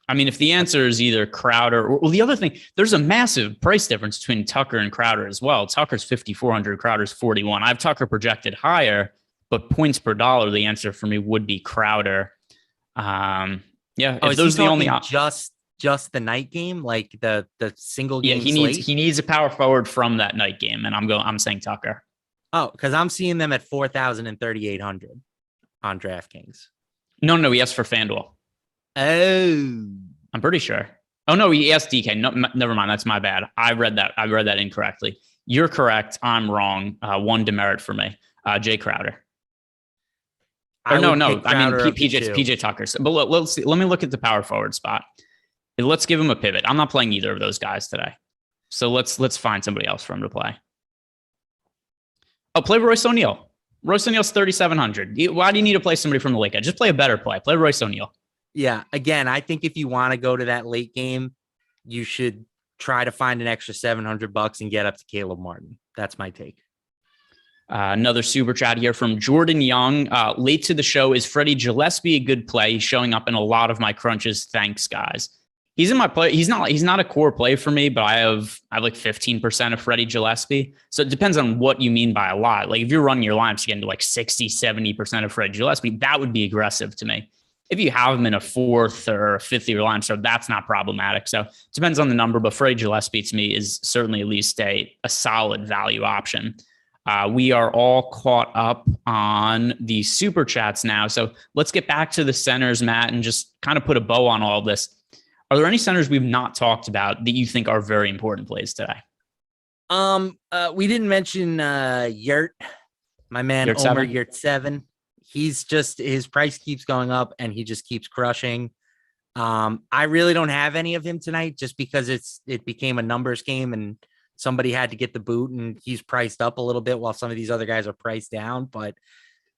I mean, if the answer is either Crowder or, well, the other thing, there's a massive price difference between Tucker and Crowder as well. Tucker's 5,400, Crowder's 41. I have Tucker projected higher, but points per dollar, the answer for me would be Crowder. Yeah, if those are the only just the night game, like the single game. Yeah, he needs a power forward from that night game, and I'm saying Tucker. Oh, because I'm seeing them at 4,000 and 3,800 on DraftKings. No, he asked for FanDuel. Oh, I'm pretty sure. Oh no, he asked DK. No, never mind. That's my bad. I read that incorrectly. You're correct. I'm wrong. One demerit for me. Jay Crowder. Or no. I mean PJ Tucker. But let's see. Let me look at the power forward spot. Let's give him a pivot. I'm not playing either of those guys today. So let's find somebody else for him to play. Oh, play Royce O'Neal. Royce O'Neal's 3,700. Why do you need to play somebody from the late game? Just play a better play. Play Royce O'Neal. Yeah. Again, I think if you want to go to that late game, you should try to find an extra $700 and get up to Caleb Martin. That's my take. Another super chat here from Jordan Young. Late to the show. Is Freddie Gillespie a good play? He's showing up in a lot of my crunches. Thanks, guys. He's in my play. He's not a core play for me, but I have like 15% of Freddie Gillespie. So it depends on what you mean by a lot. Like if you're running your lineups, you get into like 60, 70% of Freddie Gillespie. That would be aggressive to me. If you have him in a 4th or 5th of your lineup, so that's not problematic. So it depends on the number, but Freddie Gillespie to me is certainly at least a solid value option. We are all caught up on the super chats now. So let's get back to the centers, Matt, and just kind of put a bow on all of this. Are there any centers we've not talked about that you think are very important plays today? We didn't mention Yurt, my man Omer Yurt7. He's just, his price keeps going up and he just keeps crushing. I really don't have any of him tonight just because it became a numbers game and somebody had to get the boot and he's priced up a little bit while some of these other guys are priced down. But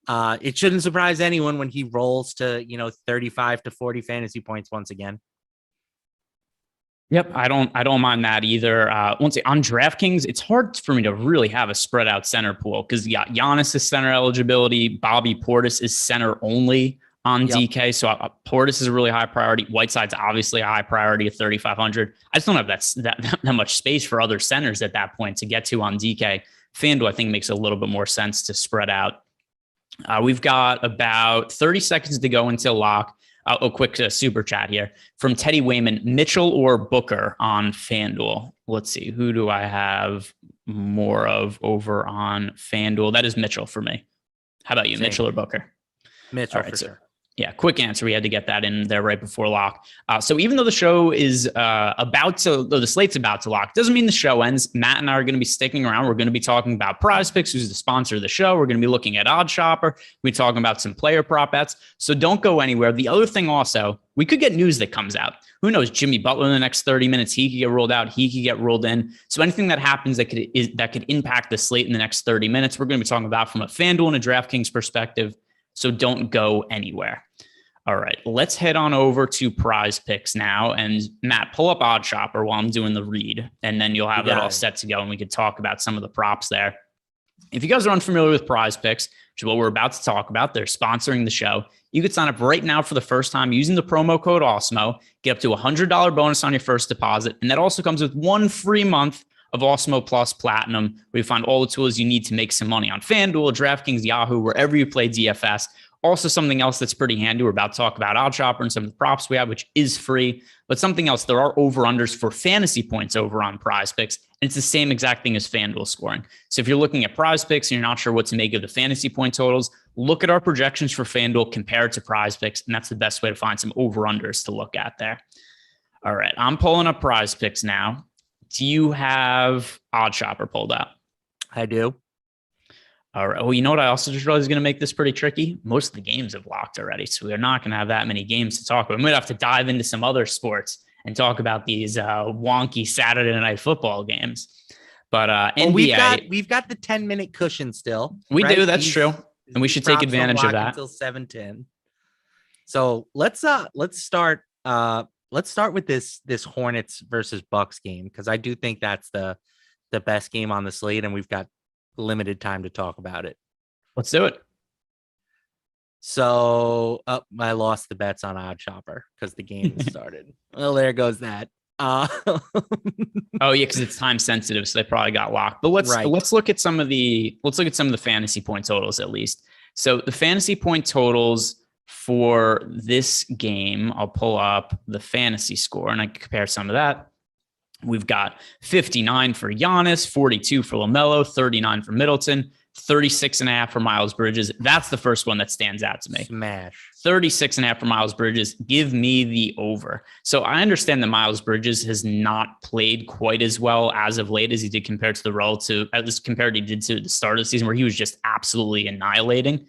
It shouldn't surprise anyone when he rolls to 35 to 40 fantasy points once again. Yep, I don't mind that either. Once on DraftKings, it's hard for me to really have a spread out center pool because Giannis is center eligibility. Bobby Portis is center only on DK. So Portis is a really high priority. Whiteside's obviously a high priority at 3,500. I just don't have that much space for other centers at that point to get to on DK. FanDuel, I think, makes a little bit more sense to spread out. We've got about 30 seconds to go until lock. A quick super chat here from Teddy Wayman, Mitchell or Booker on FanDuel. Let's see. Who do I have more of over on FanDuel? That is Mitchell for me. How about you, Same. Mitchell or Booker? Mitchell, for sure. Yeah, quick answer. We had to get that in there right before lock. So even though the show is the slate's about to lock, doesn't mean the show ends. Matt and I are going to be sticking around. We're going to be talking about Prize Picks, who's the sponsor of the show. We're going to be looking at Odd Shopper. We're talking about some player prop bets. So don't go anywhere. The other thing also, we could get news that comes out. Who knows? Jimmy Butler in the next 30 minutes, he could get rolled out. He could get rolled in. So anything that happens that could impact the slate in the next 30 minutes, we're going to be talking about from a FanDuel and a DraftKings perspective. So don't go anywhere. All right, let's head on over to Prize Picks now. And Matt, pull up Odd Shopper while I'm doing the read, and then you'll have it all set to go, and we could talk about some of the props there. If you guys are unfamiliar with Prize Picks, which is what we're about to talk about, they're sponsoring the show. You could sign up right now for the first time using the promo code Awesemo, get up to $100 bonus on your first deposit, and that also comes with 1 free month of Awesemo Plus Platinum, where you find all the tools you need to make some money on FanDuel, DraftKings, Yahoo, wherever you play DFS. Also, something else that's pretty handy. We're about to talk about Odd Shopper and some of the props we have, which is free. But something else, there are over-unders for fantasy points over on Prize Picks. And it's the same exact thing as FanDuel scoring. So if you're looking at Prize Picks and you're not sure what to make of the fantasy point totals, look at our projections for FanDuel compared to Prize Picks. And that's the best way to find some over-unders to look at there. All right, I'm pulling up Prize Picks now. Do you have Odd Shopper pulled up? I do. All right. Well, you know what I also just realized is going to make this pretty tricky? Most of the games have locked already, so we're not going to have that many games to talk about. We might have to dive into some other sports and talk about these wonky Saturday night football games. But NBA, we've got the 10-minute cushion still. We do. That's true, and we should take advantage of that until 7:10. So let's start with this Hornets versus Bucks game, because I do think that's the best game on the slate, and we've got limited time to talk about it. Let's do it. So I lost the bets on Odd Shopper because the game started. Well, there goes that. Oh yeah, because it's time sensitive, so they probably got locked. But let's look at some of the fantasy point totals at least. So the fantasy point totals for this game, I'll pull up the fantasy score and I can compare some of that. We've got 59 for Giannis, 42 for LaMelo, 39 for Middleton, 36.5 for Miles Bridges. That's the first one that stands out to me. Smash. 36.5 for Miles Bridges. Give me the over. So I understand that Miles Bridges has not played quite as well as of late as he did compared to he did to the start of the season, where he was just absolutely annihilating.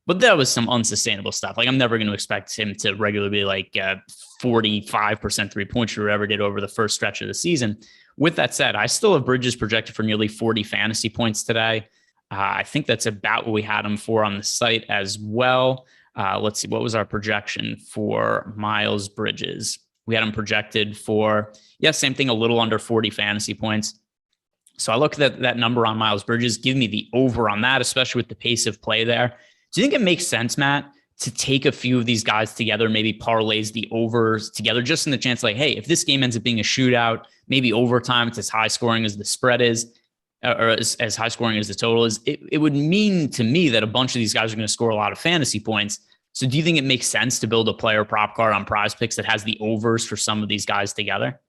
But that was some unsustainable stuff. Like, I'm never going to expect him to regularly be like 45% 3-point shooter ever did over the first stretch of the season. With that said, I still have Bridges projected for nearly 40 fantasy points today. I think that's about what we had him for on the site as well. Let's see. What was our projection for Miles Bridges? We had him projected for, same thing, a little under 40 fantasy points. So I look at that number on Miles Bridges. Give me the over on that, especially with the pace of play there. Do you think it makes sense, Matt, to take a few of these guys together, maybe parlays the overs together, just in the chance like, hey, if this game ends up being a shootout, maybe overtime, it's as high scoring as the spread is, or as high scoring as the total is, it would mean to me that a bunch of these guys are going to score a lot of fantasy points. So do you think it makes sense to build a player prop card on Prize Picks that has the overs for some of these guys together?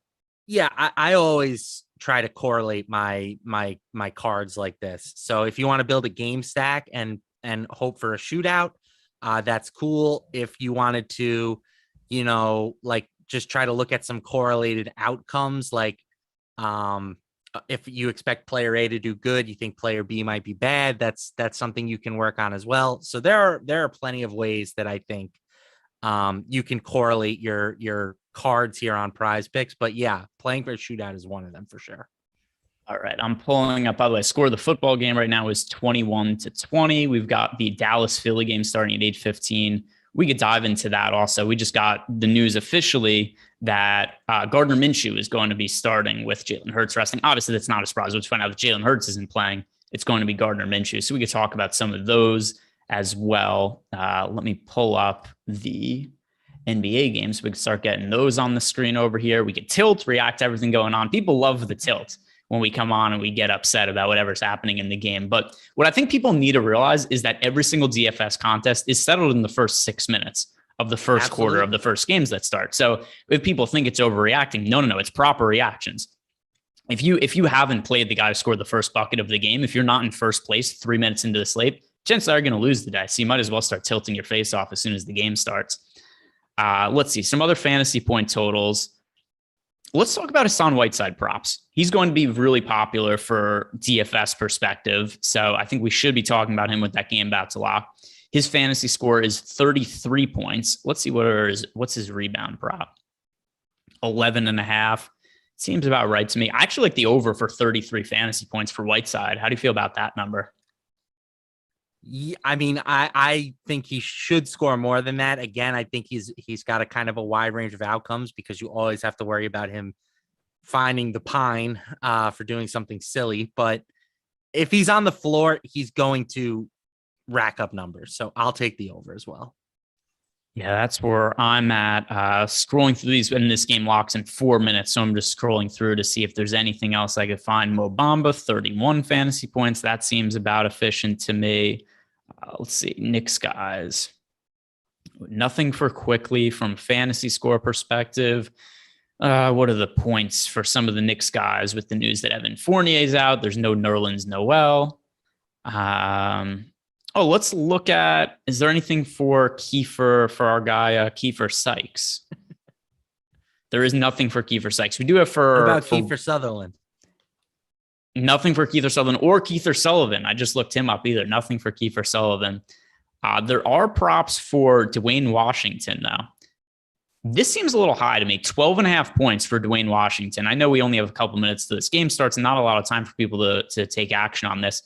Yeah, I always try to correlate my cards like this. So if you want to build a game stack and hope for a shootout, that's cool. If you wanted to, just try to look at some correlated outcomes, like if you expect player A to do good, you think player B might be bad. That's something you can work on as well. So there are plenty of ways that I think you can correlate your cards here on Prize Picks. But yeah, playing for a shootout is one of them for sure. All right, I'm pulling up. By the way, score of the football game right now is 21-20. We've got the Dallas Philly game starting at 8:15. We could dive into that also. We just got the news officially that Gardner Minshew is going to be starting with Jalen Hurts resting. Obviously, that's not a surprise. We'll find out that Jalen Hurts isn't playing. It's going to be Gardner Minshew. So we could talk about some of those as well. Let me pull up the NBA games so we can start getting those on the screen over here. We could tilt, react to everything going on. People love the tilt when we come on and we get upset about whatever's happening in the game. But what I think people need to realize is that every single DFS contest is settled in the first 6 minutes of the first quarter of the first games that start. So if people think it's overreacting, no, it's proper reactions. If you haven't played the guy who scored the first bucket of the game, if you're not in first place 3 minutes into the slate, chances are you're going to lose the day. So you might as well start tilting your face off as soon as the game starts. Let's see some other fantasy point totals. Let's talk about Hassan Whiteside props. He's going to be really popular for DFS perspective. So I think we should be talking about him with that game about to lock. His fantasy score is 33 points. Let's see what's his rebound prop. 11.5. Seems about right to me. I actually like the over for 33 fantasy points for Whiteside. How do you feel about that number? Yeah, I mean, I think he should score more than that. Again, I think he's got a kind of a wide range of outcomes because you always have to worry about him finding the pine for doing something silly. But if he's on the floor, he's going to rack up numbers. So I'll take the over as well. Yeah, that's where I'm at. Scrolling through these, and this game locks in 4 minutes. So I'm just scrolling through to see if there's anything else I could find. Mo Bamba, 31 fantasy points. That seems about efficient to me. Let's see. Knicks guys. Nothing for quickly from fantasy score perspective. What are the points for some of the Knicks guys with the news that Evan Fournier's out? There's no Nerlens Noel. Let's look at, is there anything for Kiefer, for our guy, Kiefer Sykes? There is nothing for Kiefer Sykes. We do have what about Kiefer Sutherland? Nothing for Kiefer Sutherland or Keither Sullivan. I just looked him up either. Nothing for Kiefer Sullivan. There are props for Dwayne Washington, though. This seems a little high to me. 12.5 points for Dwayne Washington. I know we only have a couple minutes till this game starts and not a lot of time for people to take action on this.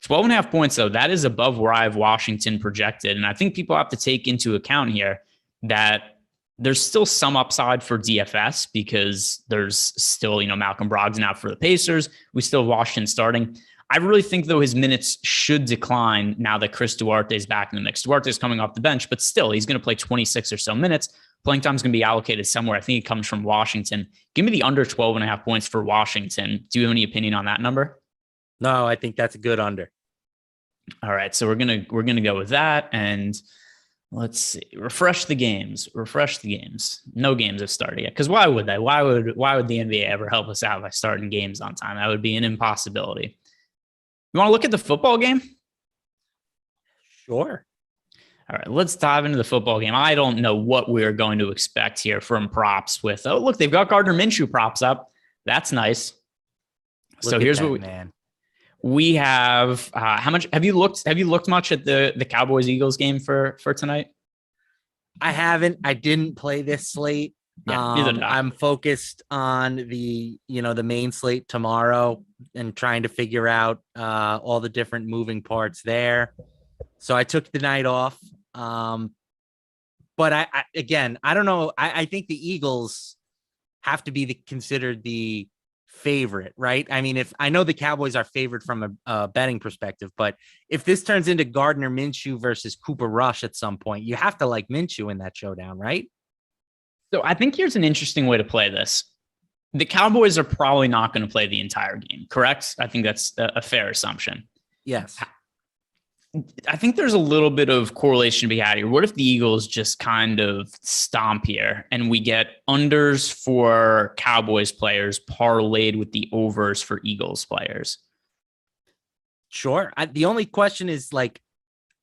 12.5 points, though, that is above where I have Washington projected. And I think people have to take into account here that there's still some upside for DFS because there's still, Malcolm Brogdon out for the Pacers. We still have Washington starting. I really think, though, his minutes should decline now that Chris Duarte is back in the mix. Duarte is coming off the bench, but still, he's going to play 26 or so minutes. Playing time is going to be allocated somewhere. I think it comes from Washington. Give me the under 12.5 points for Washington. Do you have any opinion on that number? No, I think that's a good under. All right, so we're gonna go with that, and let's see. Refresh the games. No games have started yet. Because why would they? Why would the NBA ever help us out by starting games on time? That would be an impossibility. You want to look at the football game? Sure. All right, let's dive into the football game. I don't know what we're going to expect here from props with. Oh, look, they've got Gardner Minshew props up. That's nice. So here's what we have. How much have you looked much at the Cowboys Eagles game for tonight? I haven't. I didn't play this slate. Yeah, I'm focused on the main slate tomorrow and trying to figure out all the different moving parts there. So I took the night off. But I don't know. I think the Eagles have to be considered the favorite, right? I mean, if I know the Cowboys are favored from a betting perspective, but if this turns into Gardner Minshew versus Cooper Rush at some point, you have to like Minshew in that showdown, right? So I think here's an interesting way to play this. The Cowboys are probably not going to play the entire game, correct? I think that's a fair assumption. Yes. I think there's a little bit of correlation to be had here. What if the Eagles just kind of stomp here and we get unders for Cowboys players parlayed with the overs for Eagles players? Sure. The only question is, like,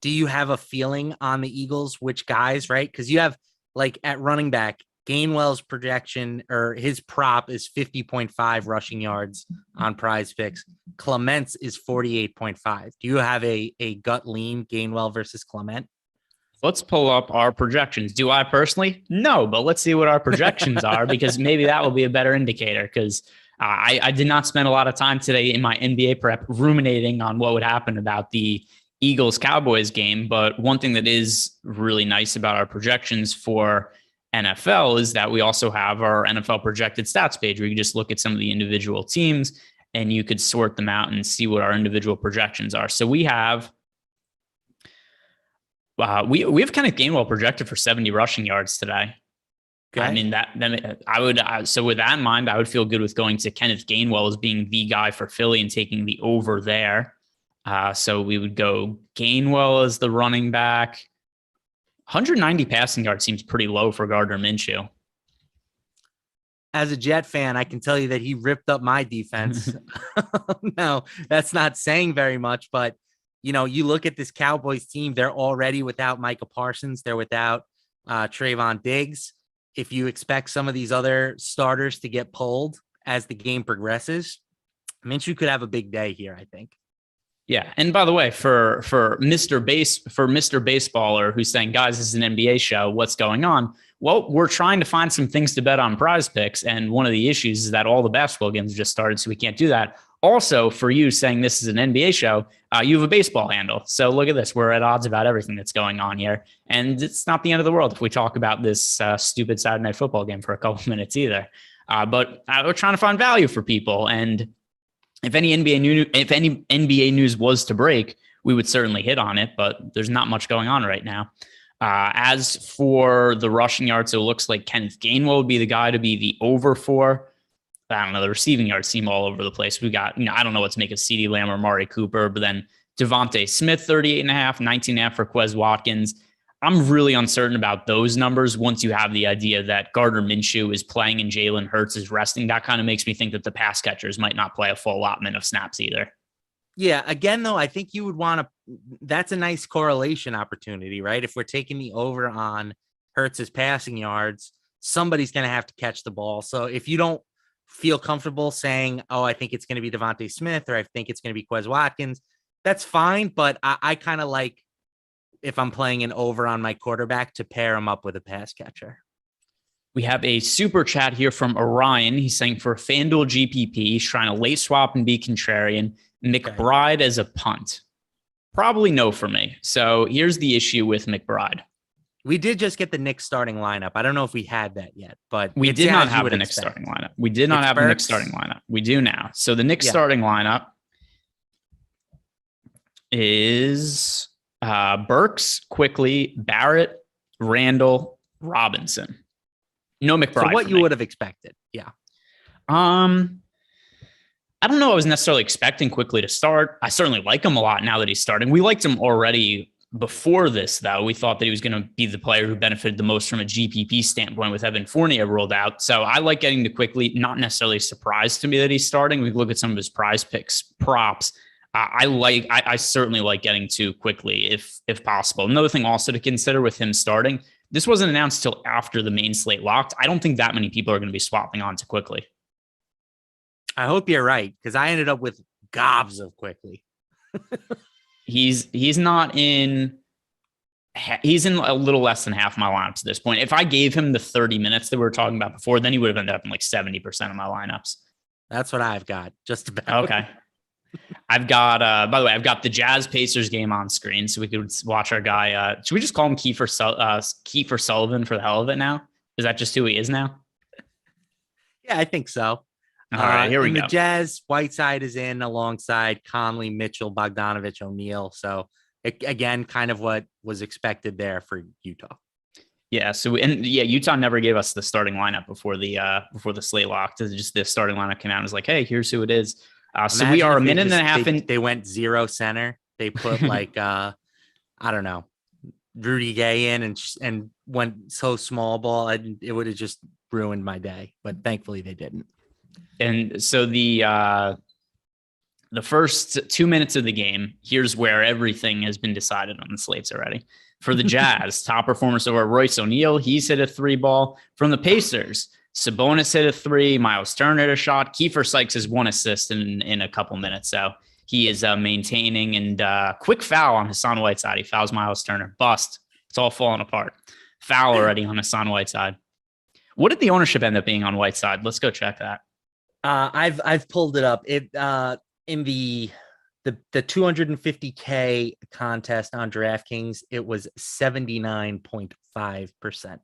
do you have a feeling on the Eagles, which guys, right? Because you have, like, at running back, Gainwell's projection or his prop is 50.5 rushing yards on Prize Picks. Clement's is 48.5. Do you have a gut lean Gainwell versus Clement? Let's pull up our projections. Do I personally? No, but let's see what our projections are because maybe that will be a better indicator because I did not spend a lot of time today in my NBA prep ruminating on what would happen about the Eagles-Cowboys game. But one thing that is really nice about our projections for NFL is that we also have our NFL projected stats page where you can just look at some of the individual teams and you could sort them out and see what our individual projections are. So we have we have Kenneth Gainwell projected for 70 rushing yards today. Okay. I mean, so with that in mind, I would feel good with going to Kenneth Gainwell as being the guy for Philly and taking the over there. So we would go Gainwell as the running back. 190 passing yards seems pretty low for Gardner Minshew. As a Jet fan, I can tell you that he ripped up my defense. No, that's not saying very much, but you look at this Cowboys team, they're already without Micah Parsons. They're without Trayvon Diggs. If you expect some of these other starters to get pulled as the game progresses, Minshew could have a big day here, I think. Yeah. And by the way, for Mr. Baseballer who's saying, guys, this is an NBA show, what's going on? Well, we're trying to find some things to bet on Prize Picks. And one of the issues is that all the basketball games just started, so we can't do that. Also, for you saying this is an NBA show, you have a baseball handle. So look at this. We're at odds about everything that's going on here. And it's not the end of the world if we talk about this stupid Saturday Night Football game for a couple minutes either. But we're trying to find value for people. And if any NBA news was to break, we would certainly hit on it. But there's not much going on right now. As for the rushing yards, it looks like Kenneth Gainwell would be the guy to be the over for. I don't know. The receiving yards seem all over the place. We got, I don't know what to make of CeeDee Lamb or Mari Cooper, but then Devontae Smith, 38.5, 19.5 for Quez Watkins. I'm really uncertain about those numbers once you have the idea that Gardner Minshew is playing and Jalen Hurts is resting. That kind of makes me think that the pass catchers might not play a full allotment of snaps either. Yeah. Again, though, I think you would want to, that's a nice correlation opportunity, right? If we're taking the over on Hurts's passing yards, somebody's going to have to catch the ball. So if you don't feel comfortable saying, oh, I think it's going to be Devontae Smith or I think it's going to be Quez Watkins, that's fine. But I kind of like, if I'm playing an over on my quarterback, to pair him up with a pass catcher. We have a super chat here from Rayen. He's saying for FanDuel GPP, he's trying to late swap and be contrarian. McBride as a punt. Probably no for me. So here's the issue with McBride. We did just get the Knicks starting lineup. I don't know if we had that yet, but we did not have the Knicks starting lineup. We did not have the Knicks starting lineup. We do now. So the Knicks starting lineup is Burks, Quickly, Barrett, Randall, Robinson. No McBride. So what you would have expected. Yeah. I don't know. I was necessarily expecting Quickly to start. I certainly like him a lot now that he's starting. We liked him already before this, though. We thought that he was going to be the player who benefited the most from a GPP standpoint with Evan Fournier rolled out. So I like getting to Quickly. Not necessarily a surprise to me that he's starting. We look at some of his Prize Picks props. I certainly like getting to Quickly if possible. Another thing also to consider with him starting, this wasn't announced till after the main slate locked. I don't think that many people are going to be swapping on to Quickly. I hope you're right, because I ended up with gobs of Quickly. He's in a little less than half my lineups at this point. If I gave him the 30 minutes that we were talking about before, then he would have ended up in like 70% of my lineups. That's what I've got. Just about. Okay. I've got, by the way, I've got the Jazz Pacers game on screen, so we could watch our guy. Should we just call him Kiefer Sullivan for the hell of it now? Is that just who he is now? Yeah, I think so. All right, here we go. The Jazz, Whiteside is in alongside Conley, Mitchell, Bogdanovich, O'Neal. So again, kind of what was expected there for Utah. Yeah. So Utah never gave us the starting lineup before the slate locked. Just the starting lineup came out and was like, hey, here's who it is. So we are a minute and a half in. They went zero center. They put like I don't know, Rudy Gay in and went so small ball. It would have just ruined my day. But thankfully they didn't. And so the first 2 minutes of the game, here's where everything has been decided on the slates already. For the Jazz, top performer so far, Royce O'Neal, he's hit a 3-ball. From the Pacers, Sabonis hit a 3, Miles Turner hit a shot. Kiefer Sykes has 1 assist in a couple minutes. So he is maintaining, and quick foul on Hassan Whiteside. He fouls Miles Turner. Bust. It's all falling apart. Foul already on Hassan Whiteside. What did the ownership end up being on Whiteside? Let's go check that. I've pulled it up. It in the 250K contest on DraftKings, it was 79.5%.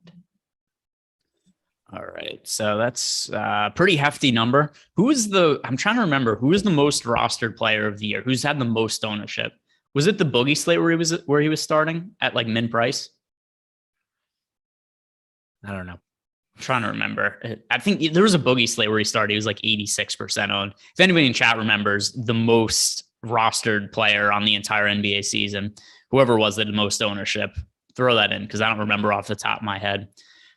All right. So that's a pretty hefty number. I'm trying to remember, who is the most rostered player of the year? Who's had the most ownership? Was it the Boogie slate where he was starting at like min price? I don't know. I'm trying to remember. I think there was a Boogie slate where he started. He was like 86% owned. If anybody in chat remembers the most rostered player on the entire NBA season, whoever was it, the most ownership, throw that in because I don't remember off the top of my head.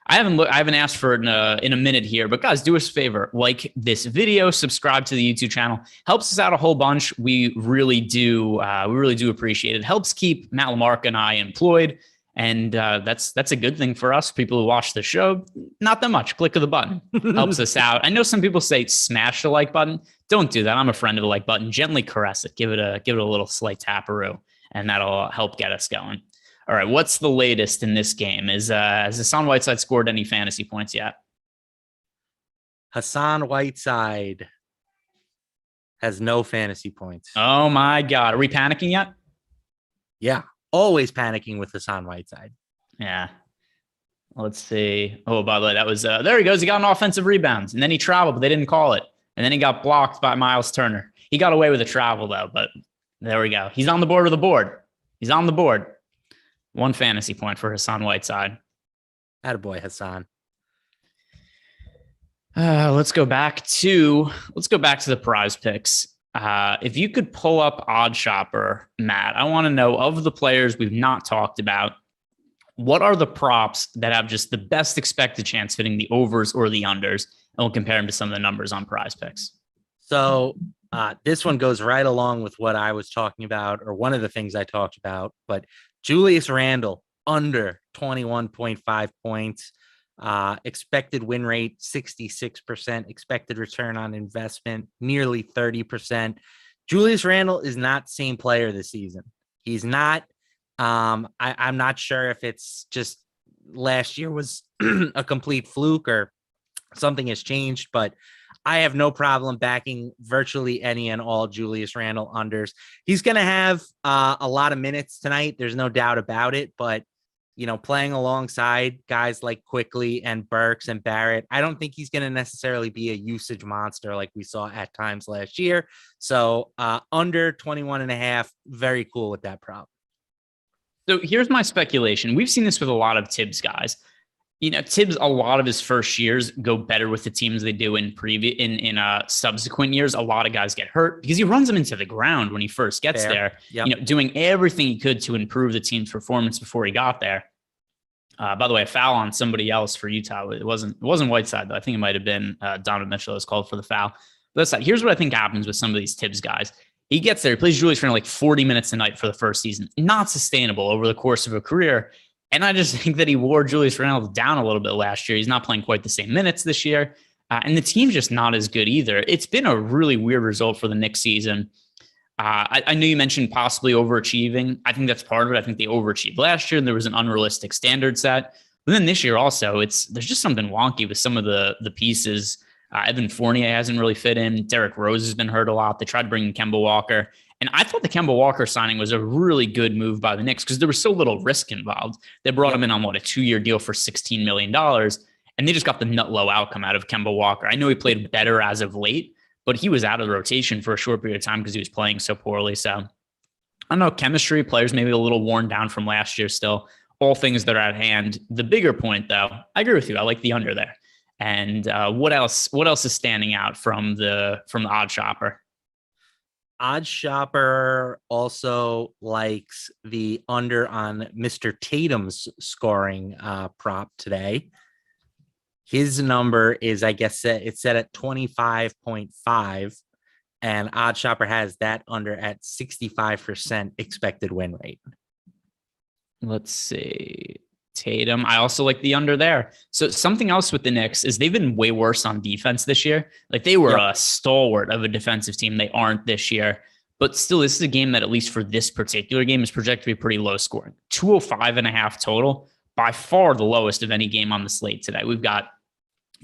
I haven't asked for it in a minute here, but guys, do us a favor, like this video, subscribe to the YouTube channel, helps us out a whole bunch. We really do appreciate it. Helps keep Matt LaMarca and I employed, and that's a good thing for us people who watch the show. Not that much. Click of the button helps us out. I know some people say smash the like button. Don't do that. I'm a friend of the like button. Gently caress it. Give it a little slight taparoo, and that'll help get us going. All right, what's the latest in this game? Has Hassan Whiteside scored any fantasy points yet? Hassan Whiteside has no fantasy points. Oh my God. Are we panicking yet? Yeah, always panicking with Hassan Whiteside. Yeah. Let's see. Oh, by the way, that was, there he goes. He got an offensive rebound, and then he traveled, but they didn't call it. And then he got blocked by Miles Turner. He got away with a travel, though, but there we go. He's on the board with the board. He's on the board. One fantasy point for Hassan Whiteside. Attaboy, Hassan. Let's go back to the prize picks. If you could pull up Odd Shopper, Matt, I want to know, of the players we've not talked about, what are the props that have just the best expected chance fitting the overs or the unders? And we'll compare them to some of the numbers on prize picks. So this one goes right along with what I was talking about, or one of the things I talked about, but Julius Randle under 21.5 points, expected win rate 66%, expected return on investment nearly 30%. Julius Randle is not the same player this season. He's not. I'm not sure if it's just last year was a complete fluke or something has changed, but I have no problem backing virtually any and all Julius Randle unders. He's going to have a lot of minutes tonight. There's no doubt about it. But, playing alongside guys like Quickly and Burks and Barrett, I don't think he's going to necessarily be a usage monster like we saw at times last year. So under 21.5, very cool with that prop. So here's my speculation. We've seen this with a lot of Tibbs guys. Tibbs, a lot of his first years go better with the teams they do in subsequent years. A lot of guys get hurt because he runs them into the ground when he first gets there. Yep. Doing everything he could to improve the team's performance before he got there. By the way, a foul on somebody else for Utah. It wasn't Whiteside, though. I think it might have been Donovan Mitchell that was called for the foul. But here's what I think happens with some of these Tibbs guys. He gets there, he plays Julius for like 40 minutes a night for the first season. Not sustainable over the course of a career. And I just think that he wore Julius Randle down a little bit last year. He's not playing quite the same minutes this year. And the team's just not as good either. It's been a really weird result for the Knicks season. I know you mentioned possibly overachieving. I think that's part of it. I think they overachieved last year and there was an unrealistic standard set. But then this year also, there's just something wonky with some of the pieces. Evan Fournier hasn't really fit in. Derrick Rose has been hurt a lot. They tried to bring in Kemba Walker. And I thought the Kemba Walker signing was a really good move by the Knicks because there was so little risk involved. They brought him in on, a 2-year deal for $16 million. And they just got the nut low outcome out of Kemba Walker. I know he played better as of late, but he was out of the rotation for a short period of time because he was playing so poorly. So I don't know, chemistry, players maybe a little worn down from last year still. All things that are at hand. The bigger point, though, I agree with you. I like the under there. And what else is standing out from the Odd Shopper? Odd Shopper also likes the under on Mr. Tatum's scoring prop today. His number is, I guess, it's set at 25.5, and Odd Shopper has that under at 65% expected win rate. Let's see. Tatum. I also like the under there. So something else with the Knicks is they've been way worse on defense this year. Like they were a stalwart of a defensive team. They aren't this year. But still, this is a game that, at least for this particular game, is projected to be pretty low scoring. 205.5 total, by far the lowest of any game on the slate today. We've got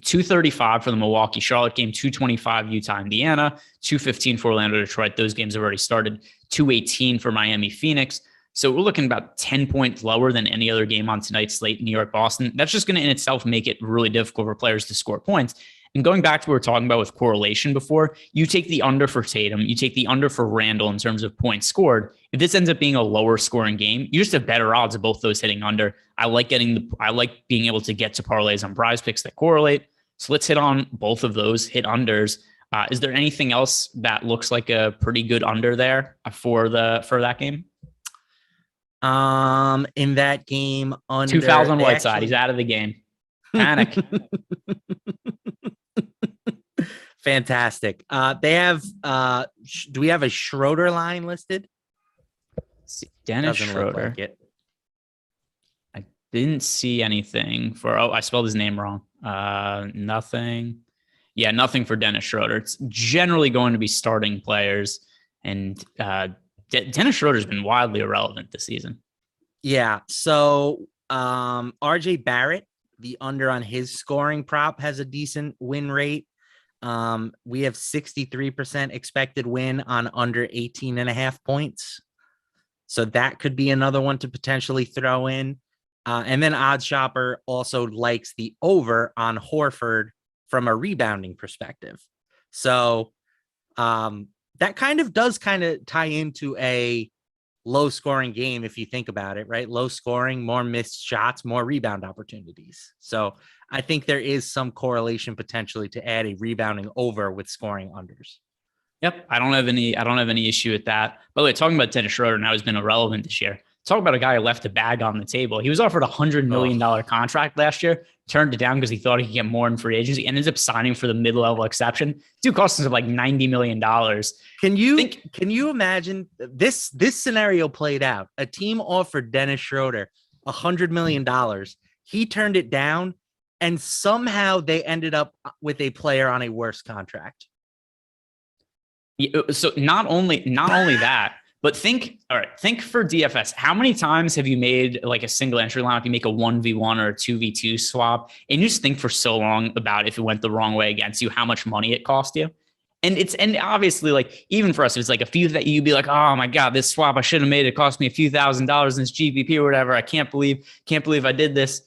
235 for the Milwaukee Charlotte game, 225 Utah Indiana, 215 for Orlando Detroit. Those games have already started. 218 for Miami Phoenix. So we're looking about 10 points lower than any other game on tonight's slate, New York Boston. That's just going to in itself make it really difficult for players to score points. And going back to what we were talking about with correlation before, you take the under for Tatum, you take the under for Randall in terms of points scored. If this ends up being a lower scoring game, you just have better odds of both those hitting under. I like being able to get to parlays on prize picks that correlate. So let's hit on both of those hit unders. Is there anything else that looks like a pretty good under there for that game? In that game, under 2 fouls on Whiteside. He's out of the game. Patnik. Fantastic. They have. Do we have a Schroeder line listed? Dennis Schroeder. Like it. I didn't see anything for. Oh, I spelled his name wrong. Nothing. Yeah, nothing for Dennis Schroeder. It's generally going to be starting players, and Dennis Schroeder's been wildly irrelevant this season. Yeah. So RJ Barrett, the under on his scoring prop, has a decent win rate. We have 63% expected win on under 18.5 points. So that could be another one to potentially throw in. And then Odd Shopper also likes the over on Horford from a rebounding perspective. So that does tie into a low scoring game if you think about it, right? Low scoring, more missed shots, more rebound opportunities. So I think there is some correlation potentially to add a rebounding over with scoring unders. Yep, I don't have any issue with that. By the way, talking about Dennis Schroeder now has been irrelevant this year. Talk about a guy who left a bag on the table. He was offered $100 million contract last year, turned it down because he thought he could get more in free agency, and ended up signing for the mid-level exception. Dude cost us like $90 million. Can you imagine this scenario played out? A team offered Dennis Schroeder $100 million. He turned it down, and somehow they ended up with a player on a worse contract. So not only that, but think for DFS, how many times have you made like a single entry lineup? You make a 1v1 or a 2v2 swap, and you just think for so long about if it went the wrong way against you, how much money it cost you. And obviously, like, even for us, it's like a few that you'd be like, oh my God, this swap I should have made. It cost me a few $1,000s in this GPP or whatever. I can't believe I did this.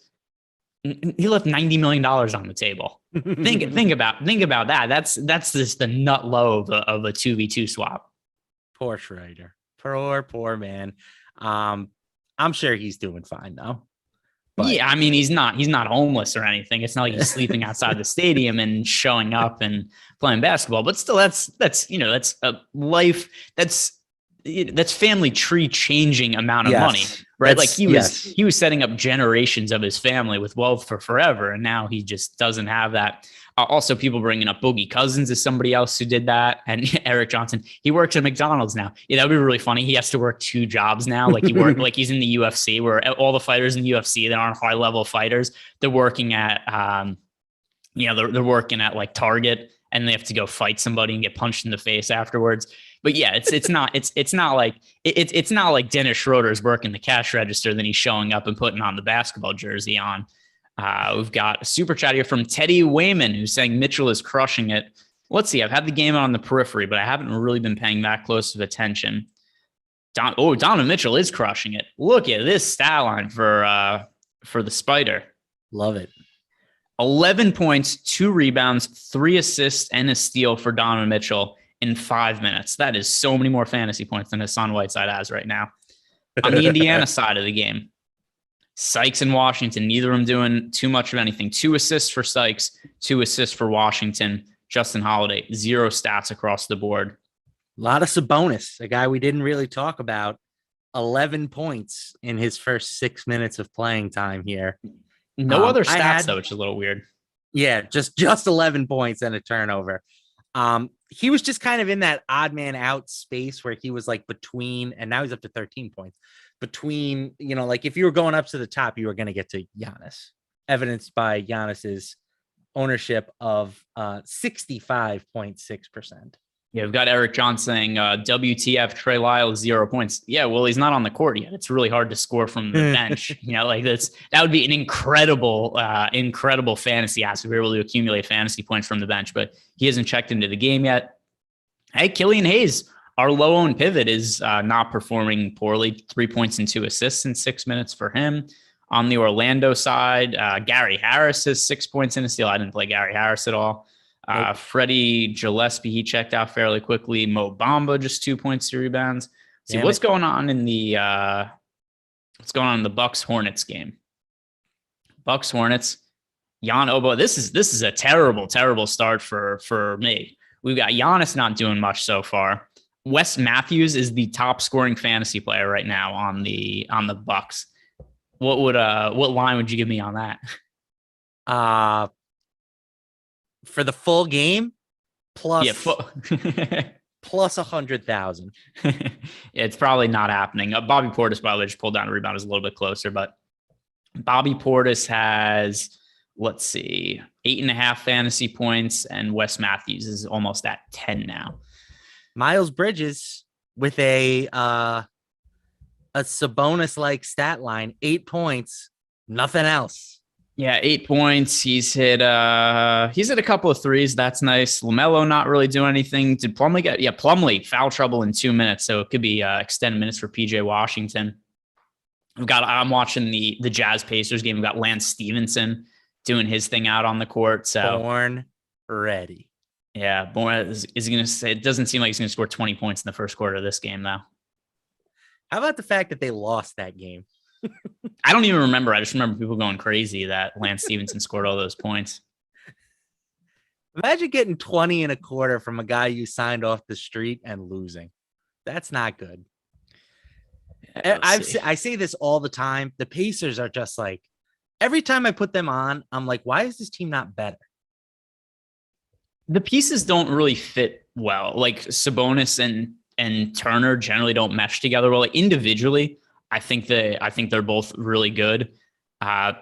He left $90 million on the table. think about that. That's just the nut low of a 2v2 swap. Poor Schroeder. Poor man. I'm sure he's doing fine though. But yeah, I mean, he's not homeless or anything. It's not like he's sleeping outside the stadium and showing up and playing basketball. But still, that's a life. That's family tree changing amount of money, right? Like he was setting up generations of his family with wealth for forever, and now he just doesn't have that. Also, people bringing up Boogie Cousins as somebody else who did that, and Eric Johnson. He works at McDonald's now. Yeah, that would be really funny. He has to work 2 jobs now. Like like he's in the UFC, where all the fighters in the UFC that aren't high level fighters, they're working at, they're working at like Target, and they have to go fight somebody and get punched in the face afterwards. But yeah, it's not like Dennis Schroeder's working the cash register, then he's showing up and putting on the basketball jersey on. We've got a super chat here from Teddy Wayman, who's saying Mitchell is crushing it. Let's see. I've had the game on the periphery, but I haven't really been paying that close of attention. Donovan Mitchell is crushing it. Look at this stat line for the Spider. Love it. 11 points, 2 rebounds, 3 assists, and a steal for Donovan Mitchell in 5 minutes. That is so many more fantasy points than Hassan Whiteside has right now. On the Indiana side of the game, Sykes and Washington, neither of them doing too much of anything. 2 assists for Sykes, 2 assists for Washington. Justin Holiday, 0 stats across the board. A lot of Sabonis, a guy we didn't really talk about. 11 points in his first 6 minutes of playing time here. No other stats, though, which is a little weird. Yeah, just 11 points and a turnover. He was just kind of in that odd man out space where he was like between, and now he's up to 13 points. Between, like if you were going up to the top, you were going to get to Giannis, evidenced by Giannis's ownership of 65.6%. Yeah, we've got Eric John saying, WTF, Trey Lyle is 0 points. Yeah, well, he's not on the court yet. It's really hard to score from the bench. That would be an incredible fantasy asset if we were able to accumulate fantasy points from the bench, but he hasn't checked into the game yet. Hey, Killian Hayes, our low-owned pivot, is not performing poorly. 3 points and 2 assists in 6 minutes for him. On the Orlando side, Gary Harris has 6 points in a steal. I didn't play Gary Harris at all. Freddie Gillespie, he checked out fairly quickly. Mo Bamba, just 2 points, 2 rebounds. See what's going on in the Bucks Hornets game. Bucks Hornets. Jan Obo. This is a terrible start for me. We've got Giannis not doing much so far. Wes Matthews is the top scoring fantasy player right now on the Bucks. What line would you give me on that? For the full game, plus yeah, plus 100,000. It's probably not happening. Bobby Portis, by the way, just pulled down a rebound, is a little bit closer, but Bobby Portis has, let's see, 8.5 fantasy points, and Wes Matthews is almost at 10 now. Miles Bridges with a Sabonis-like stat line, 8 points, nothing else. Yeah, 8 points. He's hit a couple of threes. That's nice. LaMelo not really doing anything. Did Plumlee get? Yeah, Plumlee foul trouble in 2 minutes, so it could be extended minutes for PJ Washington. I'm watching the Jazz Pacers game. We've got Lance Stevenson doing his thing out on the court. So Born ready. Yeah, Born is going to say, it doesn't seem like he's going to score 20 points in the first quarter of this game, though. How about the fact that they lost that game? I don't even remember. I just remember people going crazy that Lance Stevenson scored all those points. Imagine getting 20 and a quarter from a guy you signed off the street and losing. That's not good. I say this all the time. The Pacers are just like, every time I put them on, I'm like, why is this team not better? The pieces don't really fit well. Like Sabonis and Turner generally don't mesh together well. Like individually, I think they're both really good. I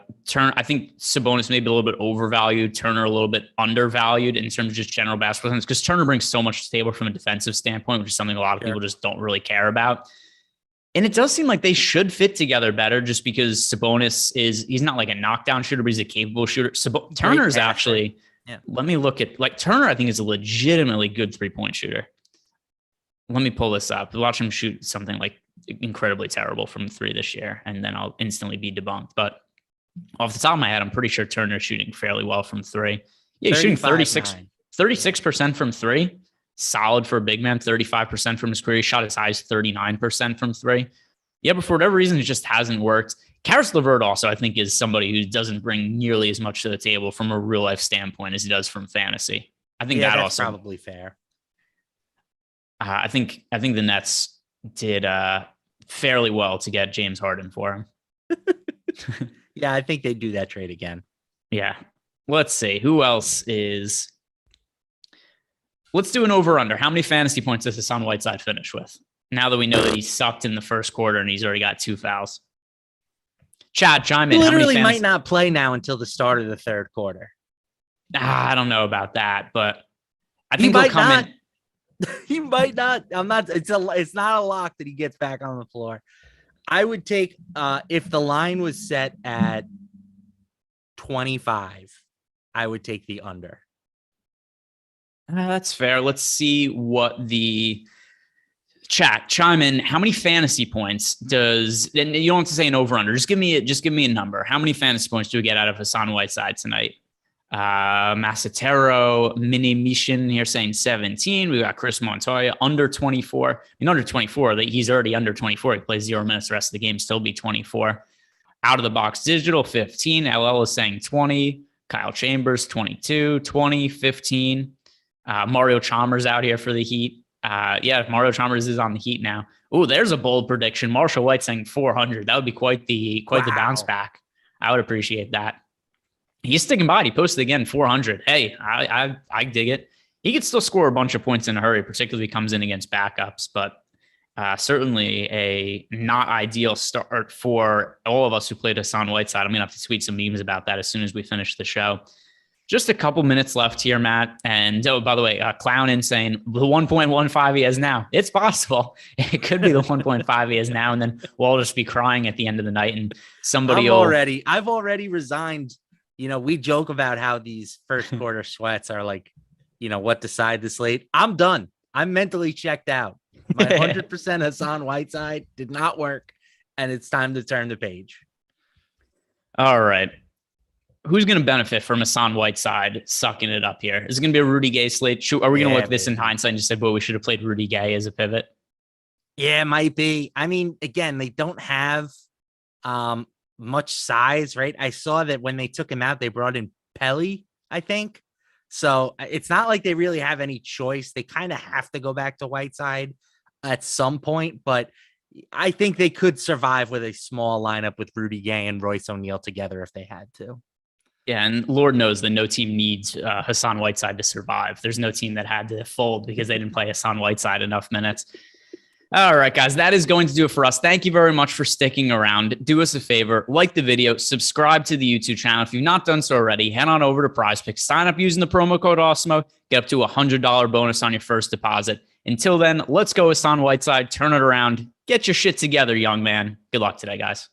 think Sabonis may be a little bit overvalued, Turner a little bit undervalued in terms of just general basketball sense, because Turner brings so much to the table from a defensive standpoint, which is something a lot of people just don't really care about. And it does seem like they should fit together better, just because Sabonis he's not like a knockdown shooter, but he's a capable shooter. Turner's actually, let me look at, like, Turner, I think, is a legitimately good 3-point shooter. Let me pull this up. Watch him shoot something like incredibly terrible from 3 this year, and then I'll instantly be debunked. But off the top of my head, I'm pretty sure Turner's shooting fairly well from 3. Yeah, he's shooting 36% from 3. Solid for a big man. 35% from his career. He shot as high as 39% from 3. Yeah, but for whatever reason, it just hasn't worked. Karis LeVert also, I think, is somebody who doesn't bring nearly as much to the table from a real life standpoint as he does from fantasy. I think that's also probably fair. I think the Nets did fairly well to get James Harden for him. Yeah, I think they do that trade again. Yeah. Let's see. Who else is... Let's do an over-under. How many fantasy points does Hassan Whiteside finish with? Now that we know that he sucked in the first quarter and he's already got 2 fouls. Chad, chime in. He literally might not play now until the start of the third quarter. I don't know about that, but I think he'll come in. He might not. It's not a lock that he gets back on the floor. I would take, if the line was set at 25, I would take the under. That's fair. Let's see what the chat chime in. How many fantasy points does, and you don't have to say an over under, just give me a number. How many fantasy points do we get out of Hassan Whiteside tonight? Masatero, Mini Mishin here saying 17. We got Chris Montoya under 24. I mean, under 24, he's already under 24. He plays 0 minutes the rest of the game, still be 24. Out of the box digital, 15. LL is saying 20. Kyle Chambers, 22, 20, 15. Mario Chalmers out here for the Heat. Mario Chalmers is on the Heat now. Oh, there's a bold prediction. Marshall White saying 400. That would be quite the bounce back. I would appreciate that. He's sticking by it. He posted again 400. Hey, I dig it. He could still score a bunch of points in a hurry, particularly if he comes in against backups, but certainly a not ideal start for all of us who played Hassan Whiteside. I'm going to have to tweet some memes about that as soon as we finish the show. Just a couple minutes left here, Matt. And oh, by the way, Clown in saying the 1.15 he has now. It's possible. It could be the 1.5 he has now. And then we'll all just be crying at the end of the night. And somebody I've already resigned. You know, we joke about how these first quarter sweats are like, you know, what decide the slate. I'm done. I'm mentally checked out. My 100% Hassan Whiteside did not work. And it's time to turn the page. All right. Who's going to benefit from Hassan Whiteside sucking it up here? Is it going to be a Rudy Gay slate? Are we going to look at this in hindsight and just say, boy, we should have played Rudy Gay as a pivot? Yeah, it might be. I mean, again, they don't have much size, right? I saw that when they took him out, they brought in Pelly, I think. So it's not like they really have any choice. They kind of have to go back to Whiteside at some point, but I think they could survive with a small lineup with Rudy Gay and Royce O'Neal together if they had to. Yeah, and Lord knows that no team needs Hassan Whiteside to survive. There's no team that had to fold because they didn't play Hassan Whiteside enough minutes. All right, guys, that is going to do it for us. Thank you very much for sticking around. Do us a favor, like the video, subscribe to the YouTube channel. If you've not done so already, head on over to PrizePicks, sign up using the promo code Awesemo, get up to a $100 bonus on your first deposit. Until then, let's go Hassan Whiteside, turn it around, get your shit together, young man. Good luck today, guys.